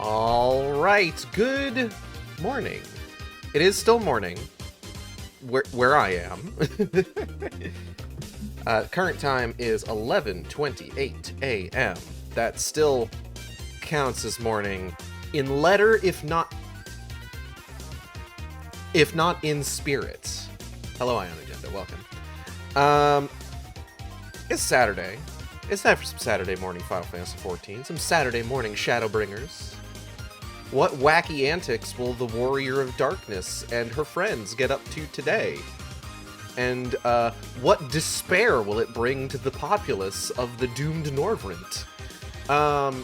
All right, good morning. It is still morning, where I am. Current time is 11:28 a.m. That still counts as morning in letter, if not in spirit. Hello, Ion Agenda. Welcome. It's Saturday. It's time for some Saturday morning Final Fantasy XIV. Some Saturday morning Shadowbringers. What wacky antics will the Warrior of Darkness and her friends get up to today? And what despair will it bring to the populace of the doomed Norvrent? Not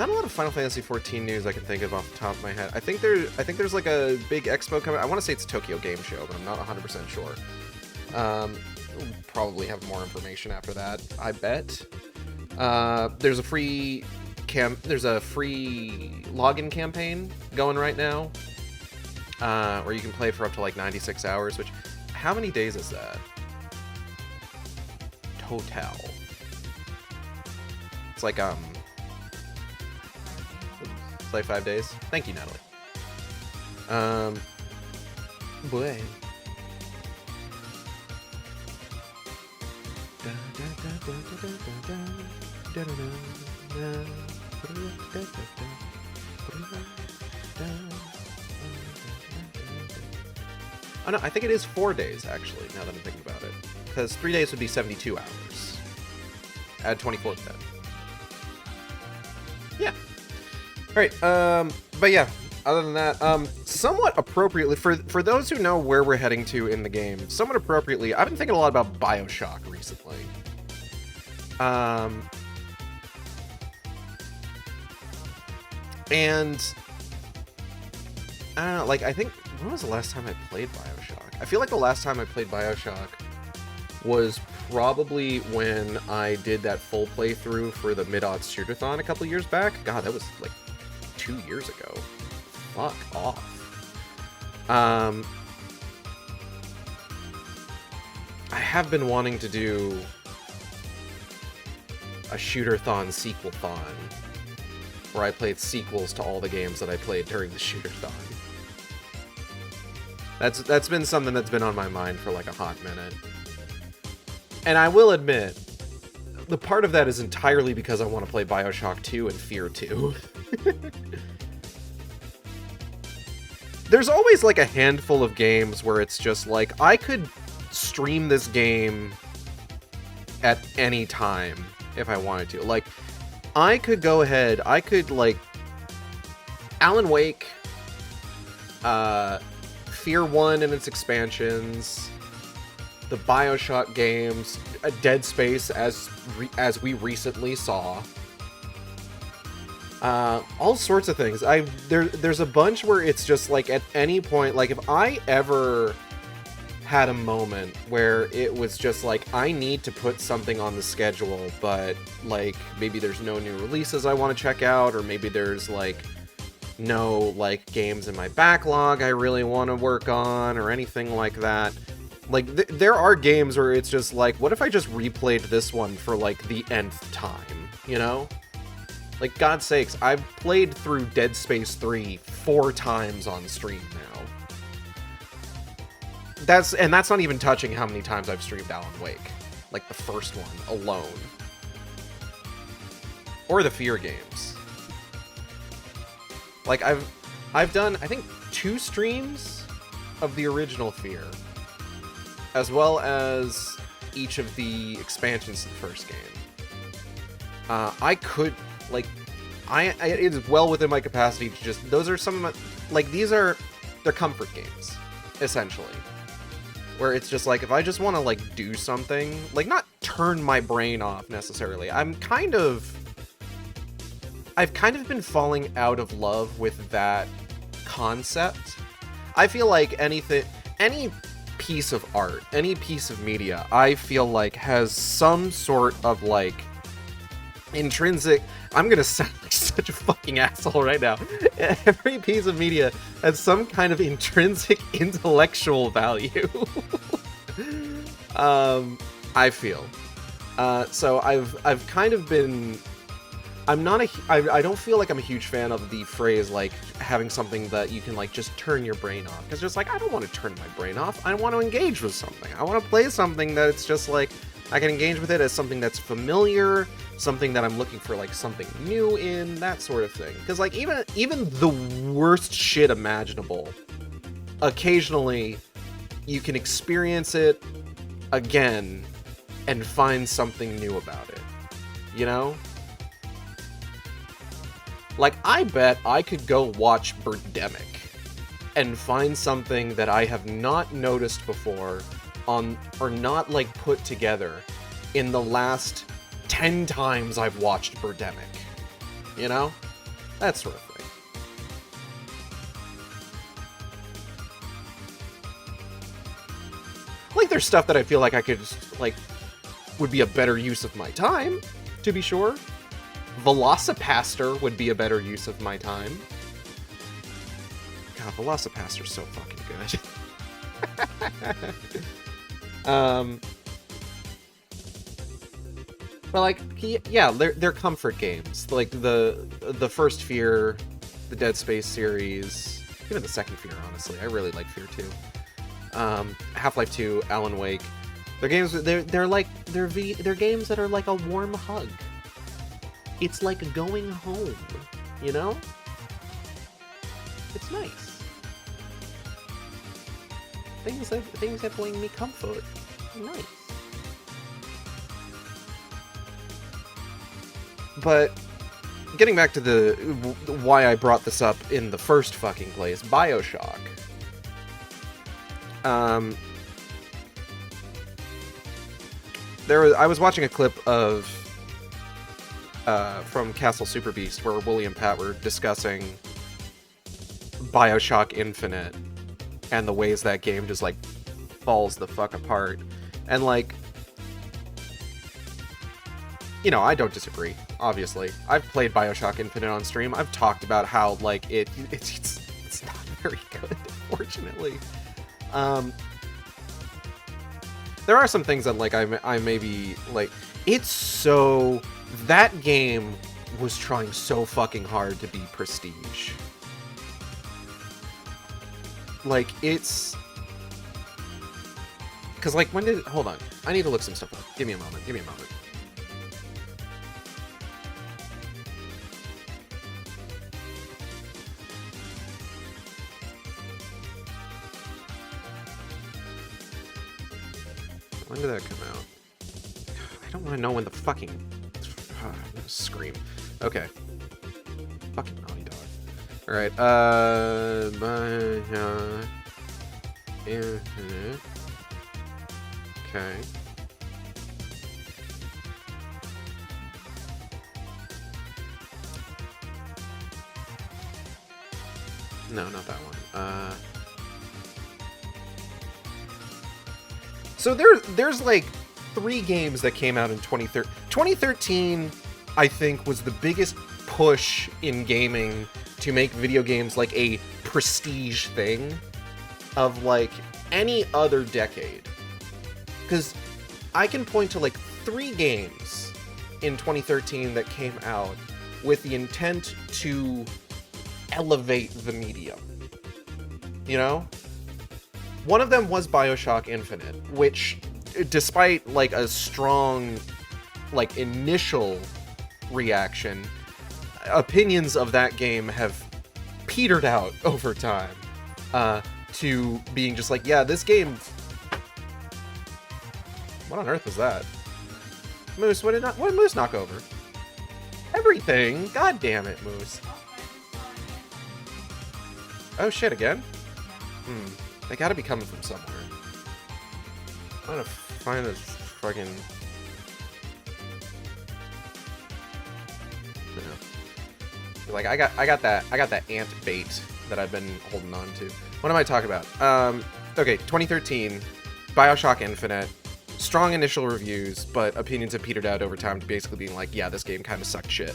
a lot of Final Fantasy XIV news I can think of off the top of my head. I think there's like a big expo coming. I want to say it's a Tokyo Game Show, but I'm not 100% sure. We'll probably have more information after that, I bet. There's a free login campaign going right now, where you can play for up to like 96 hours, which, how many days is that? Total. It's like, it's like 5 days. Thank you, Natalie. Boy. Oh no, I think it is 4 days, actually, now that I'm thinking about it. Because 3 days would be 72 hours. Add 24 to that. Yeah. Alright, but yeah, other than that, somewhat appropriately, for those who know where we're heading to in the game, somewhat appropriately, I've been thinking a lot about BioShock recently. And I don't know, like, I think, when was the last time I played BioShock? I feel like the last time I played BioShock was probably when I did that full playthrough for the Mid-Aughts Shootathon a couple years back. God, that was like 2 years ago. Fuck off. I have been wanting to do a Shootathon sequel-thon, where I played sequels to all the games that I played during the Shootathon. That's been something that's been on my mind for like a hot minute. And I will admit, the part of that is entirely because I want to play BioShock 2 and Fear 2. There's always like a handful of games where it's just like, I could stream this game at any time if I wanted to. Like, I could go ahead, I could like, Alan Wake, Fear 1 and its expansions, the BioShock games, Dead Space as we recently saw, all sorts of things. There's a bunch where it's just like, at any point, like if I ever had a moment where it was just like, I need to put something on the schedule, but like maybe there's no new releases I want to check out, or maybe there's like no like games in my backlog I really want to work on, or anything like that. Like, there are games where it's just like, what if I just replayed this one for, like, the nth time, you know? Like, God's sakes, I've played through Dead Space 3 4 times on stream now. That's not even touching how many times I've streamed Alan Wake. Like, the first one alone. Or the Fear games. Like, I've done, I think, 2 streams of the original Fear, as well as each of the expansions to the first game. I could, like, it is well within my capacity to just, those are some of my, like, they're comfort games, essentially. Where it's just like, if I just want to, like, do something, like, not turn my brain off, necessarily. I've kind of been falling out of love with that concept. I feel like any piece of art, any piece of media, I feel like has some sort of like intrinsic, I'm gonna sound like such a fucking asshole right now. Every piece of media has some kind of intrinsic intellectual value. I feel. So I've kind of been... I don't feel like I'm a huge fan of the phrase, like, having something that you can, like, just turn your brain off. Because just, like, I don't want to turn my brain off. I want to engage with something. I want to play something that's just, like, I can engage with it as something that's familiar, something that I'm looking for, like, something new in, that sort of thing. Because, like, even the worst shit imaginable, occasionally, you can experience it again and find something new about it. You know? Like, I bet I could go watch Birdemic and find something that I have not noticed before or not, like, put together in the last 10 times I've watched Birdemic. You know? That sort of thing. Like, there's stuff that I feel like I could, like, would be a better use of my time, to be sure. Velocipaster would be a better use of my time. God, Velocipaster's so fucking good. But, like, yeah, they're comfort games. Like, the first Fear, the Dead Space series, even the second Fear, honestly. I really like Fear 2. Half-Life 2, Alan Wake. They're games, they're games that are like a warm hug. It's like going home, you know? It's nice. Things that bring me comfort. Nice. But getting back to the why I brought this up in the first fucking place, BioShock. I was watching a clip of from Castle Super Beast where Wooly and Pat were discussing BioShock Infinite and the ways that game just, like, falls the fuck apart. And, like, you know, I don't disagree, obviously. I've played BioShock Infinite on stream. I've talked about how, like, it's not very good, unfortunately. There are some things that, like, I maybe, like, it's so... That game was trying so fucking hard to be prestige. Like, it's... Because, like, when did... Hold on. I need to look some stuff up. Give me a moment. Give me a moment. When did that come out? I don't want to know when the fucking... I'm gonna scream. Okay. Fucking Naughty Dog. Alright, Infinite. Okay. No, not that one. So there's like 3 games that came out in 2013. 2013, I think, was the biggest push in gaming to make video games like a prestige thing of like any other decade. Because I can point to like 3 games in 2013 that came out with the intent to elevate the medium. You know? One of them was BioShock Infinite, which, despite like a strong, like, initial reaction, opinions of that game have petered out over time to being just like, yeah, this game... What on earth was that? Moose, what did Moose knock over? Everything! God damn it, Moose. Oh shit, again? They gotta be coming from somewhere. I'm gonna find this fucking... No. Like, I got that ant bait that I've been holding on to. What am I talking about? Okay, 2013, BioShock Infinite. Strong initial reviews, but opinions have petered out over time to basically being like, yeah, this game kind of sucked shit.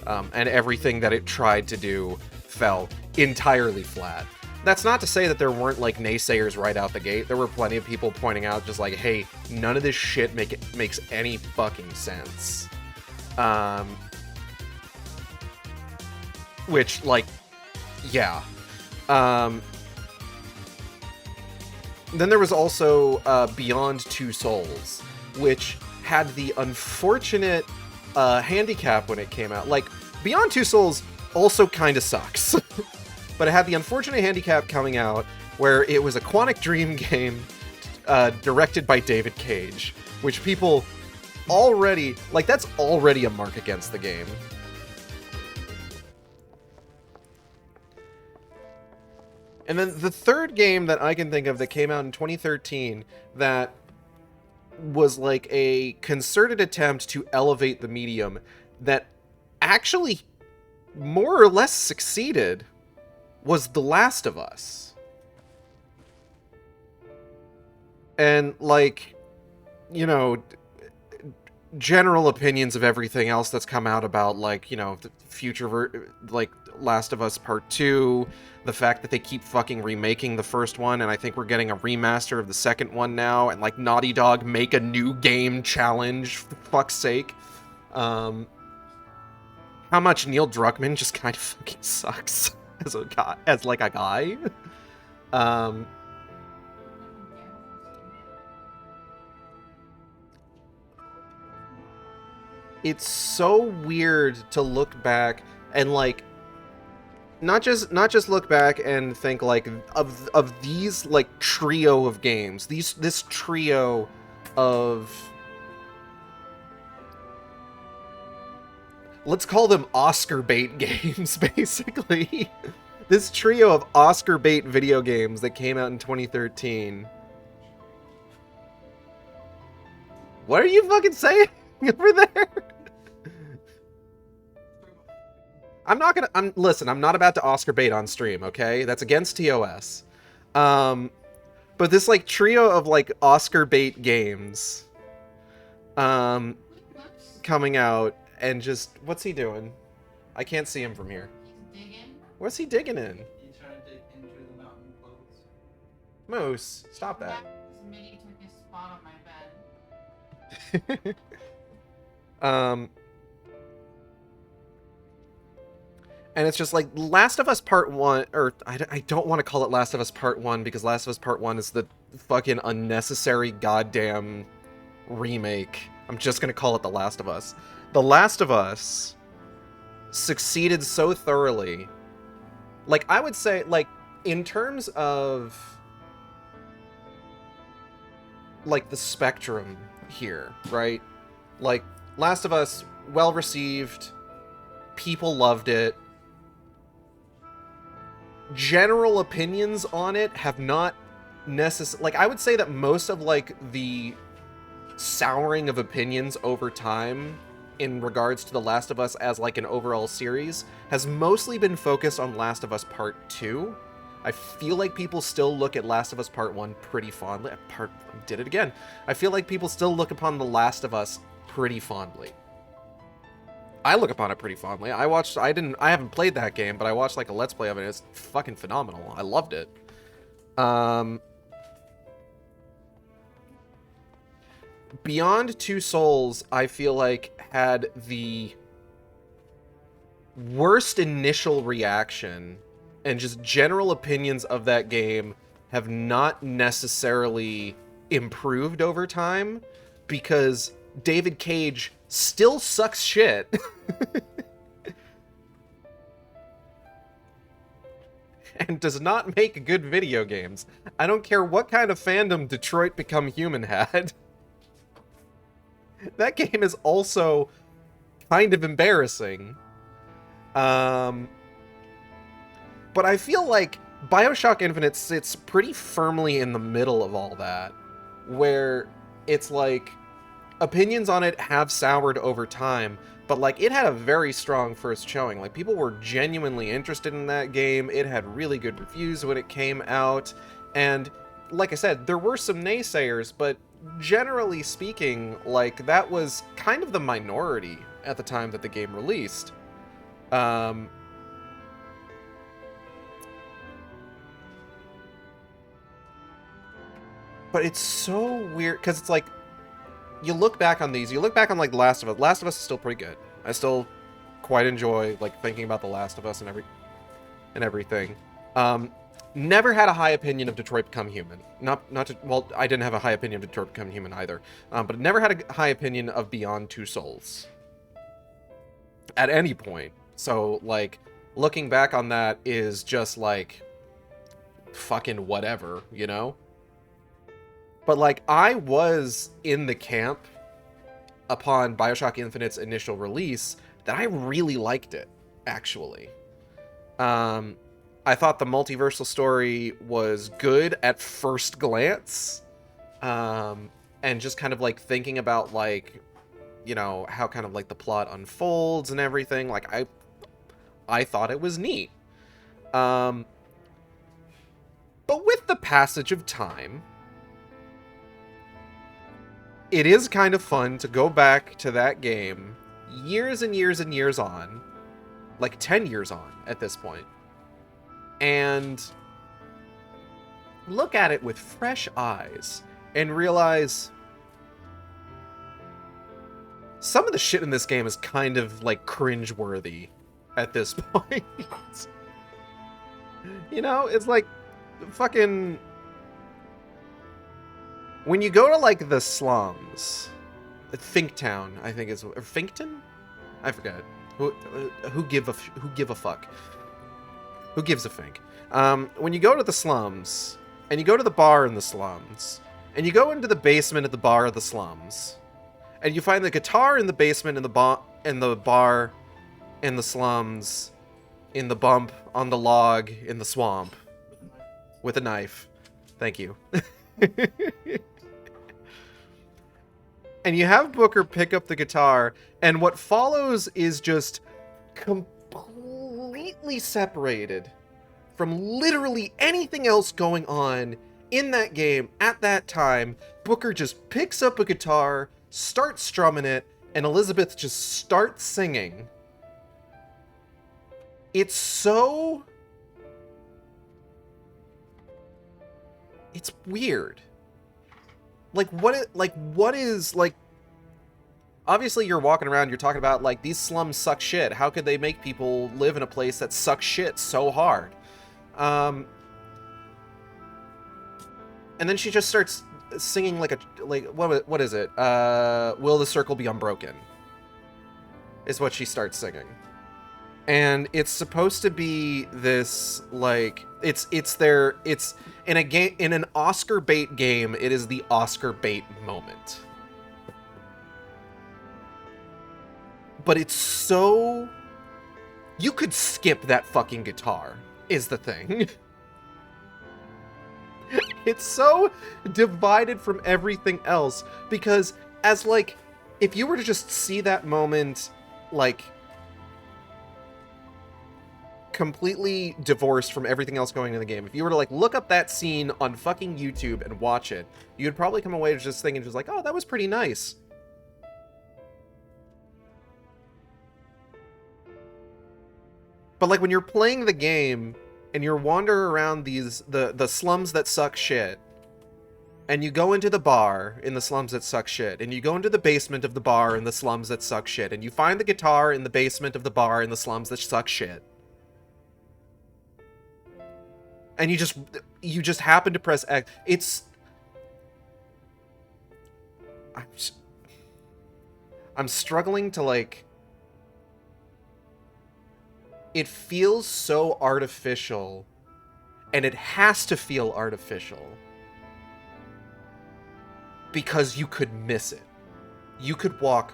And everything that it tried to do fell entirely flat. That's not to say that there weren't, like, naysayers right out the gate. There were plenty of people pointing out just like, hey, none of this shit makes any fucking sense. Which, like, yeah. Then there was also Beyond Two Souls, which had the unfortunate handicap when it came out. Like, Beyond Two Souls also kind of sucks. But it had the unfortunate handicap coming out where it was a Quantic Dream game directed by David Cage, which people already... Like, that's already a mark against the game. And then the third game that I can think of that came out in 2013 that was like a concerted attempt to elevate the medium that actually more or less succeeded was The Last of Us. And, like, you know, general opinions of everything else that's come out about, like, you know, the future, like, Last of Us Part 2, the fact that they keep fucking remaking the first one, and I think we're getting a remaster of the second one now, and, like, Naughty Dog make a new game challenge, for fuck's sake. How much Neil Druckmann just kind of fucking sucks. As a guy, as like a guy. It's so weird to look back and like not just look back and think like of these like trio of games, this trio of, let's call them Oscar bait games, basically. This trio of Oscar bait video games that came out in 2013. What are you fucking saying over there? Listen, I'm not about to Oscar bait on stream, okay? That's against TOS. But this, like, trio of, like, Oscar bait games, coming out, and just, what's he doing? I can't see him from here. He's digging. What's he digging in? He's trying to dig into the mountain clothes. Moose, stop that. Smitty took his spot on my bed. And it's just like Last of Us Part 1, or I don't want to call it Last of Us Part 1 because Last of Us Part 1 is the fucking unnecessary goddamn remake. I'm just going to call it The Last of Us. The Last of Us succeeded so thoroughly. Like, I would say, like, in terms of, like, the spectrum here, right? Like, Last of Us, well-received, people loved it. General opinions on it have not necessarily... Like, I would say that most of, like, the souring of opinions over time in regards to The Last of Us as, like, an overall series has mostly been focused on Last of Us Part 2. I feel like people still look at Last of Us Part 1 pretty fondly. Did it again. I feel like people still look upon The Last of Us pretty fondly. I look upon it pretty fondly. I haven't played that game, but I watched like a Let's Play of it. It's fucking phenomenal. I loved it. Beyond Two Souls, I feel like had the worst initial reaction, and just general opinions of that game have not necessarily improved over time, because David Cage still sucks shit. And does not make good video games. I don't care what kind of fandom Detroit Become Human had. That game is also kind of embarrassing. But I feel like BioShock Infinite sits pretty firmly in the middle of all that, where it's like, opinions on it have soured over time, but like it had a very strong first showing. Like, people were genuinely interested in that game. It had really good reviews when it came out, and like I said, there were some naysayers, but generally speaking, like, that was kind of the minority at the time that the game released. But it's so weird, because it's like, you look back on these, you look back on, like, Last of Us. Last of Us is still pretty good. I still quite enjoy, like, thinking about The Last of Us and everything. Never had a high opinion of Detroit Become Human. Well, I didn't have a high opinion of Detroit Become Human either. But never had a high opinion of Beyond Two Souls. At any point. So, like, looking back on that is just, like, fucking whatever, you know? But, like, I was in the camp upon Bioshock Infinite's initial release that I really liked it, actually. I thought the multiversal story was good at first glance. And just kind of, like, thinking about, like, you know, how kind of, like, the plot unfolds and everything. Like, I thought it was neat. But with the passage of time, it is kind of fun to go back to that game years and years and years on, like 10 years on at this point, and look at it with fresh eyes and realize some of the shit in this game is kind of, like, cringeworthy at this point. You know, it's like fucking... When you go to, like, the slums, Finktown, I think is, or Finkton? I forget. Who give a fuck? Who gives a fink? When you go to the slums, and you go to the bar in the slums, and you go into the basement of the bar of the slums, and you find the guitar in the basement in the bar in the slums, in the bump, on the log, in the swamp, with a knife. Thank you. And you have Booker pick up the guitar, and what follows is just completely separated from literally anything else going on in that game at that time. Booker just picks up a guitar, starts strumming it, and Elizabeth just starts singing. It's so... It's weird. What is, like... Obviously, you're walking around, you're talking about, like, these slums suck shit. How could they make people live in a place that sucks shit so hard? And then she just starts singing like what is it? Will the Circle Be Unbroken? Is what she starts singing. And it's supposed to be this, like, it's in a game, in an Oscar bait game, it is the Oscar bait moment. But it's so... You could skip that fucking guitar, is the thing. It's so divided from everything else, because as, like, if you were to just see that moment, like, completely divorced from everything else going in the game, if you were to, like, look up that scene on fucking YouTube and watch it, you'd probably come away just thinking, just like, oh, that was pretty nice. But, like, when you're playing the game and you're wandering around the slums that suck shit, and you go into the bar in the slums that suck shit, and you go into the basement of the bar in the slums that suck shit, and you find the guitar in the basement of the bar in the slums that suck shit, and you just happen to press X. It's... I'm struggling to, like... It feels so artificial, and it has to feel artificial, because you could miss it. You could walk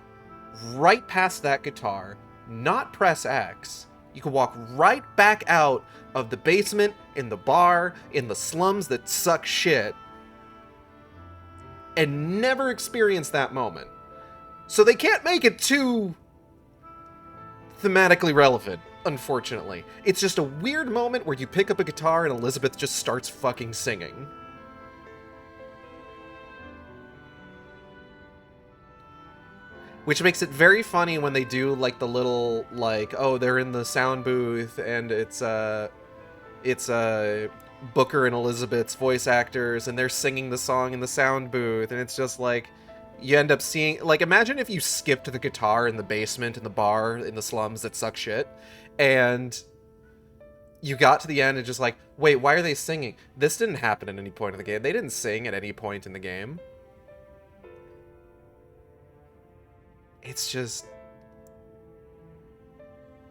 right past that guitar, not press X. You could walk right back out of the basement, in the bar, in the slums that suck shit, and never experience that moment. So they can't make it too thematically relevant, unfortunately. It's just a weird moment where you pick up a guitar and Elizabeth just starts fucking singing. Which makes it very funny when they do, like, the little, like, oh, they're in the sound booth, and it's Booker and Elizabeth's voice actors, and they're singing the song in the sound booth, and it's just like, you end up seeing, like, imagine if you skipped the guitar in the basement, in the bar, in the slums that suck shit, and you got to the end and just like, wait, why are they singing? This didn't happen at any point in the game. They didn't sing at any point in the game. It's just...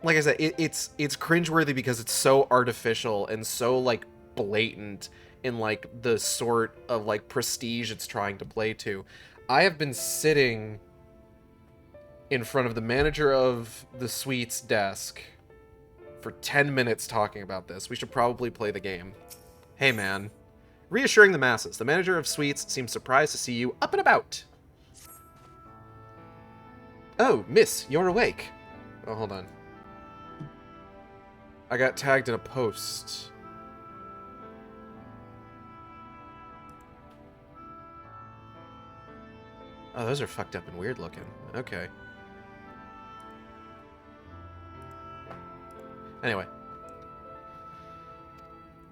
like I said, it's cringeworthy because it's so artificial and so, like, blatant in, like, the sort of, like, prestige it's trying to play to. I have been sitting in front of the manager of the suite's desk for 10 minutes talking about this. We should probably play the game. Hey, man. Reassuring the masses, the manager of suites seems surprised to see you up and about. Oh, miss, you're awake. Oh, hold on. I got tagged in a post. Oh, those are fucked up and weird looking. Okay. Anyway.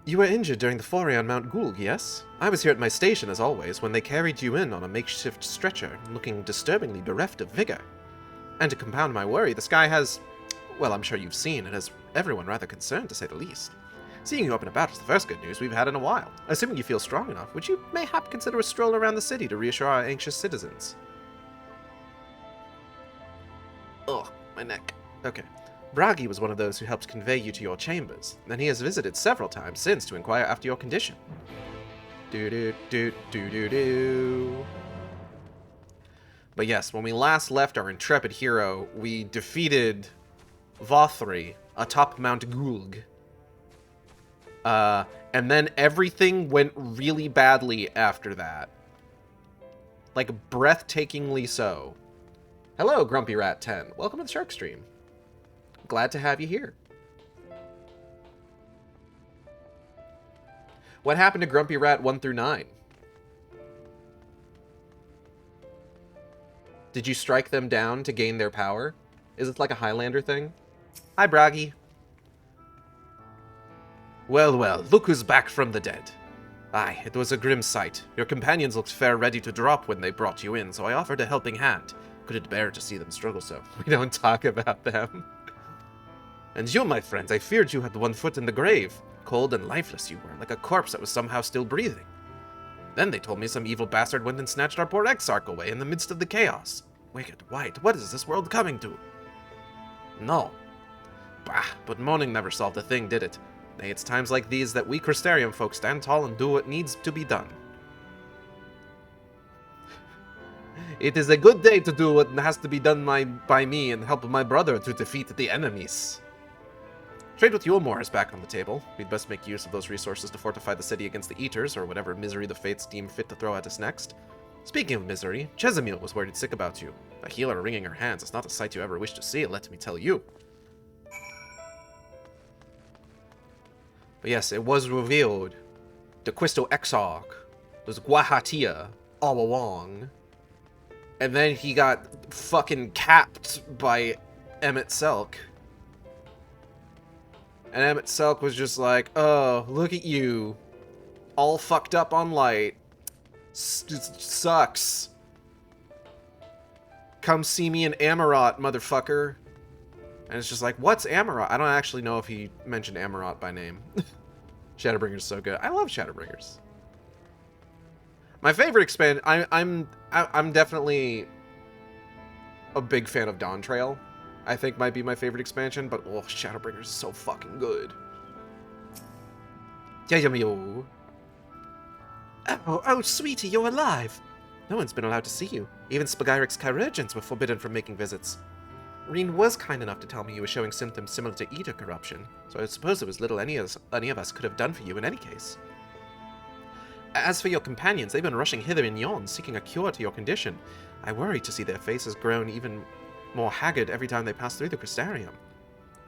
You were injured during the foray on Mount Gulg, yes? I was here at my station, as always, when they carried you in on a makeshift stretcher, looking disturbingly bereft of vigor. And to compound my worry, the sky has... well, I'm sure you've seen, it has everyone rather concerned, to say the least. Seeing you up and about is the first good news we've had in a while. Assuming you feel strong enough, would you mayhap consider a stroll around the city to reassure our anxious citizens? Ugh, my neck. Okay. Bragi was one of those who helped convey you to your chambers, and he has visited several times since to inquire after your condition. Do-do-do-do-do-do. But yes, when we last left our intrepid hero, we defeated Vothri atop Mount Gulg. And then everything went really badly after that. Like, breathtakingly so. Hello, Grumpy Rat 10. Welcome to the Shark Stream. Glad to have you here. What happened to Grumpy Rat 1 through 9? Did you strike them down to gain their power? Is it like a Highlander thing? Hi, Bragi. Well, well, look who's back from the dead. Aye, it was a grim sight. Your companions looked fair ready to drop when they brought you in, so I offered a helping hand. Couldn't bear to see them struggle so. We don't talk about them. And you, my friends, I feared you had one foot in the grave. Cold and lifeless you were, like a corpse that was somehow still breathing. Then they told me some evil bastard went and snatched our poor Exarch away in the midst of the chaos. Wicked white, what is this world coming to? No. Bah, but moaning never solved a thing, did it? Nay, it's times like these that we Crystarium folk stand tall and do what needs to be done. It is a good day to do what has to be done by me and help my brother to defeat the enemies. Trade with Yulmore is back on the table. We'd best make use of those resources to fortify the city against the Eaters, or whatever misery the fates deem fit to throw at us next. Speaking of misery, Chesamil was worried sick about you. A healer wringing her hands is not a sight you ever wish to see, let me tell you. But yes, it was revealed. The Crystal Exarch was Gwahatia all along. And then he got fucking capped by Emmett Selk. And Emmett Selk was just like, oh, look at you. All fucked up on light. Sucks. Come see me in Amarot, motherfucker. And it's just like, what's Amarot? I don't actually know if he mentioned Amarot by name. Shadowbringer's so good. I love Shadowbringers. My favorite I'm definitely a big fan of Dawn Trail. I think might be my favorite expansion, but oh, Shadowbringers is so fucking good. Oh, sweetie, you're alive. No one's been allowed to see you. Even Spagyric's chirurgeons were forbidden from making visits. Reen was kind enough to tell me you were showing symptoms similar to Aether corruption, so I suppose there was little any of us could have done for you in any case. As for your companions, they've been rushing hither in yawns, seeking a cure to your condition. I worry to see their faces grown even more haggard every time they pass through the Crystarium.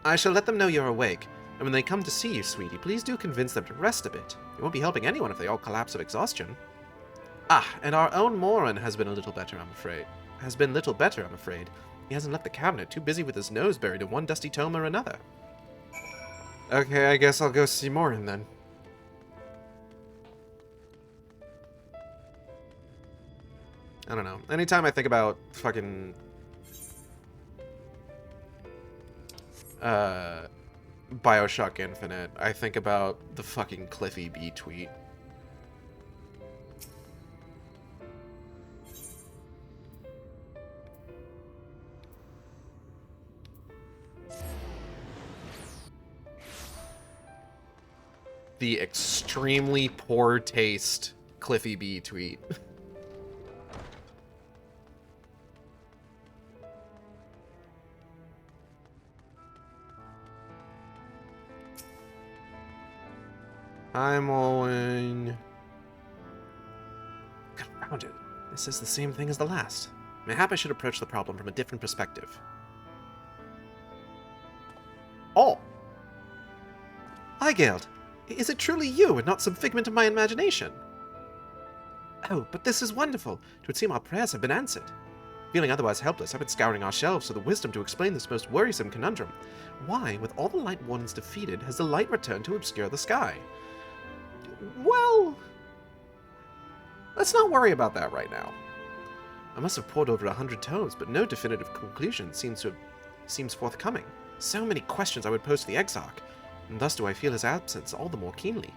I shall let them know you're awake, and when they come to see you, sweetie, please do convince them to rest a bit. You won't be helping anyone if they all collapse of exhaustion. Ah, and our own Moran has been little better, I'm afraid. He hasn't left the cabinet, too busy with his nose buried in one dusty tome or another. Okay, I guess I'll go see Moran then. I don't know. Anytime I think about fucking BioShock Infinite, I think about the fucking Cliffy B tweet. The extremely poor taste Cliffy B tweet. I'm Owen. Confounded. This is the same thing as the last. Mayhap I should approach the problem from a different perspective. Oh! Igeld, is it truly you and not some figment of my imagination? Oh, but this is wonderful. It would seem our prayers have been answered. Feeling otherwise helpless, I've been scouring our shelves for the wisdom to explain this most worrisome conundrum. Why, with all the light wardens defeated, has the light returned to obscure the sky? Well, let's not worry about that right now. I must have pored over 100 tomes, but no definitive conclusion seems forthcoming. So many questions I would pose to the Exarch, and thus do I feel his absence all the more keenly.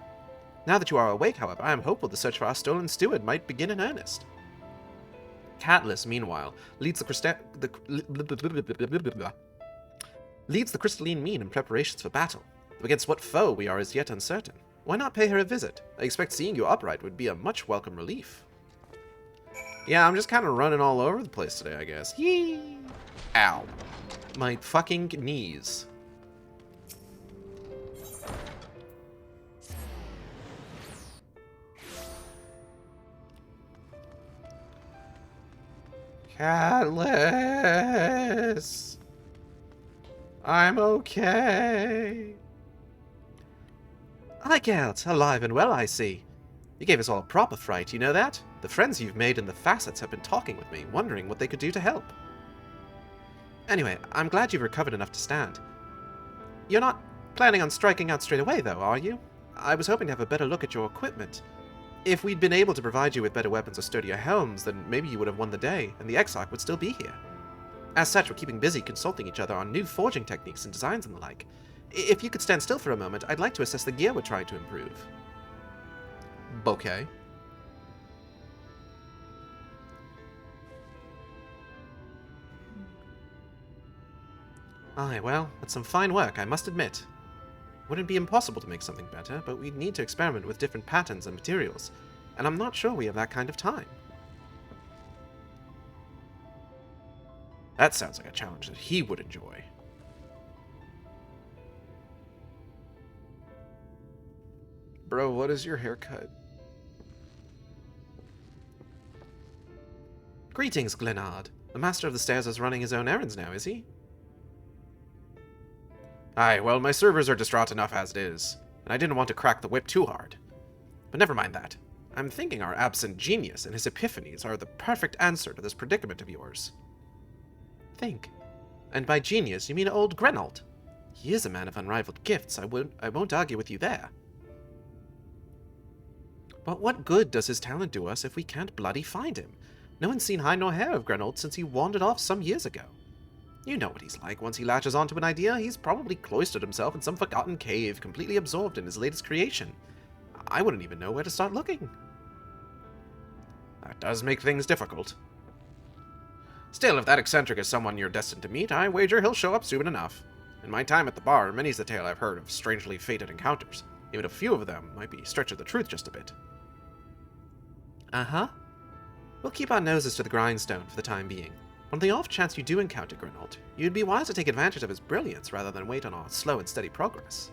Now that you are awake, however, I am hopeful the search for our stolen steward might begin in earnest. Catalyst, meanwhile, leads the crystalline mean in preparations for battle. Against what foe we are as yet uncertain. Why not pay her a visit? I expect seeing you upright would be a much welcome relief. Yeah, I'm just kind of running all over the place today, I guess. Yee! Ow. My fucking knees. Catalyst! I'm okay. Hi, Gelt. Alive and well, I see. You gave us all a proper fright, you know that? The friends you've made in the facets have been talking with me, wondering what they could do to help. Anyway, I'm glad you've recovered enough to stand. You're not planning on striking out straight away, though, are you? I was hoping to have a better look at your equipment. If we'd been able to provide you with better weapons or sturdier helms, then maybe you would have won the day, and the Exarch would still be here. As such, we're keeping busy consulting each other on new forging techniques and designs and the like. If you could stand still for a moment, I'd like to assess the gear we're trying to improve. Bouquet. Aye, well, that's some fine work, I must admit. Wouldn't be impossible to make something better, but we'd need to experiment with different patterns and materials, and I'm not sure we have that kind of time. That sounds like a challenge that he would enjoy. Bro, what is your haircut? Greetings, Glenard. The Master of the Stairs is running his own errands now, is he? Aye, well, my servers are distraught enough as it is, and I didn't want to crack the whip too hard. But never mind that. I'm thinking our absent genius and his epiphanies are the perfect answer to this predicament of yours. Think. And by genius, you mean old Grenault. He is a man of unrivaled gifts, I won't argue with you there. But what good does his talent do us if we can't bloody find him? No one's seen hide nor hair of Grenault since he wandered off some years ago. You know what he's like. Once he latches onto an idea, he's probably cloistered himself in some forgotten cave, completely absorbed in his latest creation. I wouldn't even know where to start looking. That does make things difficult. Still, if that eccentric is someone you're destined to meet, I wager he'll show up soon enough. In my time at the bar, many's the tale I've heard of strangely fated encounters. Even a few of them might be stretching the truth just a bit. Uh-huh. We'll keep our noses to the grindstone for the time being. On the off chance you do encounter Grenault, you'd be wise to take advantage of his brilliance rather than wait on our slow and steady progress.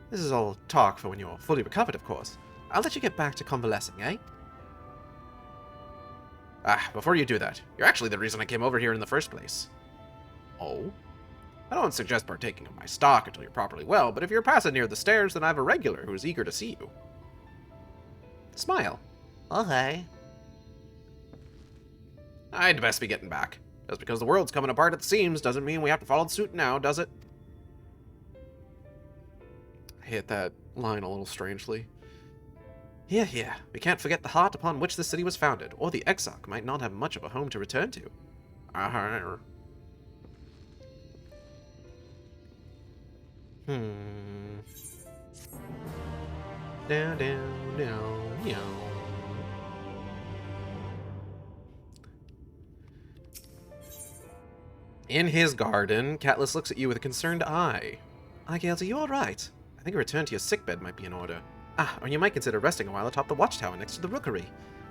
This is all talk for when you're fully recovered, of course. I'll let you get back to convalescing, eh? Ah, before you do that, you're actually the reason I came over here in the first place. Oh? I don't suggest partaking of my stock until you're properly well, but if you're passing near the stairs, then I have a regular who is eager to see you. Smile. Okay. I'd best be getting back. Just because the world's coming apart at the seams doesn't mean we have to follow suit now, does it? I hit that line a little strangely. Here, here. We can't forget the heart upon which the city was founded, or the Exarch might not have much of a home to return to. Arr. Down, down, down, down. In his garden, Catelys looks at you with a concerned eye. Gales, are you alright? I think a return to your sickbed might be in order. Or you might consider resting a while atop the watchtower next to the rookery.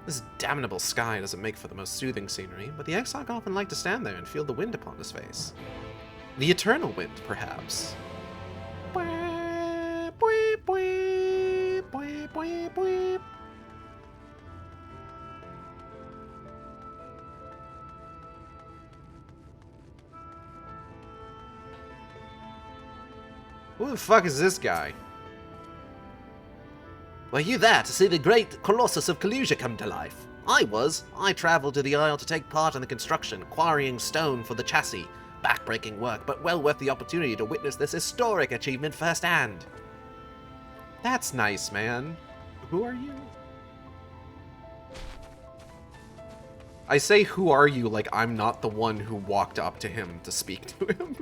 This damnable sky doesn't make for the most soothing scenery, but the Exarch often like to stand there and feel the wind upon his face. The eternal wind, perhaps. Who the fuck is this guy? Were you there to see the great Colossus of Kalusia come to life? I was. I travelled to the Isle to take part in the construction, quarrying stone for the chassis. Backbreaking work, but well worth the opportunity to witness this historic achievement firsthand. That's nice, man. Who are you? I say who are you like I'm not the one who walked up to him to speak to him.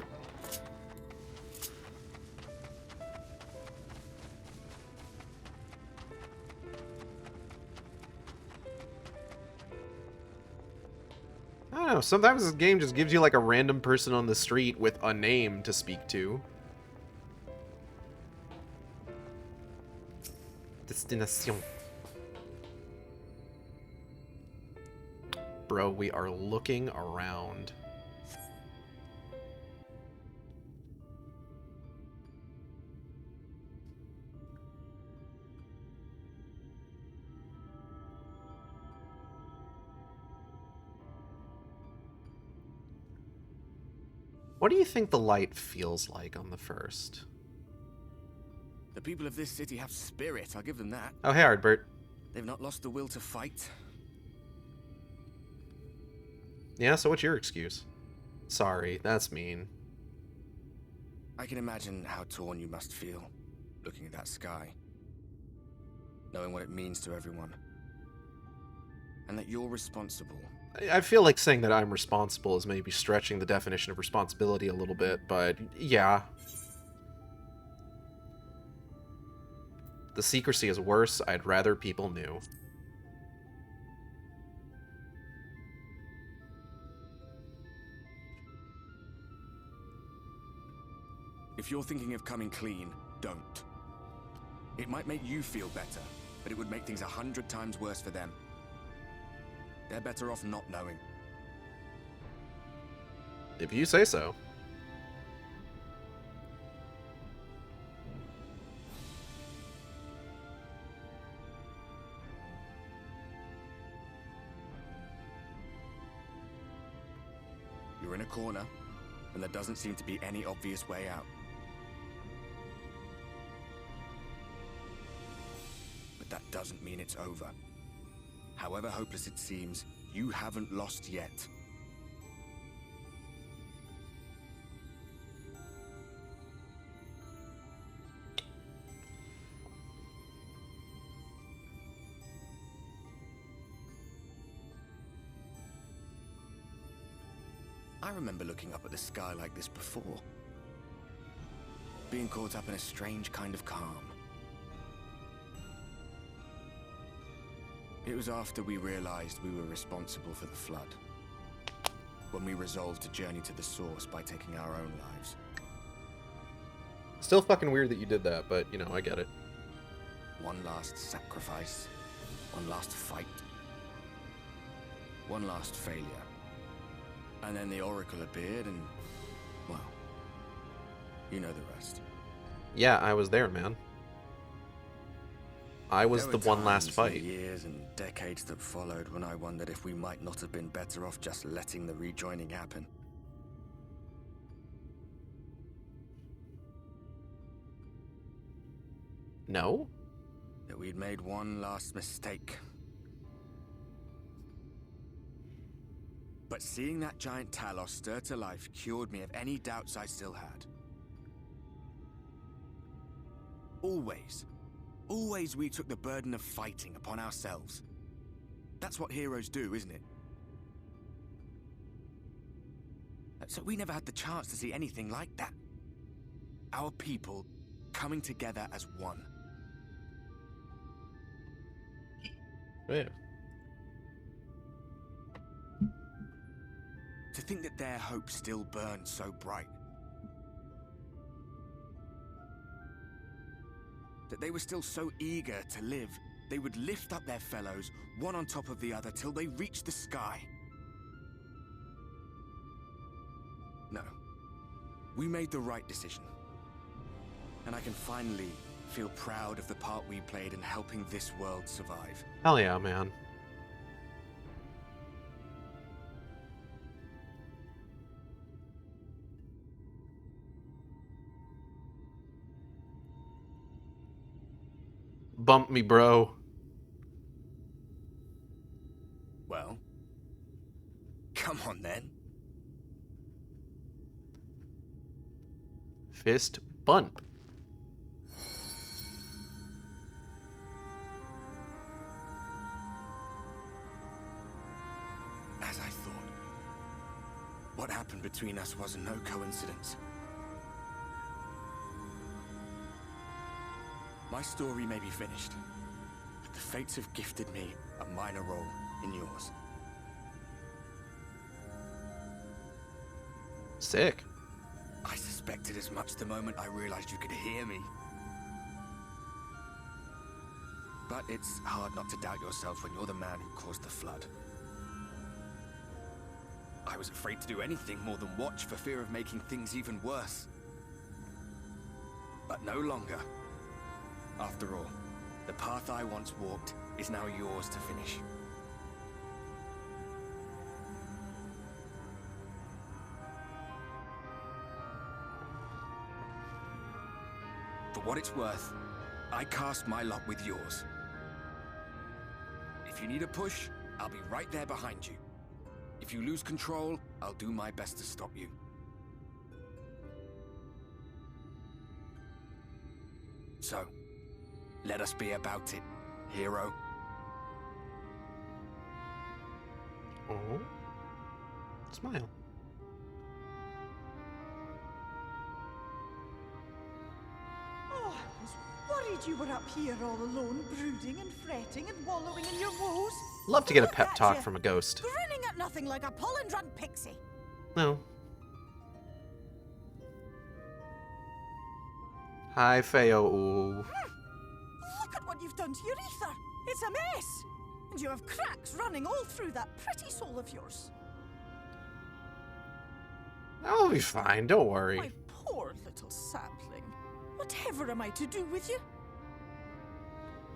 I don't know, sometimes this game just gives you like a random person on the street with a name to speak to. Destination. Bro, we are looking around. What do you think the light feels like on the first? The people of this city have spirit, I'll give them that. Oh, hey, Ardbert. They've not lost the will to fight. Yeah, so what's your excuse? Sorry, that's mean. I can imagine how torn you must feel, looking at that sky. Knowing what it means to everyone. And that you're responsible. I feel like saying that I'm responsible is maybe stretching the definition of responsibility a little bit, but yeah. The secrecy is worse. I'd rather people knew. If you're thinking of coming clean, don't. It might make you feel better, but it would make things 100 times worse for them. They're better off not knowing. If you say so. You're in a corner, and there doesn't seem to be any obvious way out. But that doesn't mean it's over. However hopeless it seems, you haven't lost yet. I remember looking up at the sky like this before. Being caught up in a strange kind of calm. It was after we realized we were responsible for the flood. When we resolved to journey to the source by taking our own lives. Still fucking weird that you did that, but, you know, I get it. One last sacrifice. One last fight. One last failure. And then the Oracle appeared and, well, you know the rest. Yeah, I was there, man. I was the one last fight. There were years and decades that followed when I wondered if we might not have been better off just letting the rejoining happen. No? That we'd made one last mistake. But seeing that giant Talos stir to life cured me of any doubts I still had. Always. Always we took the burden of fighting upon ourselves. That's what heroes do, isn't it? So we never had the chance to see anything like that. Our people coming together as one. Yeah. To think that their hope still burns so bright. That they were still so eager to live, they would lift up their fellows, one on top of the other, till they reached the sky. No. We made the right decision. And I can finally feel proud of the part we played in helping this world survive. Hell yeah, man. Bump me, bro. Well, come on then. Fist bump. As I thought. What happened between us was no coincidence. My story may be finished, but the fates have gifted me a minor role in yours. Sick. I suspected as much the moment I realized you could hear me. But it's hard not to doubt yourself when you're the man who caused the flood. I was afraid to do anything more than watch for fear of making things even worse. But no longer. After all, the path I once walked is now yours to finish. For what it's worth, I cast my lot with yours. If you need a push, I'll be right there behind you. If you lose control, I'll do my best to stop you. So, let us be about it, hero. Oh. Smile. Oh, I was worried you were up here all alone, brooding and fretting and wallowing in your woes. Love to get a Look pep at talk you, from a ghost. grinning at nothing like a pollen-drunk pixie. No. Hi, Feo. Ooh. Look at what you've done to your ether. It's a mess. And you have cracks running all through that pretty soul of yours. I'll be fine, don't worry. My poor little sapling. Whatever am I to do with you?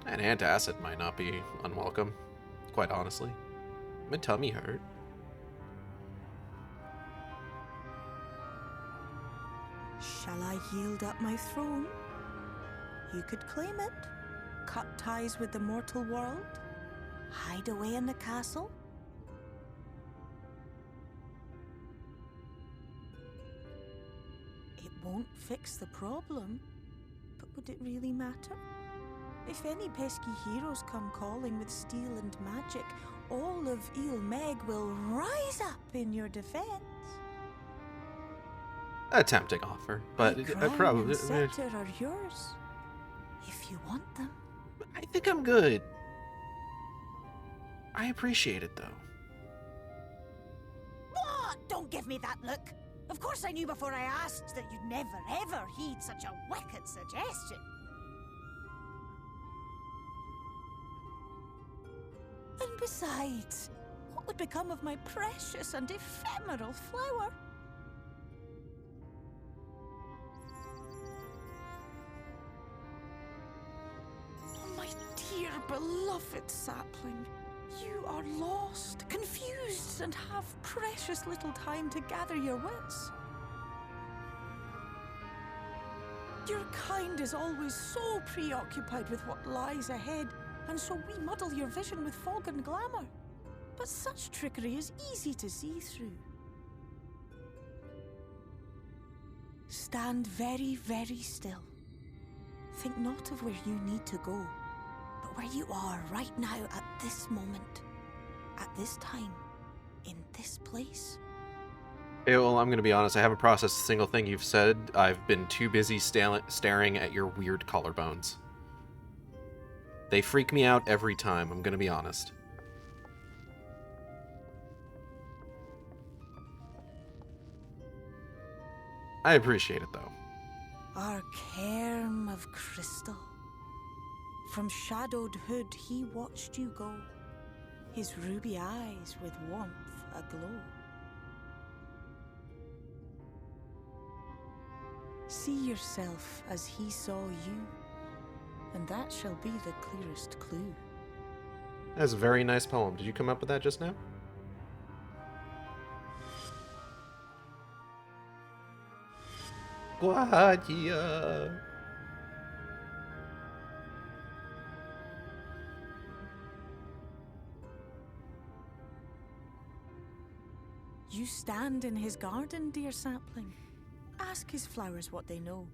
An antacid might not be unwelcome, quite honestly. My tummy hurt. Shall I yield up my throne? You could claim it, cut ties with the mortal world, hide away in the castle. It won't fix the problem, but would it really matter? If any pesky heroes come calling with steel and magic, all of Meg will rise up in your defense. A tempting offer, but My I crown probably. and scepter are yours, if you want them. I think I'm good. I appreciate it, though. What? Don't give me that look. Of course I knew before I asked that you'd never ever heed such a wicked suggestion. And besides, what would become of my precious and ephemeral flower? Oh, my dear beloved sapling. You are lost, confused, and have precious little time to gather your wits. Your kind is always so preoccupied with what lies ahead, and so we muddle your vision with fog and glamour. But such trickery is easy to see through. Stand very, very still. Think not of where you need to go, but where you are right now at this moment, at this time, in this place. Okay, well, I'm gonna be honest, I haven't processed a single thing you've said. I've been too busy staring at your weird collarbones. They freak me out every time, I'm gonna be honest. I appreciate it, though. Our cairn of crystal. From shadowed hood he watched you go, his ruby eyes with warmth aglow. See yourself as he saw you, and that shall be the clearest clue. That's a very nice poem. Did you come up with that just now? Guadia. You stand in his garden, dear sapling. Ask his flowers what they know,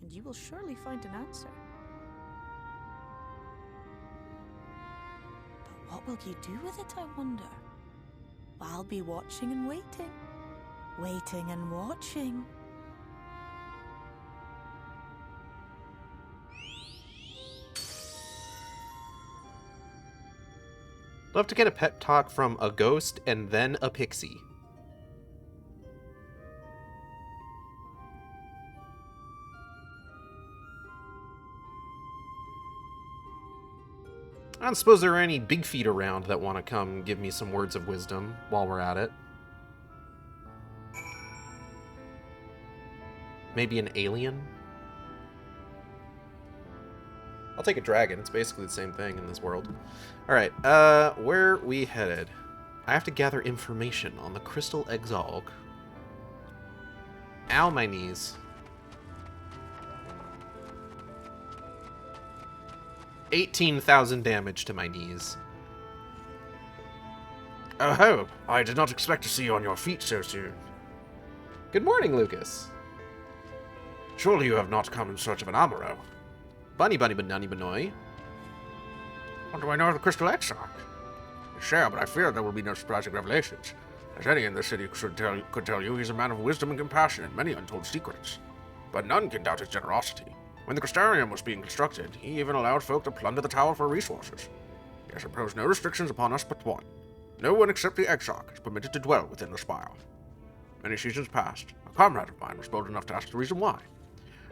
and you will surely find an answer. But what will you do with it, I wonder? I'll be watching and waiting. Waiting and watching. Love to get a pep talk from a ghost and then a pixie. I don't suppose there are any big feet around that want to come give me some words of wisdom while we're at it. Maybe an alien? I'll take a dragon. It's basically the same thing in this world. Alright, where are we headed? I have to gather information on the Crystal Exalg. Ow, my knees. 18,000 damage to my knees. Oh, I did not expect to see you on your feet so soon. Good morning, Lucas. Surely you have not come in search of an armorer. Bunny bunny banani banoy. What do I know of the Crystal Exarch? Sure, but I fear there will be no surprising revelations. As any in the city could tell you, he's a man of wisdom and compassion and many untold secrets. But none can doubt his generosity. When the Crystarium was being constructed, he even allowed folk to plunder the tower for resources. He has imposed no restrictions upon us but one. No one except the Exarch is permitted to dwell within the spire. Many seasons passed, a comrade of mine was bold enough to ask the reason why.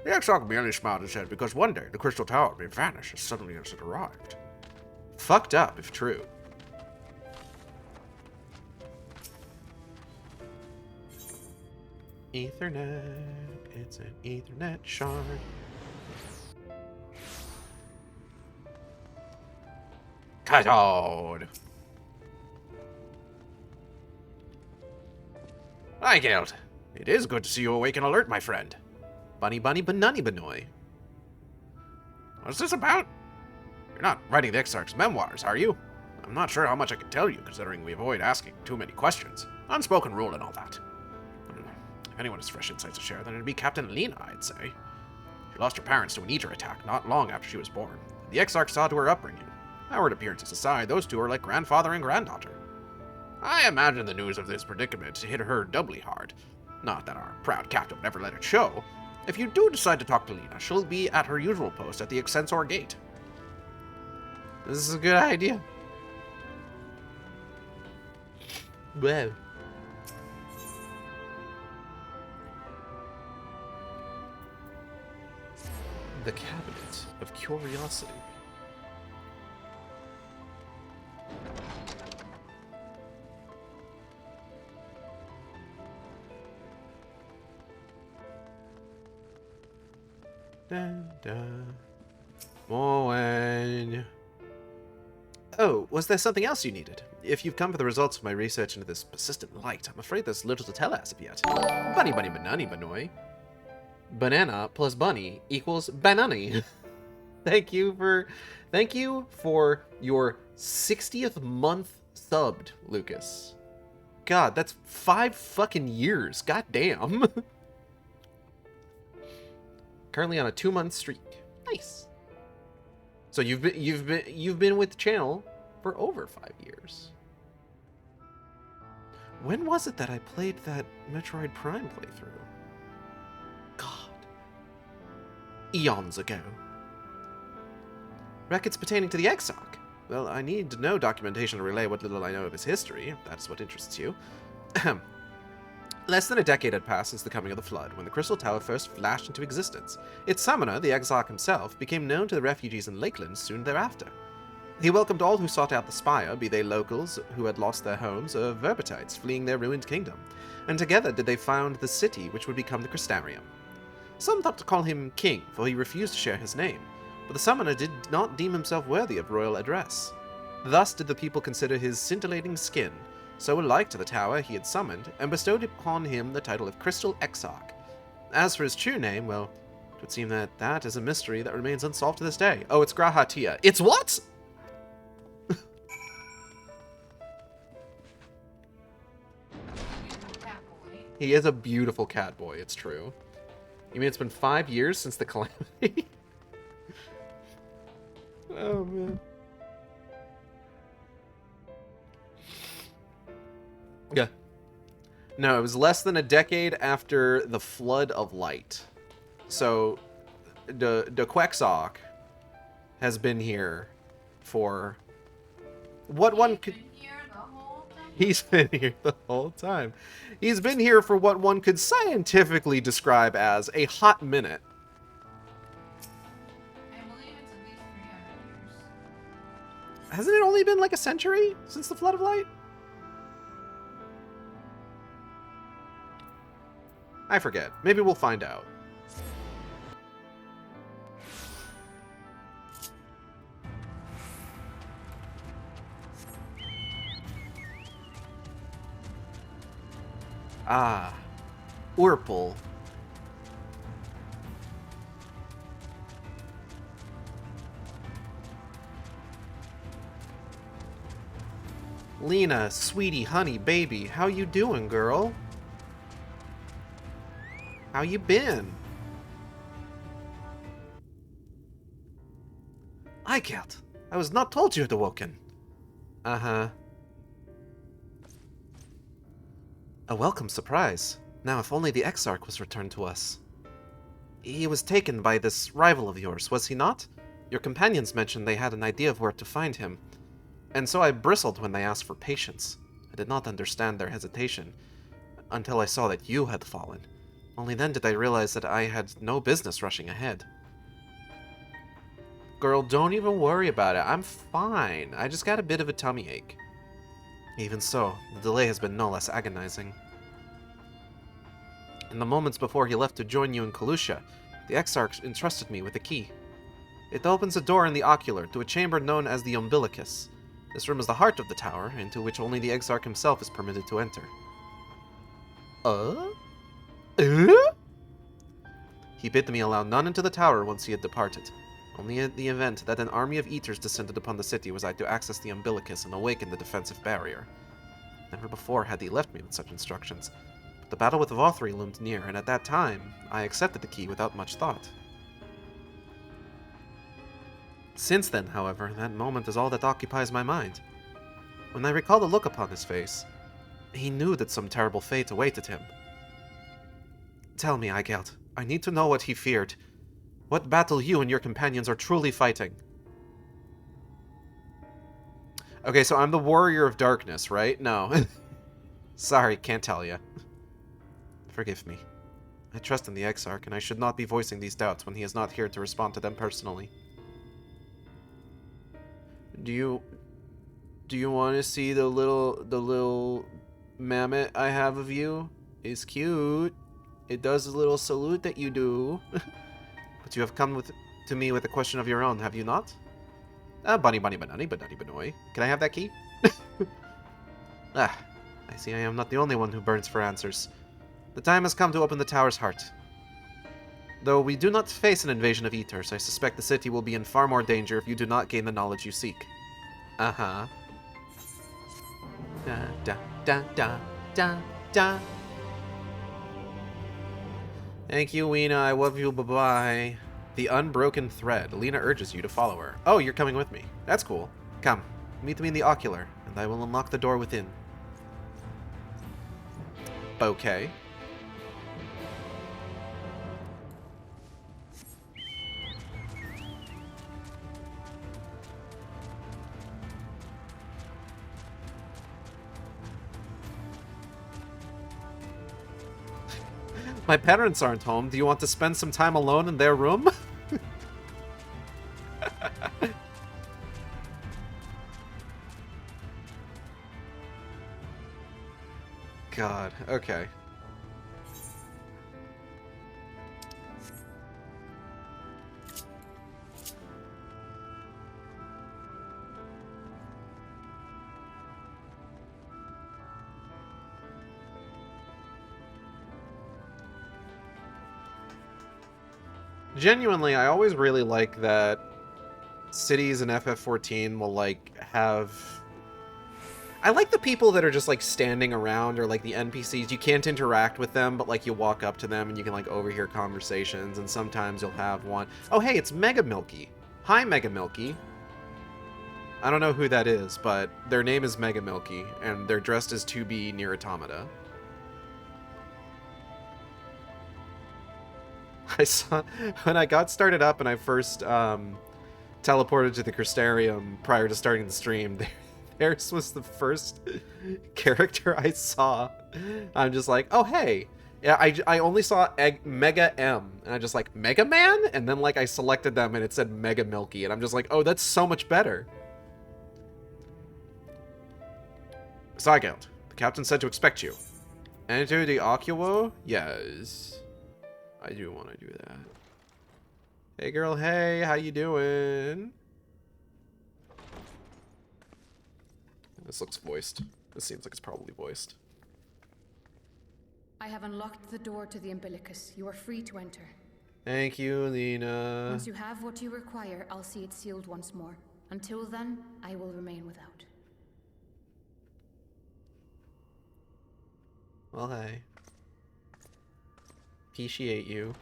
The Exarch merely smiled and said, because one day the Crystal Tower may vanish as suddenly as it arrived. Fucked up, if true. Ethernet. It's an Ethernet shard. Cathode. Hi, Geld. It is good to see you awake and alert, my friend. Bunny bunny banani banoy. What's this about? You're not writing the Exarch's memoirs, are you? I'm not sure how much I can tell you, considering we avoid asking too many questions. Unspoken rule and all that. If anyone has fresh insights to share, then it'd be Captain Lena, I'd say. She lost her parents to an eater attack not long after she was born. The Exarch saw to her upbringing. Outward appearances aside, those two are like grandfather and granddaughter. I imagine the news of this predicament hit her doubly hard. Not that our proud captain would ever let it show. If you do decide to talk to Lena, she'll be at her usual post at the Excensor Gate. This is a good idea. Well. The Cabinet of Curiosity. Dun, dun. Moen. Oh, was there something else you needed? If you've come for the results of my research into this persistent light, I'm afraid there's little to tell as of yet. Bunny bunny banani banoy. Banana plus bunny equals banani. Thank you for your 60th month subbed, Lucas. God, that's 5 fucking years. God damn. Currently on a 2-month streak. Nice. So you've been with the channel for over 5 years. When was it that I played that Metroid Prime playthrough? God. Eons ago. Records pertaining to the Exarch. Well, I need no documentation to relay what little I know of his history, if that's what interests you. Less than a decade had passed since the coming of the Flood, when the Crystal Tower first flashed into existence. Its summoner, the Exarch himself, became known to the refugees in Lakeland soon thereafter. He welcomed all who sought out the Spire, be they locals who had lost their homes, or Verbatites fleeing their ruined kingdom, and together did they found the city which would become the Crystarium. Some thought to call him king, for he refused to share his name, but the summoner did not deem himself worthy of royal address. Thus did the people consider his scintillating skin so alike to the tower he had summoned, and bestowed upon him the title of Crystal Exarch. As for his true name, well, it would seem that that is a mystery that remains unsolved to this day. Oh, it's Grahatia. It's what? He is a beautiful cat boy, it's true. You mean it's been 5 years since the calamity? Oh, man. Yeah. No, it was less than a decade after the Flood of Light. So, the Quexoc has been here for what one could... He's been here the whole time. He's been here for what one could scientifically describe as a hot minute. I believe it's at least 300 years. Hasn't it only been like a century since the Flood of Light? I forget. Maybe we'll find out. Ah, Urpel. Lena, sweetie, honey, baby, how you doing, girl? How you been? Eichelt, I was not told you had awoken. Uh-huh. A welcome surprise. Now, if only the Exarch was returned to us. He was taken by this rival of yours, was he not? Your companions mentioned they had an idea of where to find him, and so I bristled when they asked for patience. I did not understand their hesitation until I saw that you had fallen. Only then did I realize that I had no business rushing ahead. Girl, don't even worry about it. I'm fine. I just got a bit of a tummy ache. Even so, the delay has been no less agonizing. In the moments before he left to join you in Kalusha, the Exarch entrusted me with a key. It opens a door in the ocular to a chamber known as the Umbilicus. This room is the heart of the tower, into which only the Exarch himself is permitted to enter. He bid me allow none into the tower once he had departed. Only in the event that an army of eaters descended upon the city was I to access the Umbilicus and awaken the defensive barrier. Never before had he left me with such instructions, but the battle with Vothri loomed near, and at that time, I accepted the key without much thought. Since then, however, that moment is all that occupies my mind. When I recall the look upon his face, he knew that some terrible fate awaited him. Tell me, Eichelt, I need to know what he feared. What battle you and your companions are truly fighting? Okay, so I'm the Warrior of Darkness, right? No. Sorry, can't tell you. Forgive me. I trust in the Exarch, and I should not be voicing these doubts when he is not here to respond to them personally. Do you want to see the little mammoth I have of you? It's cute. It does a little salute that you do. But you have come to me with a question of your own, have you not? Bunny, bunny, banani, banani, banoy. Can I have that key? I see I am not the only one who burns for answers. The time has come to open the tower's heart. Though we do not face an invasion of Eaters, I suspect the city will be in far more danger if you do not gain the knowledge you seek. Uh-huh. Da, da, da, da, da, da. Thank you, Weena. I love you. Bye-bye. The unbroken thread. Lena urges you to follow her. Oh, you're coming with me. That's cool. Come, meet me in the ocular, and I will unlock the door within. Bouquet. My parents aren't home. Do you want to spend some time alone in their room? God, okay. Genuinely, I always really like that cities in FF14 will, like, have... I like the people that are just, like, standing around, or, like, the NPCs. You can't interact with them, but, like, you walk up to them and you can, like, overhear conversations, and sometimes you'll have one. Oh, hey, it's Mega Milky. Hi, Mega Milky. I don't know who that is, but their name is Mega Milky, and they're dressed as 2B Nier Automata. I saw, when I got started up and I first teleported to the Crystarium prior to starting the stream, theirs was the first character I saw. I'm just like, oh, hey. Yeah, I only saw Mega M, and I just like, Mega Man? And then like I selected them and it said Mega Milky, and I'm just like, oh, that's so much better. Zygout, the captain said to expect you. Enter the Oculo? Yes. I do want to do that. Hey girl, hey, how you doing? This looks voiced. This seems like it's probably voiced. I have unlocked the door to the umbilicus. You are free to enter. Thank you, Lena. Once you have what you require, I'll see it sealed once more. Until then, I will remain without. Well, hey. Appreciate you.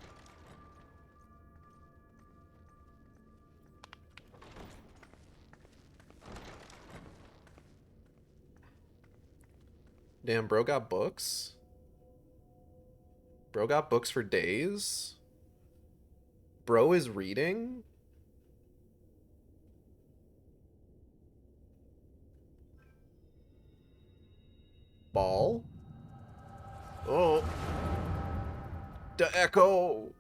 Damn, bro got books? Bro got books for days? Bro is reading? Ball? Oh. The echo.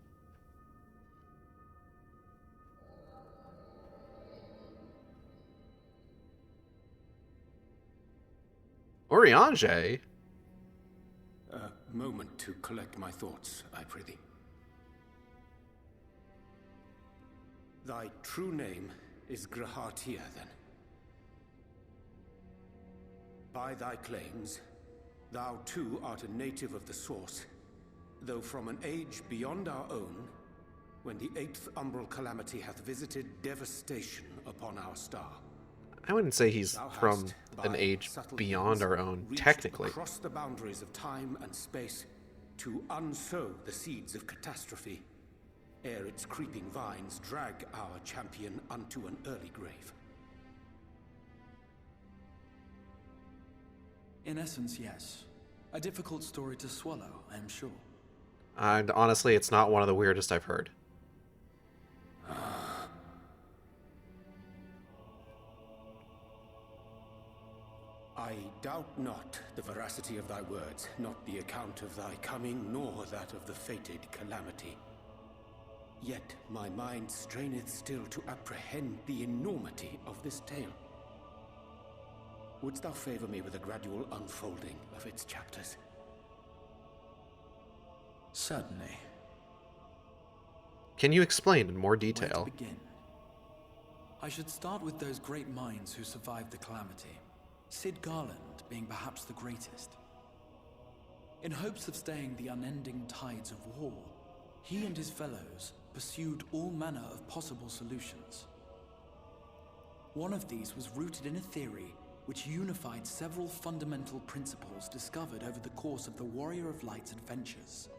Oriange? A moment to collect my thoughts, I prithee. Thy true name is Grahatia, then. By thy claims, thou too art a native of the Source, though from an age beyond our own, when the 8th umbral calamity hath visited devastation upon our star. I wouldn't say he's from an age beyond our own, technically. Across the boundaries of time and space to unsow the seeds of catastrophe, ere its creeping vines drag our champion unto an early grave. In essence, yes. A difficult story to swallow, I am sure. And honestly, it's not one of the weirdest I've heard. I doubt not the veracity of thy words, not the account of thy coming, nor that of the fated calamity. Yet my mind straineth still to apprehend the enormity of this tale. Wouldst thou favor me with a gradual unfolding of its chapters? Certainly. Can you explain in more Where detail? to begin? I should start with those great minds who survived the calamity. Sid Garland being perhaps the greatest. In hopes of staying the unending tides of war, he and his fellows pursued all manner of possible solutions. One of these was rooted in a theory which unified several fundamental principles discovered over the course of the Warrior of Light's adventures.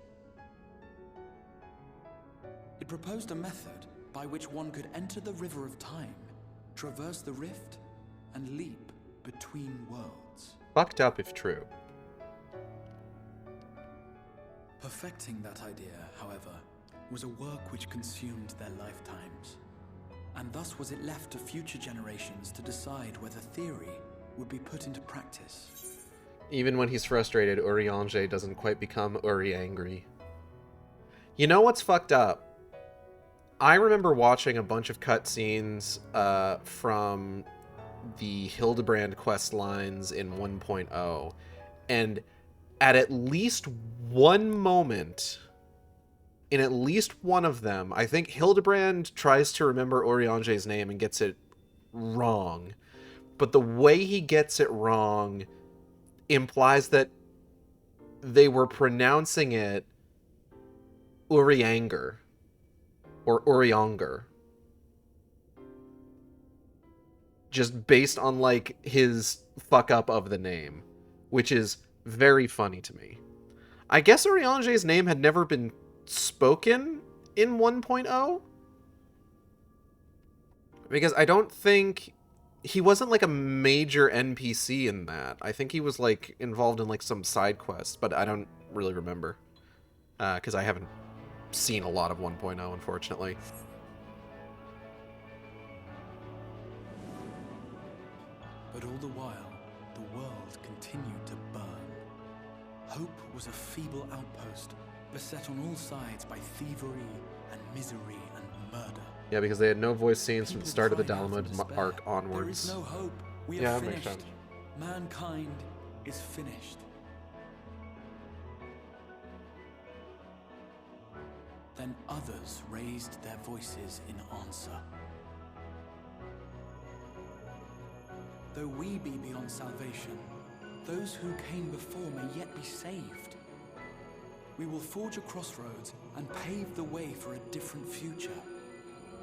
It proposed a method by which one could enter the river of time, traverse the rift, and leap between worlds. Fucked up if true. Perfecting that idea, however, was a work which consumed their lifetimes. And thus was it left to future generations to decide whether theory would be put into practice. Even when he's frustrated, Urianger doesn't quite become Uri angry. You know what's fucked up? I remember watching a bunch of cutscenes from the Hildebrand quest lines in 1.0, and at least one moment, in at least one of them, I think Hildebrand tries to remember Urianger's name and gets it wrong. But the way he gets it wrong implies that they were pronouncing it Urianger or Urianger, just based on like his fuck up of the name, which is very funny to me. I guess Urianger's name had never been spoken in 1.0, because I don't think he wasn't like a major NPC in that. I think he was like involved in like some side quest, but I don't really remember because I haven't seen a lot of 1.0, unfortunately. But all the while, the world continued to burn. Hope was a feeble outpost, beset on all sides by thievery and misery and murder. Yeah, because they had no voice scenes from the start of the People cried out in Dalamud despair. arc onwards. There is no hope. We Yeah, are that makes finished. sense. Mankind is finished. Then others raised their voices in answer. Though we be beyond salvation, those who came before may yet be saved. We will forge a crossroads and pave the way for a different future.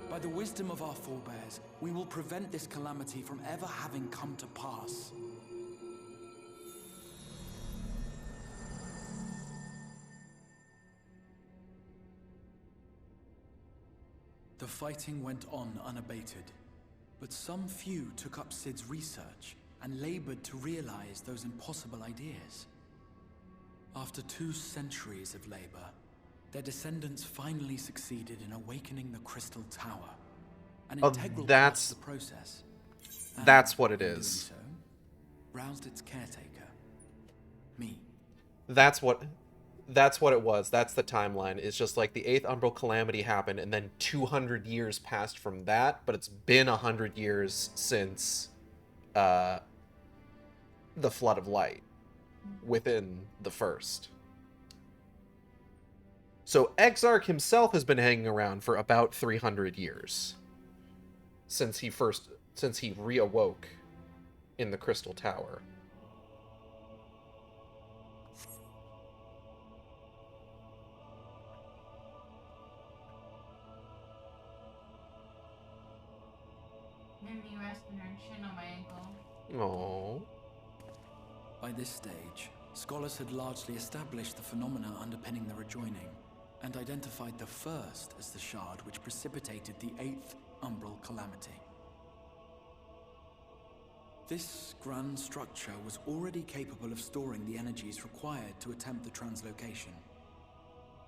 By the wisdom of our forebears, we will prevent this calamity from ever having come to pass. The fighting went on unabated, but some few took up Sid's research and labored to realize those impossible ideas. After 2 centuries of labor, their descendants finally succeeded in awakening the Crystal Tower, an integral part of the process. And That's what it in doing is. so, roused its caretaker, me. That's what it was. That's the timeline. It's just like the 8th Umbral Calamity happened, and then 200 years passed from that, but it's been 100 years since the Flood of Light within the first. So Exarch himself has been hanging around for about 300 years since he reawoke in the Crystal Tower. Made me rest in her chin on my ankle. Aww. By this stage, scholars had largely established the phenomena underpinning the rejoining, and identified the first as the shard which precipitated the 8th Umbral Calamity. This grand structure was already capable of storing the energies required to attempt the translocation.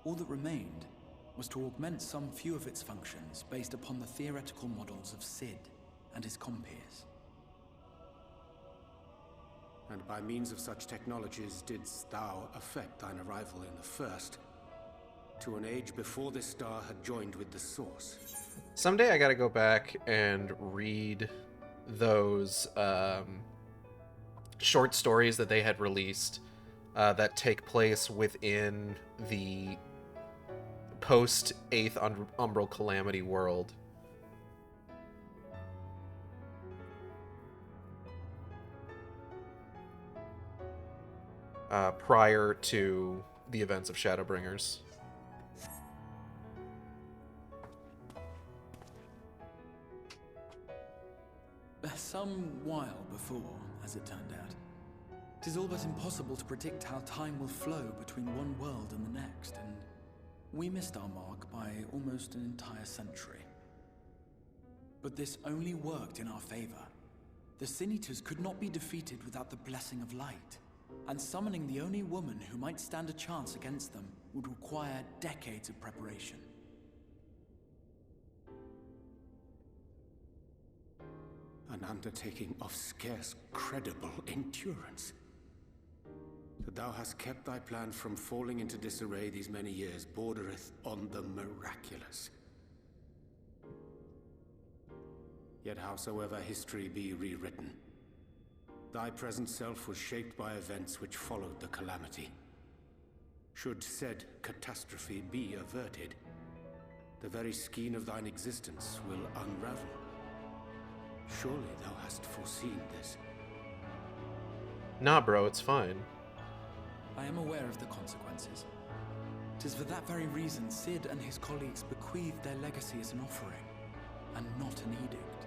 All that remained was to augment some few of its functions based upon the theoretical models of Sid and his compeers. And by means of such technologies didst thou effect thine arrival in the first, to an age before this star had joined with the source. Someday I gotta go back and read those short stories that they had released that take place within the post-8th Umbral Calamity world. Prior to the events of Shadowbringers. Some while before, as it turned out. 'Tis all but impossible to predict how time will flow between one world and the next, and We missed our mark by almost an entire century. But this only worked in our favor. The Sin Eaters could not be defeated without the blessing of light, and summoning the only woman who might stand a chance against them would require decades of preparation. An undertaking of scarce credible endurance. That thou hast kept thy plan from falling into disarray these many years bordereth on the miraculous. Yet howsoever history be rewritten, thy present self was shaped by events which followed the calamity. Should said catastrophe be averted, the very skein of thine existence will unravel. Surely thou hast foreseen this. Nah, bro, it's fine. I am aware of the consequences. 'Tis for that very reason Sid and his colleagues bequeathed their legacy as an offering, and not an edict.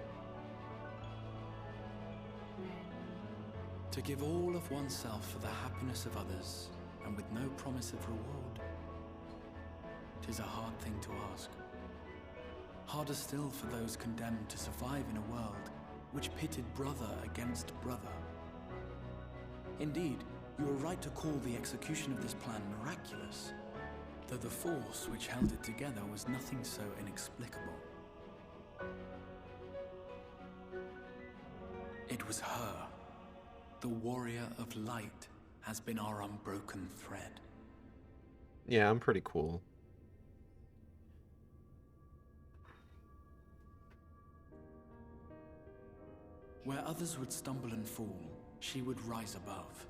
To give all of oneself for the happiness of others, and with no promise of reward. 'Tis a hard thing to ask. Harder still for those condemned to survive in a world which pitted brother against brother. Indeed, you are right to call the execution of this plan miraculous, though the force which held it together was nothing so inexplicable. It was her. The warrior of light has been our unbroken thread. Yeah, I'm pretty cool. Where others would stumble and fall, she would rise above.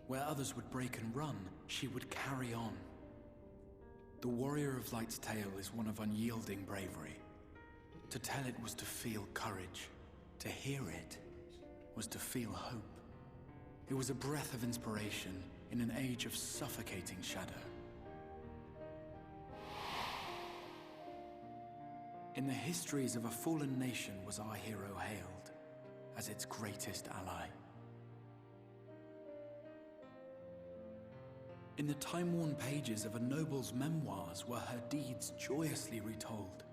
Where others would break and run, she would carry on. The warrior of light's tale is one of unyielding bravery. To tell it was to feel courage. To hear it was to feel hope. It was a breath of inspiration in an age of suffocating shadow. In the histories of a fallen nation was our hero hailed as its greatest ally. In the time-worn pages of a noble's memoirs were her deeds joyously retold.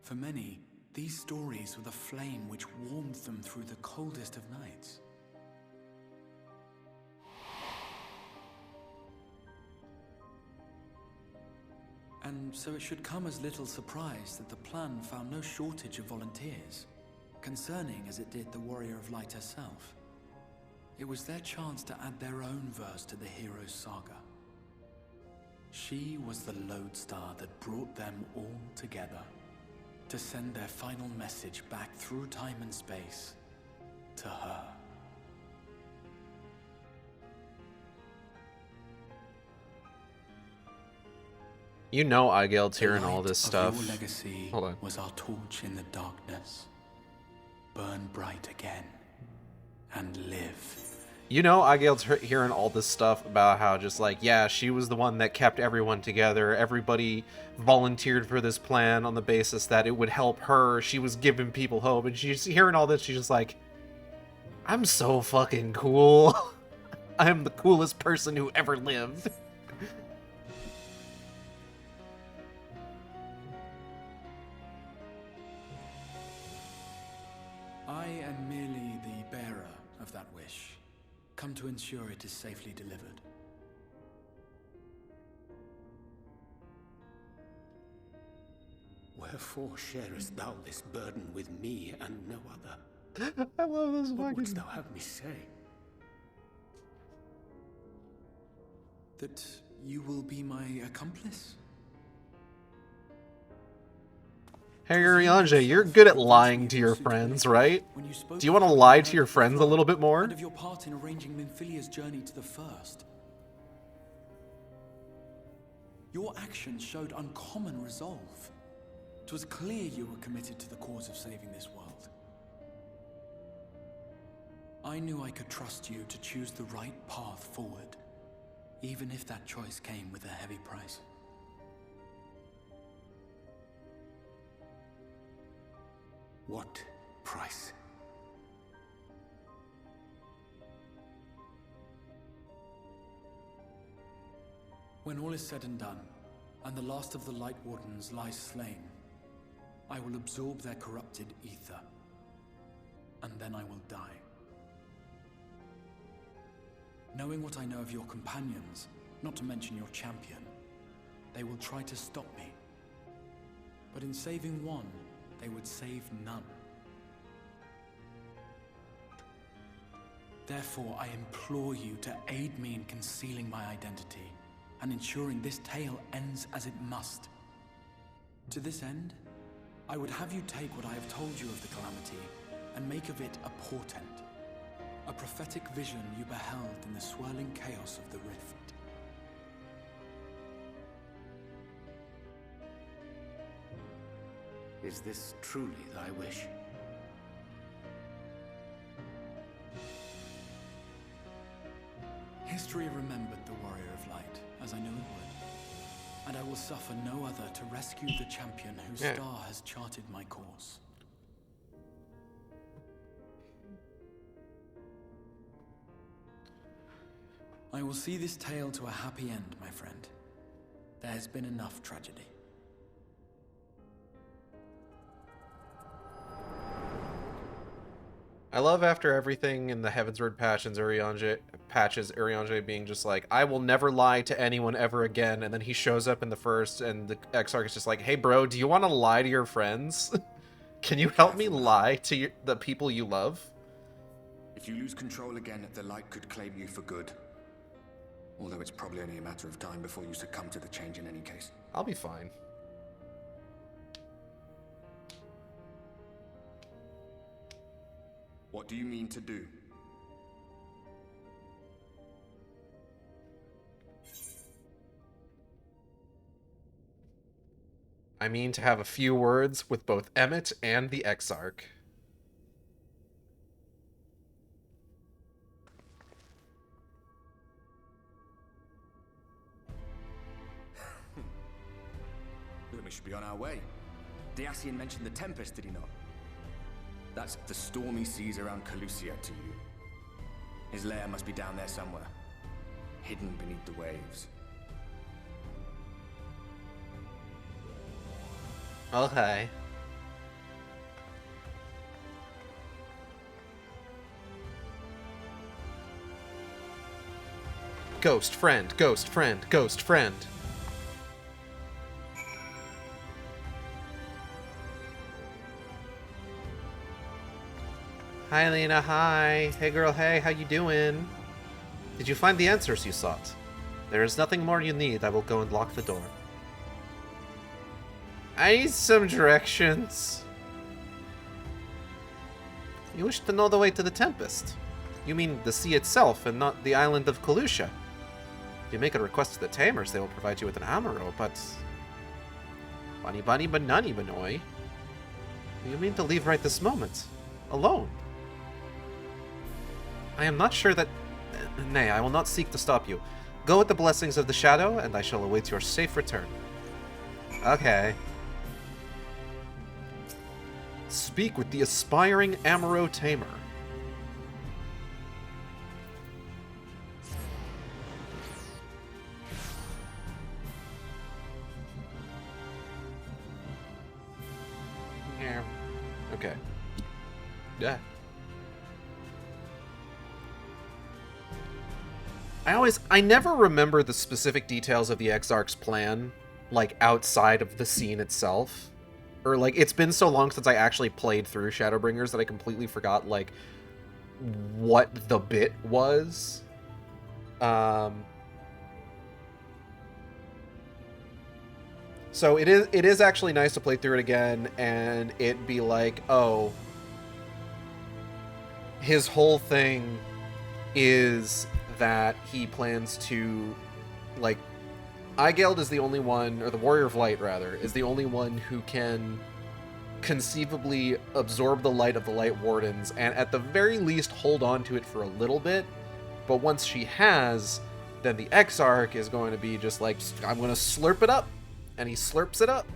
For many, these stories were the flame which warmed them through the coldest of nights. And so it should come as little surprise that the plan found no shortage of volunteers, concerning as it did the Warrior of Light herself. It was their chance to add their own verse to the hero's saga. She was the lodestar that brought them all together, to send their final message back through time and space to her. You know Eigeld's hearing all this The stuff. light of your legacy Hold on. was our torch in the darkness. Burn bright again and live. You know Eigeld's hearing all this stuff about how just like, yeah, she was the one that kept everyone together. Everybody volunteered for this plan on the basis that it would help her. She was giving people hope. And she's hearing all this. She's just like, I'm so fucking cool. I'm the coolest person who ever lived. I am merely the bearer of that wish, come to ensure it is safely delivered. Wherefore sharest thou this burden with me and no other? I love this What fucking... wouldst thou have me say? That you will be my accomplice? Hey, Urianger, you're good at lying to your friends, right? Do you want to lie to your friends a little bit more? And of your part in arranging Minfilia's journey to the First. Your actions showed uncommon resolve. It was clear you were committed to the cause of saving this world. I knew I could trust you to choose the right path forward, even if that choice came with a heavy price. What price? When all is said and done, and the last of the Light Wardens lies slain, I will absorb their corrupted ether, and then I will die. Knowing what I know of your companions, not to mention your champion, they will try to stop me. But in saving one, they would save none. Therefore, I implore you to aid me in concealing my identity, and ensuring this tale ends as it must. To this end, I would have you take what I have told you of the Calamity, and make of it a portent. A prophetic vision you beheld in the swirling chaos of the rift. Is this truly thy wish? History remembered the Warrior of Light, as I knew it would. And I will suffer no other to rescue the champion whose star has charted my course. I will see this tale to a happy end, my friend. There has been enough tragedy. I love after everything in the Heavensward patches, Urianger being just like, I will never lie to anyone ever again, and then he shows up in the first, and the Exarch is just like, hey bro, do you want to lie to your friends? Can you help me lie to the people you love? If you lose control again, the light could claim you for good. Although it's probably only a matter of time before you succumb to the change in any case. I'll be fine. What do you mean to do? I mean to have a few words with both Emmett and the Exarch. Then we should be on our way. Dacian mentioned the Tempest, did he not? That's the stormy seas around Calusia to you. His lair must be down there somewhere, hidden beneath the waves. Okay. Ghost friend, ghost friend, ghost friend. Hi, Lena. Hi. Hey, girl. Hey, how you doing? Did you find the answers you sought? There is nothing more you need. I will go and lock the door. I need some directions. You wish to know the way to the Tempest. You mean the sea itself and not the island of Calusia. If you make a request to the Tamers, they will provide you with an amaro, but... Bunny bunny banani banoy. You mean to leave right this moment? Alone? I am not sure that... Nay, I will not seek to stop you. Go with the blessings of the Shadow, and I shall await your safe return. Okay. Speak with the aspiring Amaro Tamer. Yeah. Okay. Yeah. I never remember the specific details of the Exarch's plan, like, outside of the scene itself. Or, like, it's been so long since I actually played through Shadowbringers that I completely forgot, like, what the bit was. So it is actually nice to play through it again and it be like, oh, his whole thing is that he plans to, like, Eigeld is the only one, or the Warrior of Light, rather, is the only one who can conceivably absorb the light of the Light Wardens, and at the very least hold on to it for a little bit. But once she has, then the Exarch is going to be just like, I'm going to slurp it up. And he slurps it up.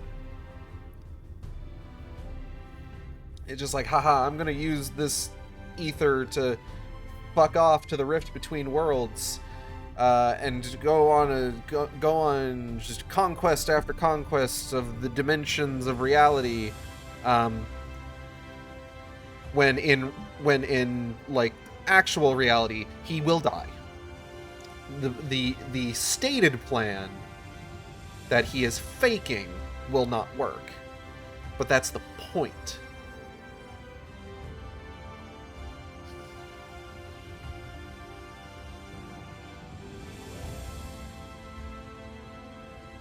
It's just like, haha, I'm going to use this ether to fuck off to the rift between worlds. and go on just conquest after conquest of the dimensions of reality. When in like actual reality, he will die. The stated plan that he is faking will not work, but that's the point.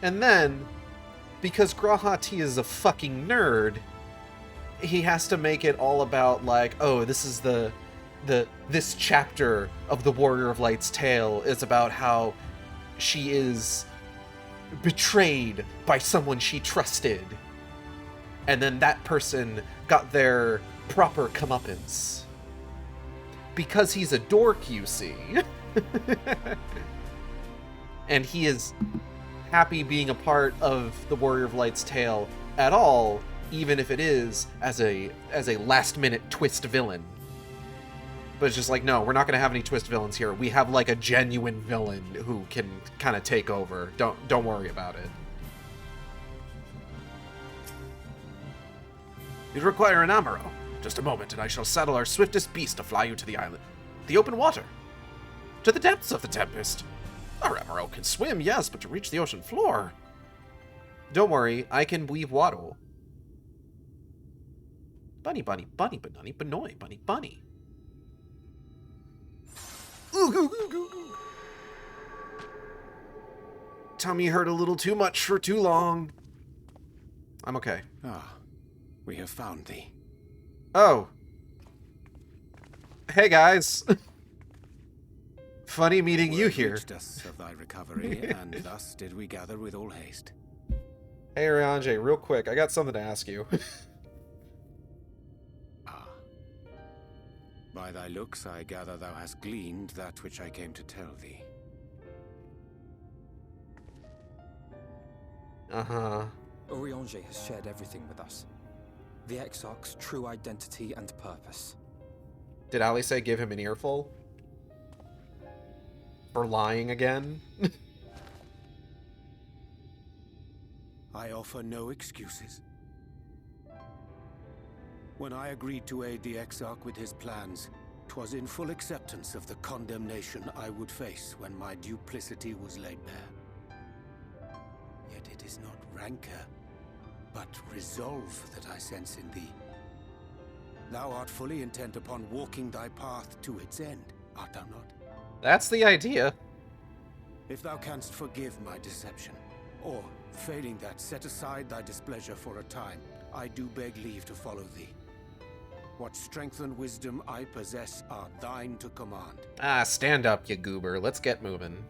And then, because Grahati is a fucking nerd, he has to make it all about, like, oh, this is this chapter of the Warrior of Light's tale is about how she is betrayed by someone she trusted. And then that person got their proper comeuppance. Because he's a dork, you see. And he is happy being a part of the Warrior of Light's tale at all, even if it is as a last-minute twist villain. But it's just like, no, we're not going to have any twist villains here. We have, like, a genuine villain who can kind of take over. Don't worry about it. You require an amaro. Just a moment, and I shall saddle our swiftest beast to fly you to the island. The open water. To the depths of the Tempest. Our amaro can swim, yes, but to reach the ocean floor... Don't worry, I can weave waddle. Bunny, bunny, bunny, banani, banoy, bunny, bunny. Tummy hurt a little too much for too long. I'm okay. Ah, we have found thee. Oh. Hey, guys. Funny meeting you here. Reached us of thy recovery, and thus did we gather with all haste. Hey, Ryanje, real quick, I got something to ask you. By thy looks, I gather thou hast gleaned that which I came to tell thee. Uh-huh. Urianger has shared everything with us. The Exarch's true identity and purpose. Did Ali say give him an earful? For lying again? I offer no excuses. When I agreed to aid the Exarch with his plans, 'twas in full acceptance of the condemnation I would face when my duplicity was laid bare. Yet it is not rancor, but resolve that I sense in thee. Thou art fully intent upon walking thy path to its end, art thou not? That's the idea. If thou canst forgive my deception, or, failing that, set aside thy displeasure for a time, I do beg leave to follow thee. What strength and wisdom I possess are thine to command. Ah, stand up, you goober. Let's get moving.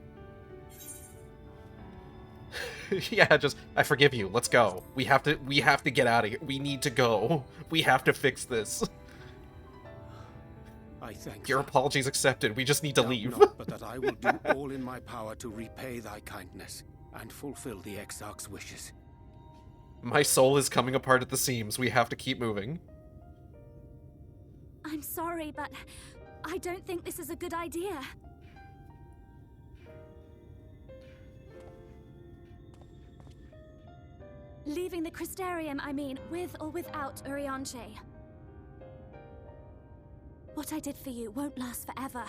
Yeah, just, I forgive you. Let's go. We have to get out of here. We need to go. We have to fix this. I thank Your thee. apologies accepted. We just need to Doubt leave. not, but that I will do all in my power to repay thy kindness and fulfill the Exarch's wishes. My soul is coming apart at the seams. We have to keep moving. I'm sorry, but I don't think this is a good idea. Leaving the Crystarium, I mean, with or without Urianger. What I did for you won't last forever.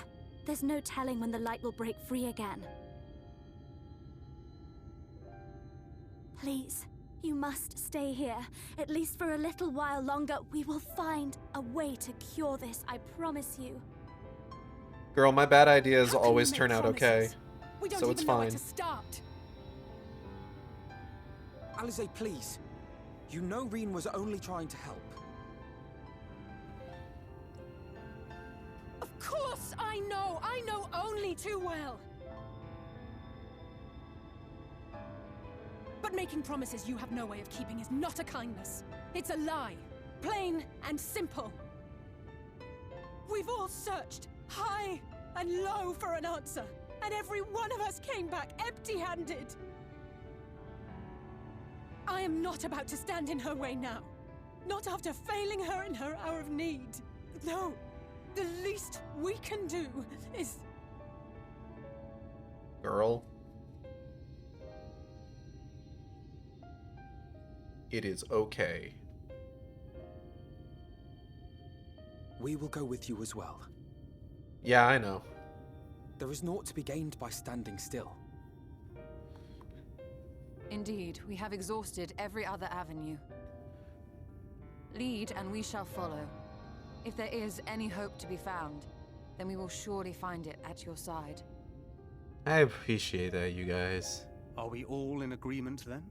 There's no telling when the light will break free again. Please, you must stay here. At least for a little while longer. We will find a way to cure this, I promise you. Girl, my bad ideas How can always you make turn out okay. promises? We don't So it's even know where fine. to start. Alize, please. You know Reen was only trying to help. Of course I know! I know only too well! But making promises you have no way of keeping is not a kindness. It's a lie. Plain and simple. We've all searched high and low for an answer, and every one of us came back empty-handed. I am not about to stand in her way now. Not after failing her in her hour of need. No. The least we can do is... girl. It is okay. We will go with you as well. Yeah, I know. There is naught to be gained by standing still. Indeed, we have exhausted every other avenue. Lead, and we shall follow. If there is any hope to be found, then we will surely find it at your side. I appreciate that, you guys. Are we all in agreement then?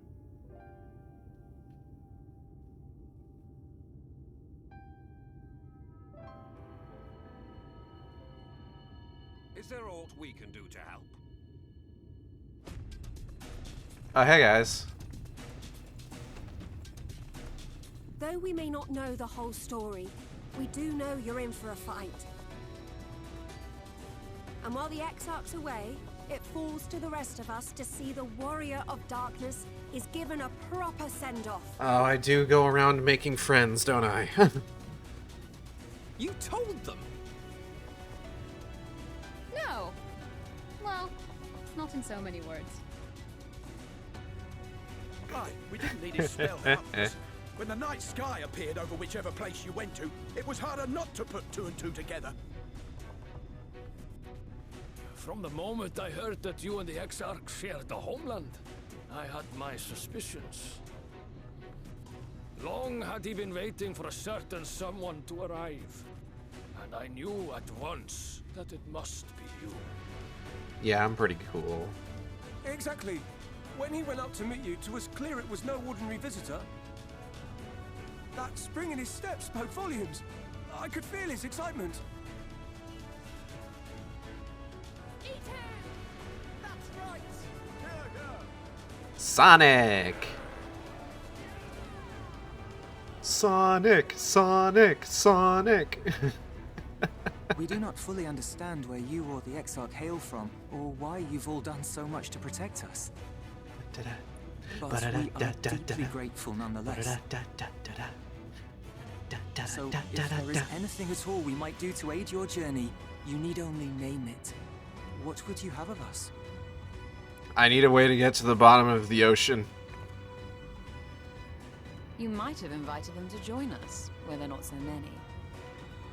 Is there aught we can do to help? Oh, hey guys. Though we may not know the whole story, we do know you're in for a fight. And while the Exarch's away, it falls to the rest of us to see the Warrior of Darkness is given a proper send-off. Oh, I do go around making friends, don't I? You told them! No. Well, not in so many words. Aye, we didn't need his spell help us. When the night sky appeared over whichever place you went to, it was harder not to put two and two together. From the moment I heard that you and the Exarch shared the homeland, I had my suspicions. Long had he been waiting for a certain someone to arrive, and I knew at once that it must be you. Yeah, I'm pretty cool. Exactly. When he went up to meet you, it was clear it was no ordinary visitor. That spring in his step spoke volumes. I could feel his excitement. Eat him! That's right! Sonic! Sonic! Sonic! Sonic! We do not fully understand where you or the Exarch hail from, or why you've all done so much to protect us. But we are deeply grateful nonetheless. So, if there is anything at all we might do to aid your journey, you need only name it. What would you have of us? I need a way to get to the bottom of the ocean. You might have invited them to join us, where there are not so many.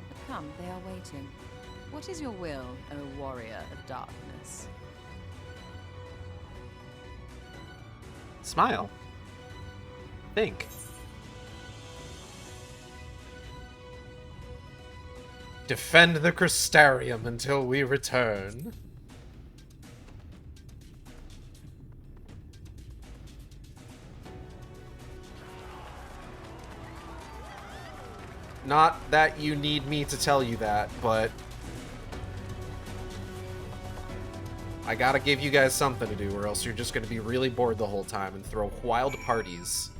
But come, they are waiting. What is your will, O Warrior of Darkness? Smile. Think. Defend the Crystarium until we return. Not that you need me to tell you that, but I gotta give you guys something to do, or else you're just gonna be really bored the whole time and throw wild parties.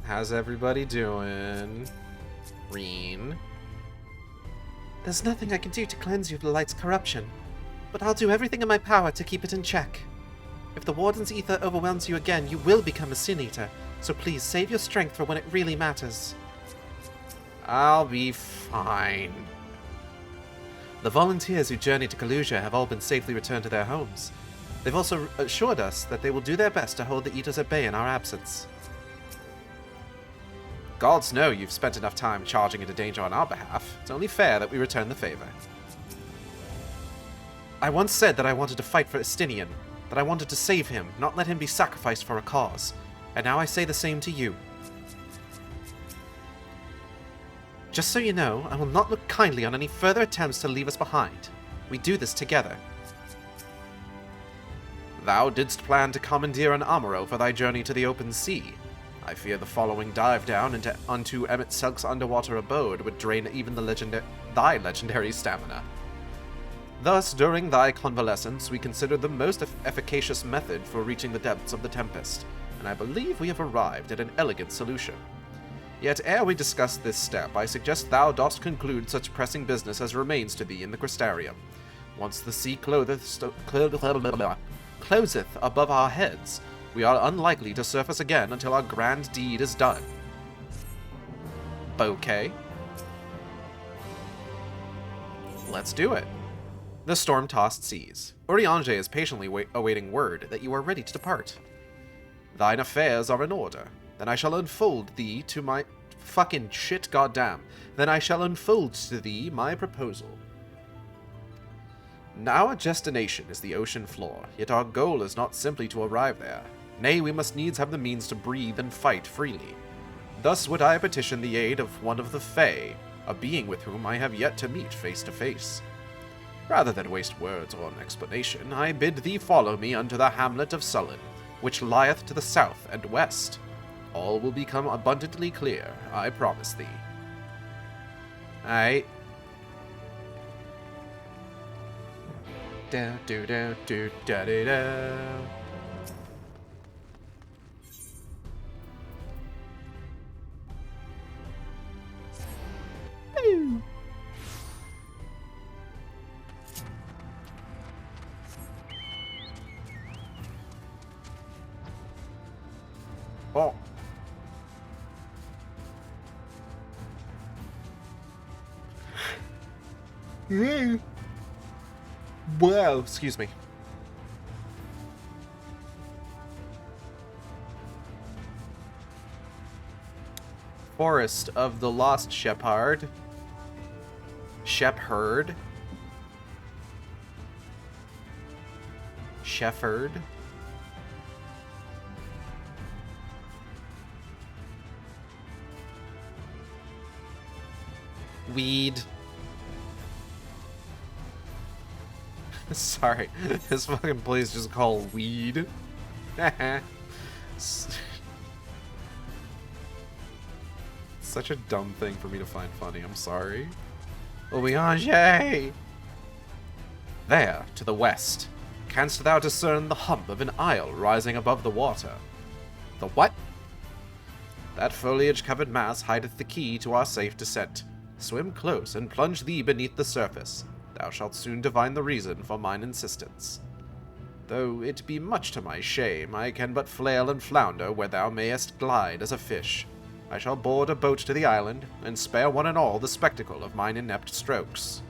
How's everybody doing? Reen? There's nothing I can do to cleanse you of the light's corruption, but I'll do everything in my power to keep it in check. If the Warden's ether overwhelms you again, you will become a Sin Eater, so please save your strength for when it really matters. I'll be fine. The volunteers who journeyed to Kalusia have all been safely returned to their homes. They've also assured us that they will do their best to hold the Eaters at bay in our absence. Gods know you've spent enough time charging into danger on our behalf. It's only fair that we return the favor. I once said that I wanted to fight for Estinian, that I wanted to save him, not let him be sacrificed for a cause. And now I say the same to you. Just so you know, I will not look kindly on any further attempts to leave us behind. We do this together. Thou didst plan to commandeer an Amuro for thy journey to the open sea. I fear the following dive down unto Emmett Selk's underwater abode would drain even thy legendary stamina. Thus, during thy convalescence, we considered the most efficacious method for reaching the depths of the Tempest, and I believe we have arrived at an elegant solution. Yet ere we discuss this step, I suggest thou dost conclude such pressing business as remains to thee in the Crystarium. Once the sea closeth above our heads, we are unlikely to surface again until our grand deed is done. Bouquet? Let's do it. The storm-tossed seas. Urianger is patiently awaiting word that you are ready to depart. Thine affairs are in order. Then I shall unfold thee to my... Fucking shit, goddamn. Then I shall unfold to thee my proposal. Now our destination is the ocean floor, yet our goal is not simply to arrive there. Nay, we must needs have the means to breathe and fight freely. Thus would I petition the aid of one of the Fae, a being with whom I have yet to meet face to face. Rather than waste words or an explanation, I bid thee follow me unto the hamlet of Sullen, which lieth to the south and west. All will become abundantly clear, I promise thee. Aye. Da do da do da da da. Oh. Wow, excuse me. Forest of the Lost Shepherd. Shepherd. Shepherd. Weed. Sorry, this fucking place just called weed. Such a dumb thing for me to find funny, I'm sorry. Urianger! There, to the west, canst thou discern the hump of an isle rising above the water? The what? That foliage-covered mass hideth the key to our safe descent. Swim close and plunge thee beneath the surface. Thou shalt soon divine the reason for mine insistence. Though it be much to my shame, I can but flail and flounder where thou mayest glide as a fish. I shall board a boat to the island, and spare one and all the spectacle of mine inept strokes.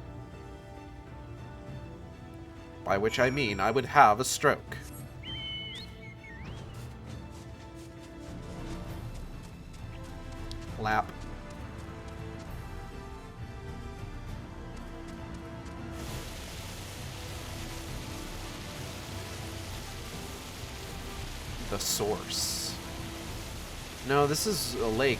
By which I mean I would have a stroke. Lap. The source. No, this is a lake.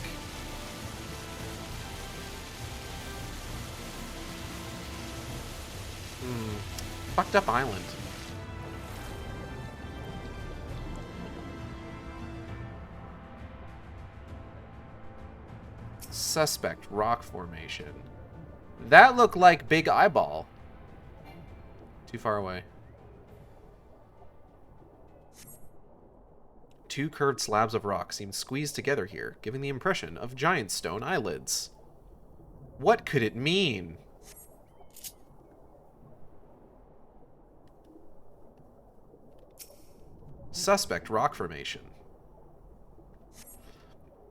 Fucked up island. Suspect rock formation. That looked like Big Eyeball. Too far away. Two curved slabs of rock seem squeezed together here, giving the impression of giant stone eyelids. What could it mean? Suspect rock formation.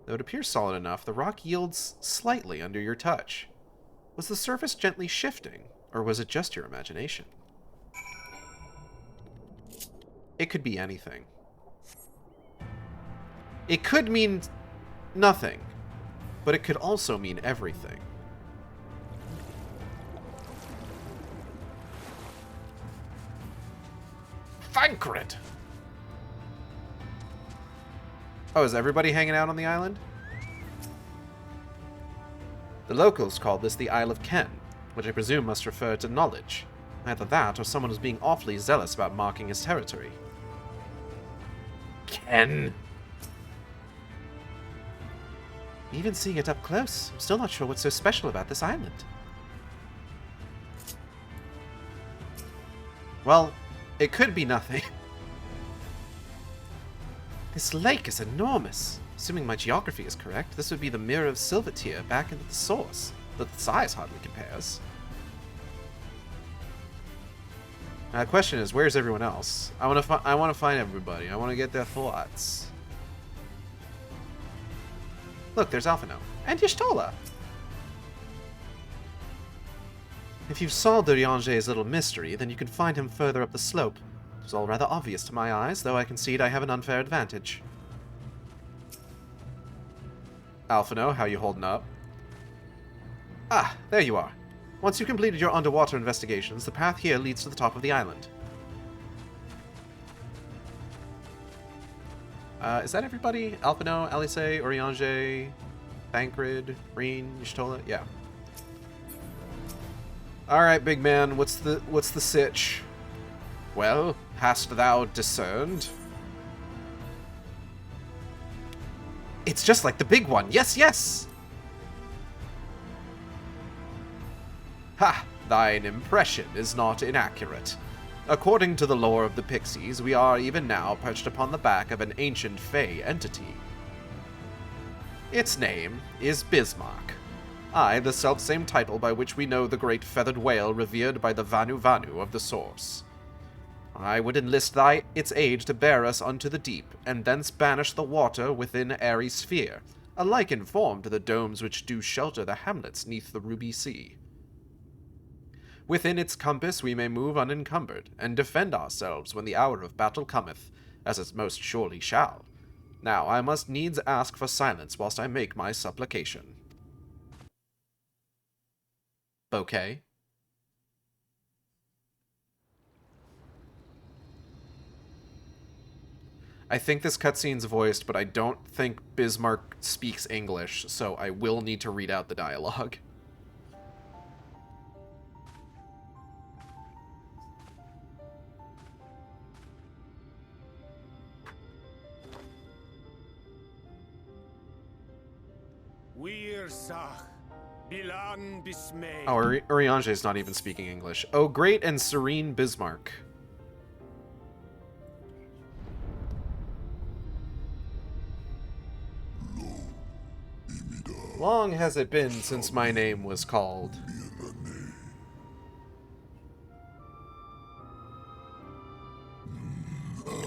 Though it appears solid enough, the rock yields slightly under your touch. Was the surface gently shifting, or was it just your imagination? It could be anything. It could mean nothing, but it could also mean everything. Thancred! Oh, is everybody hanging out on the island? The locals called this the Isle of Ken, which I presume must refer to knowledge. Either that, or someone was being awfully zealous about marking his territory. Ken! Even seeing it up close, I'm still not sure what's so special about this island. Well, it could be nothing. This lake is enormous. Assuming my geography is correct, this would be the mirror of Silvertier back into the source, but the size hardly compares. Now the question is, where's everyone else? I want to find everybody. I want to get their thoughts. Look, there's Alphino. And Y'shtola! If you've solved Urianger's little mystery, then you can find him further up the slope. It's all rather obvious to my eyes, though I concede I have an unfair advantage. Alphino, how you holding up? Ah, there you are. Once you've completed your underwater investigations, the path here leads to the top of the island. Is that everybody? Alphino, Alice, Urianger, Thancred, Reen, Y'shtola? Yeah. Alright, big man, what's the sitch? Well, hast thou discerned? It's just like the big one. Yes, yes! Ha! Thine impression is not inaccurate. According to the lore of the Pixies, we are even now perched upon the back of an ancient Fey entity. Its name is Bismarck. Aye, the selfsame title by which we know the great feathered whale revered by the Vanu Vanu of the Source. I would enlist its aid to bear us unto the deep, and thence banish the water within airy sphere, alike in form to the domes which do shelter the hamlets neath the ruby sea. Within its compass we may move unencumbered, and defend ourselves when the hour of battle cometh, as it most surely shall. Now I must needs ask for silence whilst I make my supplication. Bouquet. I think this cutscene's voiced, but I don't think Bismarck speaks English, so I will need to read out the dialogue. Oh, Urianger's not even speaking English. Oh, great and serene Bismarck. Long has it been since my name was called.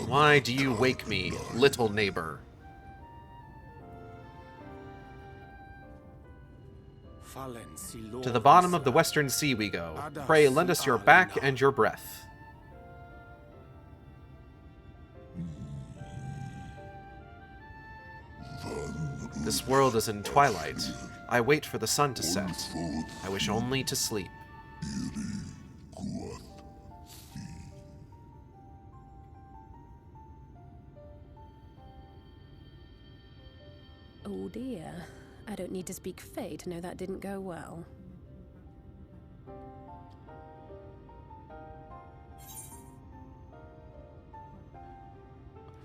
Why do you wake me, little neighbor? To the bottom of the western sea we go. Pray lend us your back and your breath. This world is in twilight. I wait for the sun to set. I wish only to sleep. Oh dear. I don't need to speak Fey to know that didn't go well.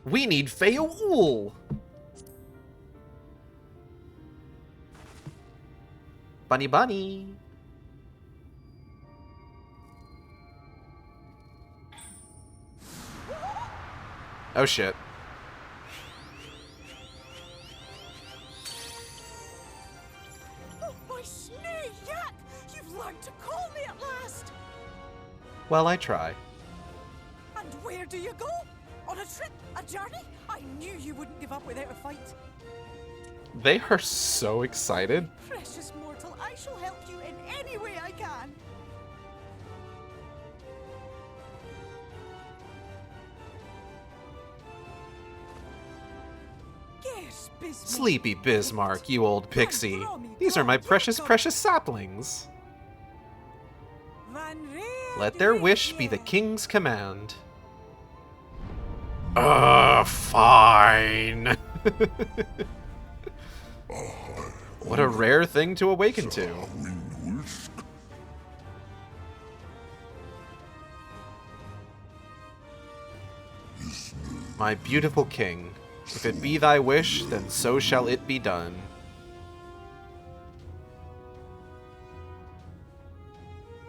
We need Feoul! Bunny bunny! Oh shit. To call me at last. Well, I try. And where do you go? On a trip? A journey? I knew you wouldn't give up without a fight. They are so excited. Precious mortal, I shall help you in any way I can. Yes, Bismarck. Sleepy Bismarck, you old pixie. These are my precious, precious saplings. Let their wish be the king's command. Fine. What a rare thing to awaken to. My beautiful king, if it be thy wish, then so shall it be done.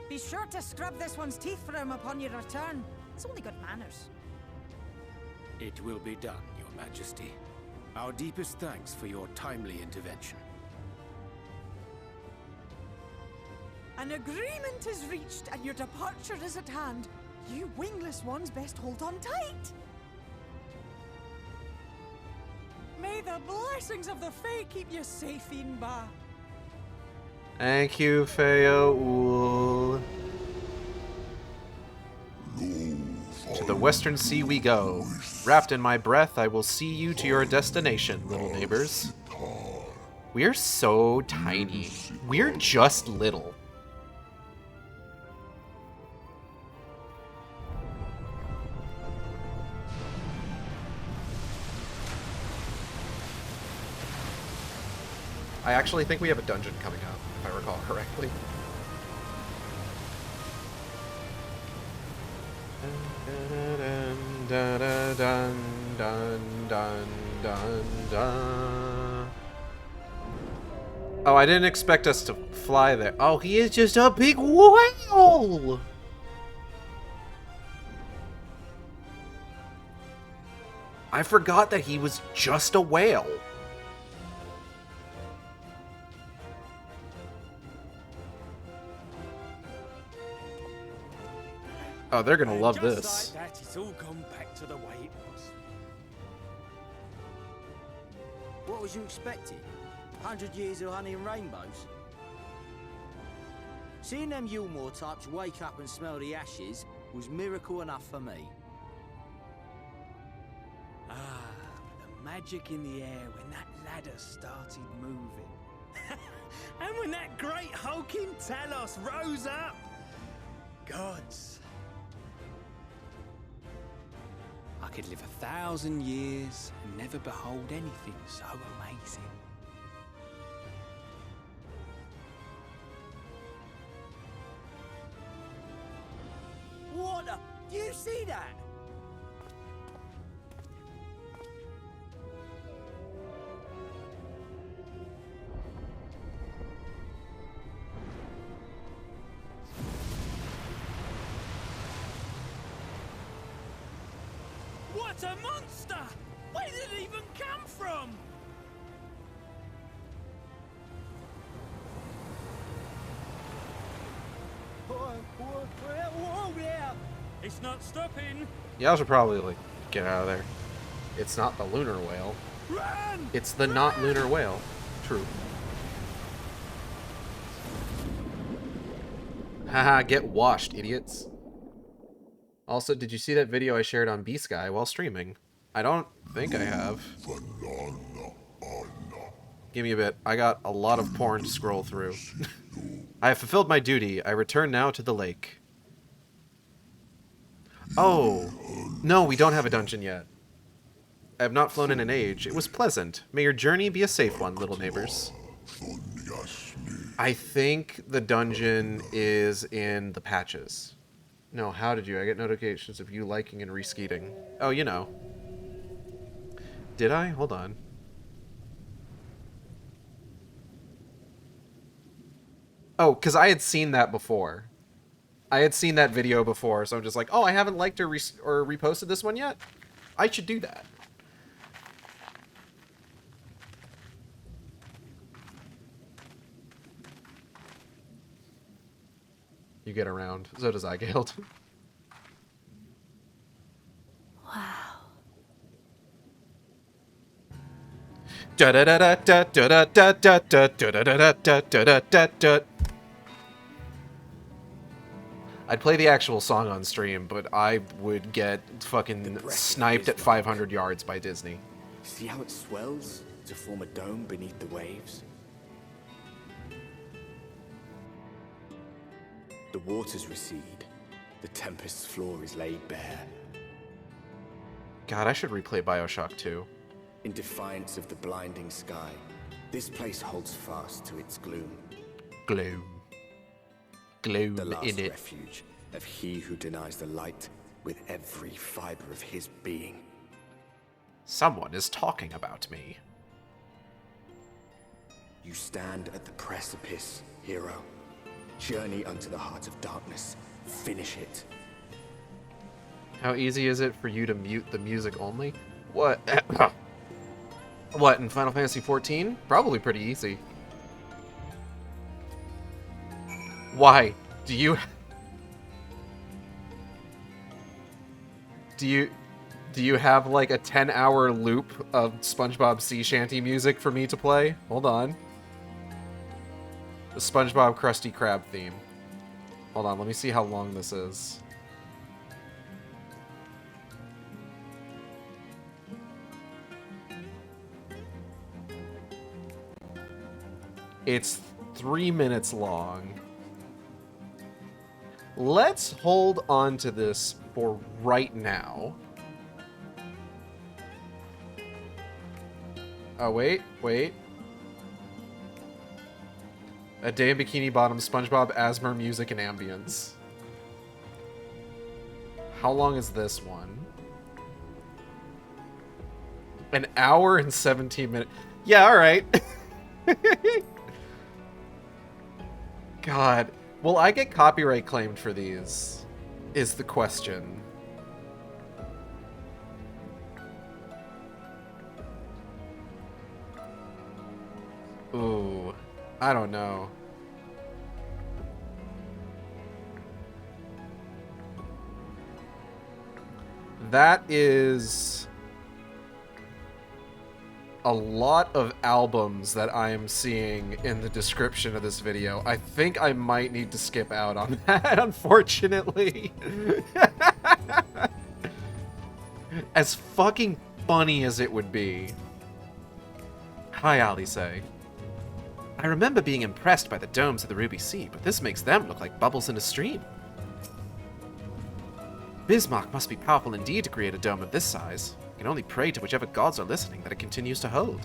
Be sure to scrub this one's teeth for him upon your return. It's only good manners. It will be done, Your Majesty. Our deepest thanks for your timely intervention. An agreement is reached and your departure is at hand. You wingless ones best hold on tight. May the blessings of the Fae keep you safe, Inba. Thank you, Feoul. To the western sea we go. Wrapped in my breath, I will see you to your destination, little neighbors. We're so tiny. We're just little. I actually think we have a dungeon coming up, if I recall correctly. Dun, dun, dun, dun, dun, dun, dun. Oh, I didn't expect us to fly there. Oh, he is just a big whale! I forgot that he was just a whale. Oh, they're gonna love this. Like that, it's all gone back to the way it was. What was you expecting? 100 years of honey and rainbows? Seeing them Yulmore types wake up and smell the ashes was miracle enough for me. Ah, the magic in the air when that ladder started moving. And when that great hulking Talos rose up. Gods. I could live 1,000 years and never behold anything so amazing. What the? Do you see that? What a monster! Where did it even come from? Whoa there! It's not stopping. Y'all should probably, like, get out of there. It's not the lunar whale. Run! It's the not lunar whale. True. Haha, get washed, idiots. Also, did you see that video I shared on B-Sky while streaming? I don't think I have. Give me a bit. I got a lot of porn to scroll through. I have fulfilled my duty. I return now to the lake. Oh. No, we don't have a dungeon yet. I have not flown in an age. It was pleasant. May your journey be a safe one, little neighbors. I think the dungeon is in the patches. No, how did you? I get notifications of you liking and reskeeting. Oh, you know. Did I? Hold on. Oh, because I had seen that before. I had seen that video before, so I'm just like, oh, I haven't liked or reposted this one yet? I should do that. You get around. So does I, Gale. Wow. I'd play the actual song on stream, but I would get fucking sniped at 500 yards by Disney. See how it swells to form a dome beneath the waves? The waters recede. The tempest's floor is laid bare. God, I should replay BioShock 2. In defiance of the blinding sky, this place holds fast to its gloom. Gloom. Gloom The last in it. refuge of he who denies the light with every fiber of his being. Someone is talking about me. You stand at the precipice, hero. Journey unto the heart of darkness. Finish it. How easy is it for you to mute the music only? What? What, in Final Fantasy XIV? Probably pretty easy. Why? Do you have like a 10-hour loop of SpongeBob sea shanty music for me to play? Hold on. The SpongeBob Krusty Krab theme. Hold on, let me see how long this is. It's 3 minutes long. Let's hold on to this for right now. Oh, wait. A Day in Bikini Bottom, SpongeBob, Asmer, Music, and Ambience. How long is this one? An hour and 17 minutes. Yeah, alright. God. Will I get copyright claimed for these? Is the question. Ooh. I don't know. That is a lot of albums that I am seeing in the description of this video. I think I might need to skip out on that, unfortunately. As fucking funny as it would be. Hi, Alice. I remember being impressed by the domes of the Ruby Sea, but this makes them look like bubbles in a stream. Bismarck must be powerful indeed to create a dome of this size. I can only pray to whichever gods are listening that it continues to hold.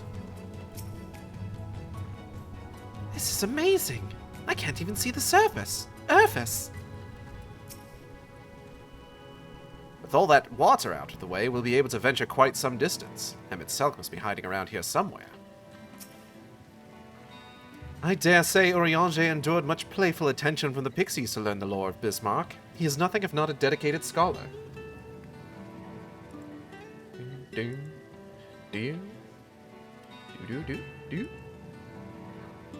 This is amazing! I can't even see the surface! With all that water out of the way, we'll be able to venture quite some distance. Emmett Selk must be hiding around here somewhere. I dare say Urianger endured much playful attention from the pixies to learn the lore of Bismarck. He is nothing if not a dedicated scholar.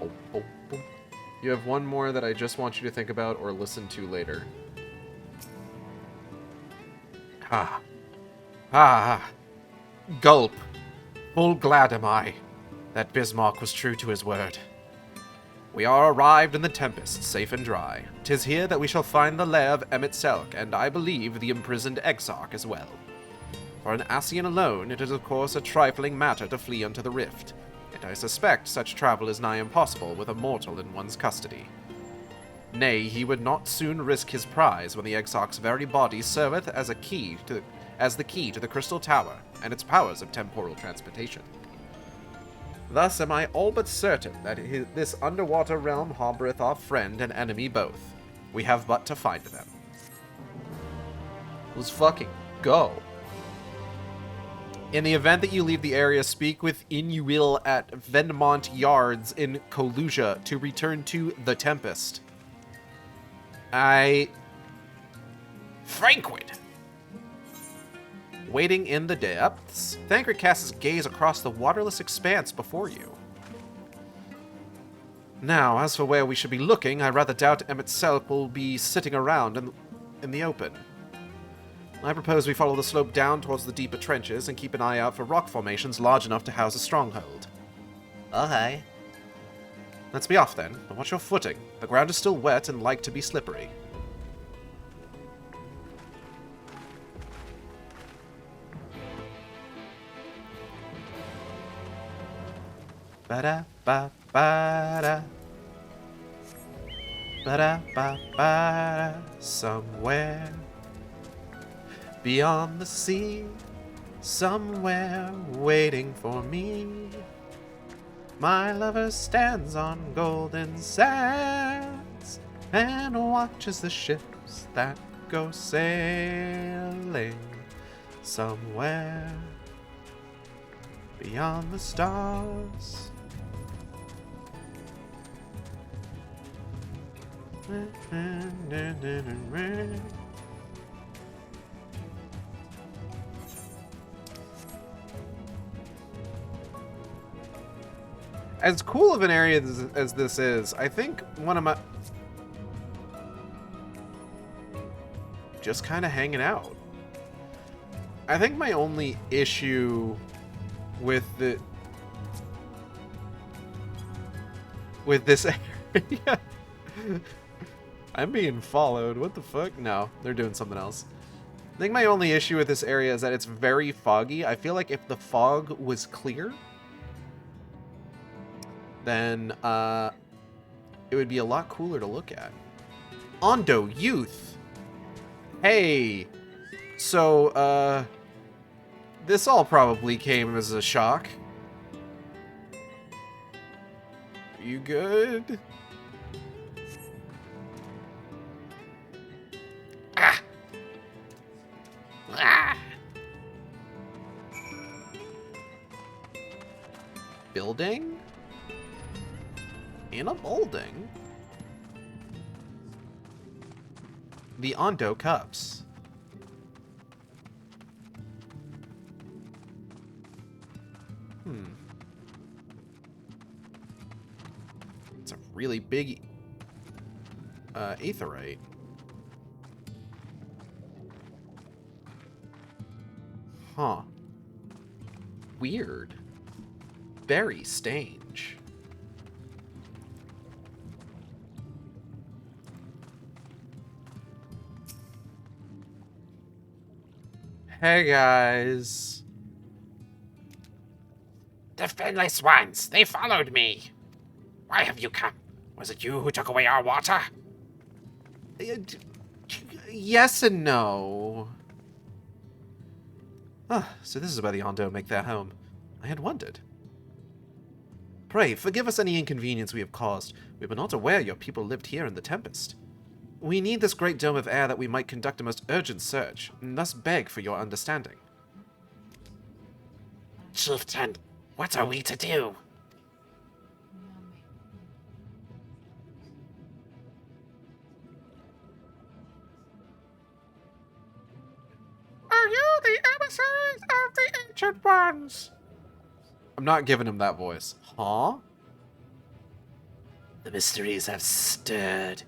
Oh. You have one more that I just want you to think about or listen to later. Gulp. Full glad am I that Bismarck was true to his word. We are arrived in the Tempest, safe and dry. 'Tis here that we shall find the lair of Emmett Selk, and I believe the imprisoned Exarch as well. For an Ascian alone, it is of course a trifling matter to flee unto the rift, and I suspect such travel is nigh impossible with a mortal in one's custody. Nay, he would not soon risk his prize when the Exarch's very body serveth as the key to the Crystal Tower, and its powers of temporal transportation. Thus am I all but certain that this underwater realm harboureth our friend and enemy both. We have but to find them. Let's fucking go. In the event that you leave the area, speak with Inuil at Venmont Yards in Colusia to return to the Tempest. Franquid! Waiting in the depths, Thancred casts his gaze across the waterless expanse before you. Now, as for where we should be looking, I rather doubt Emmett Selk will be sitting around in the open. I propose we follow the slope down towards the deeper trenches and keep an eye out for rock formations large enough to house a stronghold. Okay. Let's be off then, but watch your footing. The ground is still wet and like to be slippery. Ba-da-ba-ba-da. Ba-da-ba-ba-da. Somewhere beyond the sea, somewhere waiting for me, my lover stands on golden sands and watches the ships that go sailing somewhere beyond the stars. As cool of an area as this is, I think one of my... Just kind of hanging out. I think my only issue with this Yeah. I'm being followed. What the fuck? No, they're doing something else. I think my only issue with this area is that it's very foggy. I feel like if the fog was clear, then it would be a lot cooler to look at. Ondo Youth. Hey. So, this all probably came as a shock. You good? Ah! Ah! Building? In a building? The Ondo Cups. It's a really big aetherite. Huh. Weird. Very strange. Hey guys. The friendly swines, they followed me. Why have you come? Was it you who took away our water? Yes and no. Ah, so this is where the Ondo make their home. I had wondered. Pray, forgive us any inconvenience we have caused. We were not aware your people lived here in the Tempest. We need this great dome of air that we might conduct a most urgent search, and thus beg for your understanding. Chieftain, what are we to do? Are you the emissaries of the Ancient Ones? I'm not giving him that voice. Huh? The mysteries have stirred.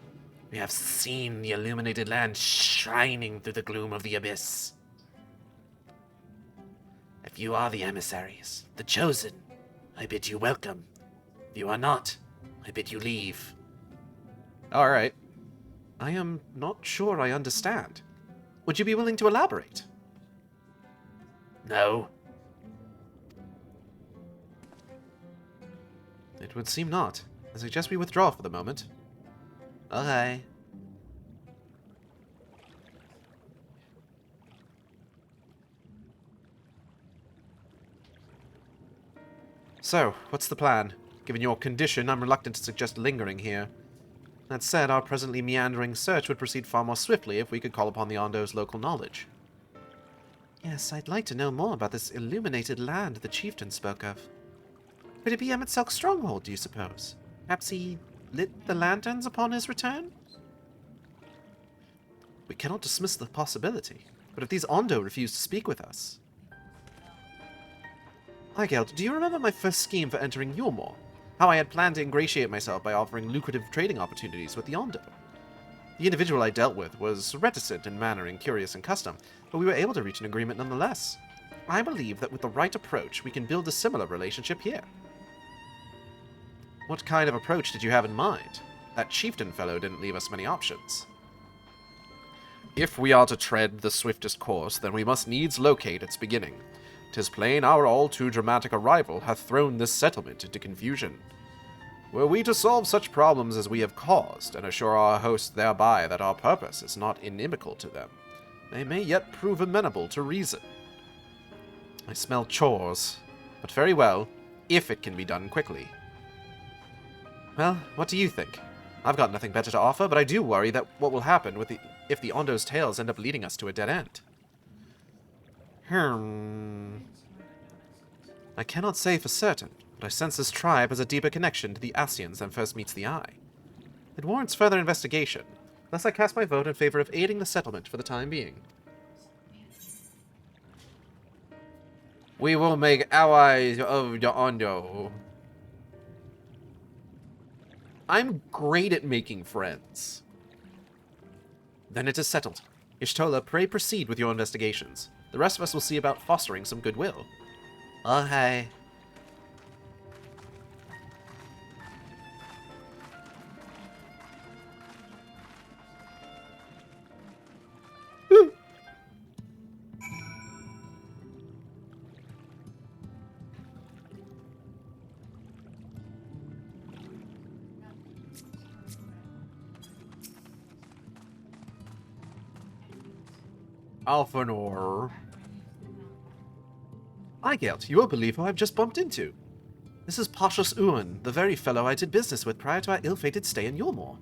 We have seen the illuminated land shining through the gloom of the abyss. If you are the emissaries, the chosen, I bid you welcome. If you are not, I bid you leave. Alright. I am not sure I understand. Would you be willing to elaborate? No. It would seem not. I suggest we withdraw for the moment. Okay. So, what's the plan? Given your condition, I'm reluctant to suggest lingering here. That said, our presently meandering search would proceed far more swiftly if we could call upon the Ondo's local knowledge. Yes, I'd like to know more about this illuminated land the chieftain spoke of. Could it be Emetselk's stronghold, do you suppose? Perhaps he lit the lanterns upon his return? We cannot dismiss the possibility, but if these Ondo refuse to speak with us... Hygeld, do you remember my first scheme for entering Yulmore? How I had planned to ingratiate myself by offering lucrative trading opportunities with the Ondo? The individual I dealt with was reticent in manner and curious in custom, but we were able to reach an agreement nonetheless. I believe that with the right approach, we can build a similar relationship here. What kind of approach did you have in mind? That chieftain fellow didn't leave us many options. If we are to tread the swiftest course, then we must needs locate its beginning. 'Tis plain our all-too-dramatic arrival hath thrown this settlement into confusion. Were we to solve such problems as we have caused, and assure our host thereby that our purpose is not inimical to them, they may yet prove amenable to reason. I smell chores, but very well, if it can be done quickly. Well, what do you think? I've got nothing better to offer, but I do worry that what will happen with if the Ondo's tales end up leading us to a dead end. I cannot say for certain, but I sense this tribe has a deeper connection to the Asians than first meets the eye. It warrants further investigation, thus I cast my vote in favor of aiding the settlement for the time being. We will make allies of the Ondo. I'm great at making friends. Then it is settled. Ishtola, pray proceed with your investigations. The rest of us will see about fostering some goodwill. Okay. Alphanor. Igelt, you won't believe who I've just bumped into. This is Pashus Uan, the very fellow I did business with prior to our ill-fated stay in Yormore.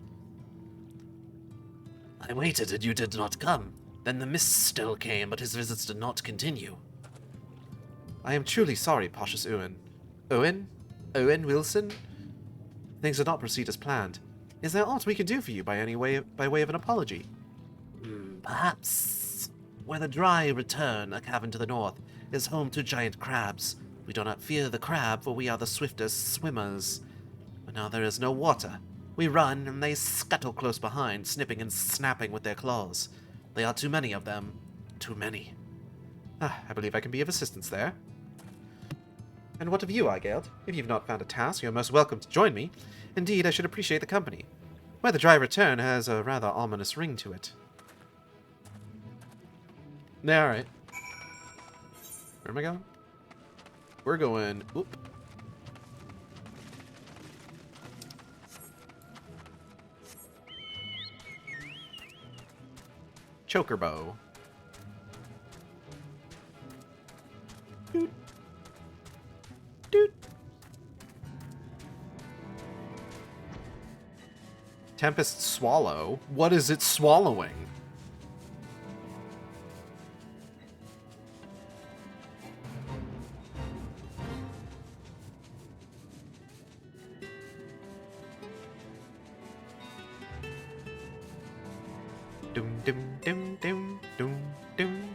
I waited and you did not come. Then the mist still came, but his visits did not continue. I am truly sorry, Pashus Uan. Owen Wilson? Things did not proceed as planned. Is there aught we can do for you by way of an apology? Perhaps. Where the dry return, a cavern to the north, is home to giant crabs. We do not fear the crab, for we are the swiftest swimmers. But now there is no water. We run, and they scuttle close behind, snipping and snapping with their claws. There are too many of them. Too many. I believe I can be of assistance there. And what of you, Igeld? If you've not found a task, you're most welcome to join me. Indeed, I should appreciate the company. Where the dry return has a rather ominous ring to it. Yeah, alright. Where am I going? We're going... Oop. Choker bow. Doot. Doot. Tempest swallow? What is it swallowing? Dum dum dum dum dum dum.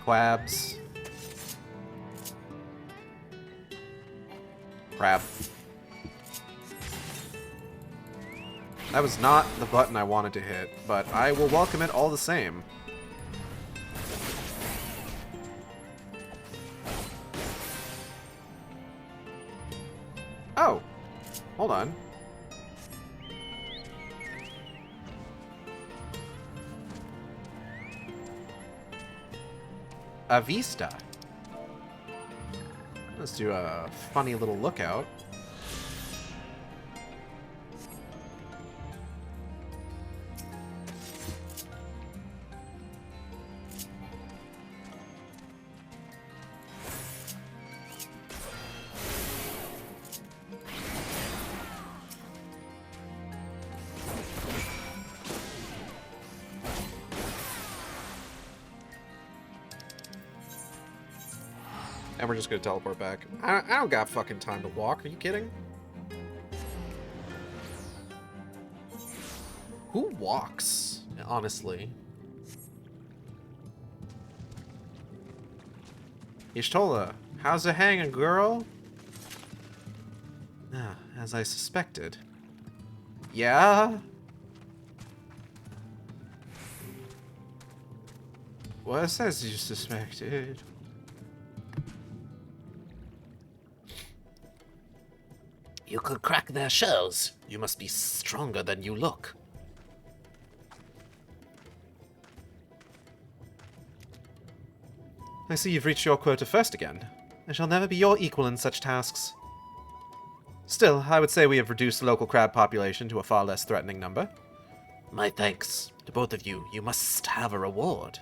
Quabs. Crab. That was not the button I wanted to hit, but I will welcome it all the same. Oh! Hold on. Avista. Let's do a funny little lookout. And we're just gonna teleport back. I don't got fucking time to walk. Are you kidding? Who walks, honestly? Y'shtola, how's it hanging, girl? Ah, as I suspected. Yeah? Well, it says you suspected. You could crack their shells. You must be stronger than you look. I see you've reached your quota first again. I shall never be your equal in such tasks. Still, I would say we have reduced the local crab population to a far less threatening number. My thanks to both of you. You must have a reward.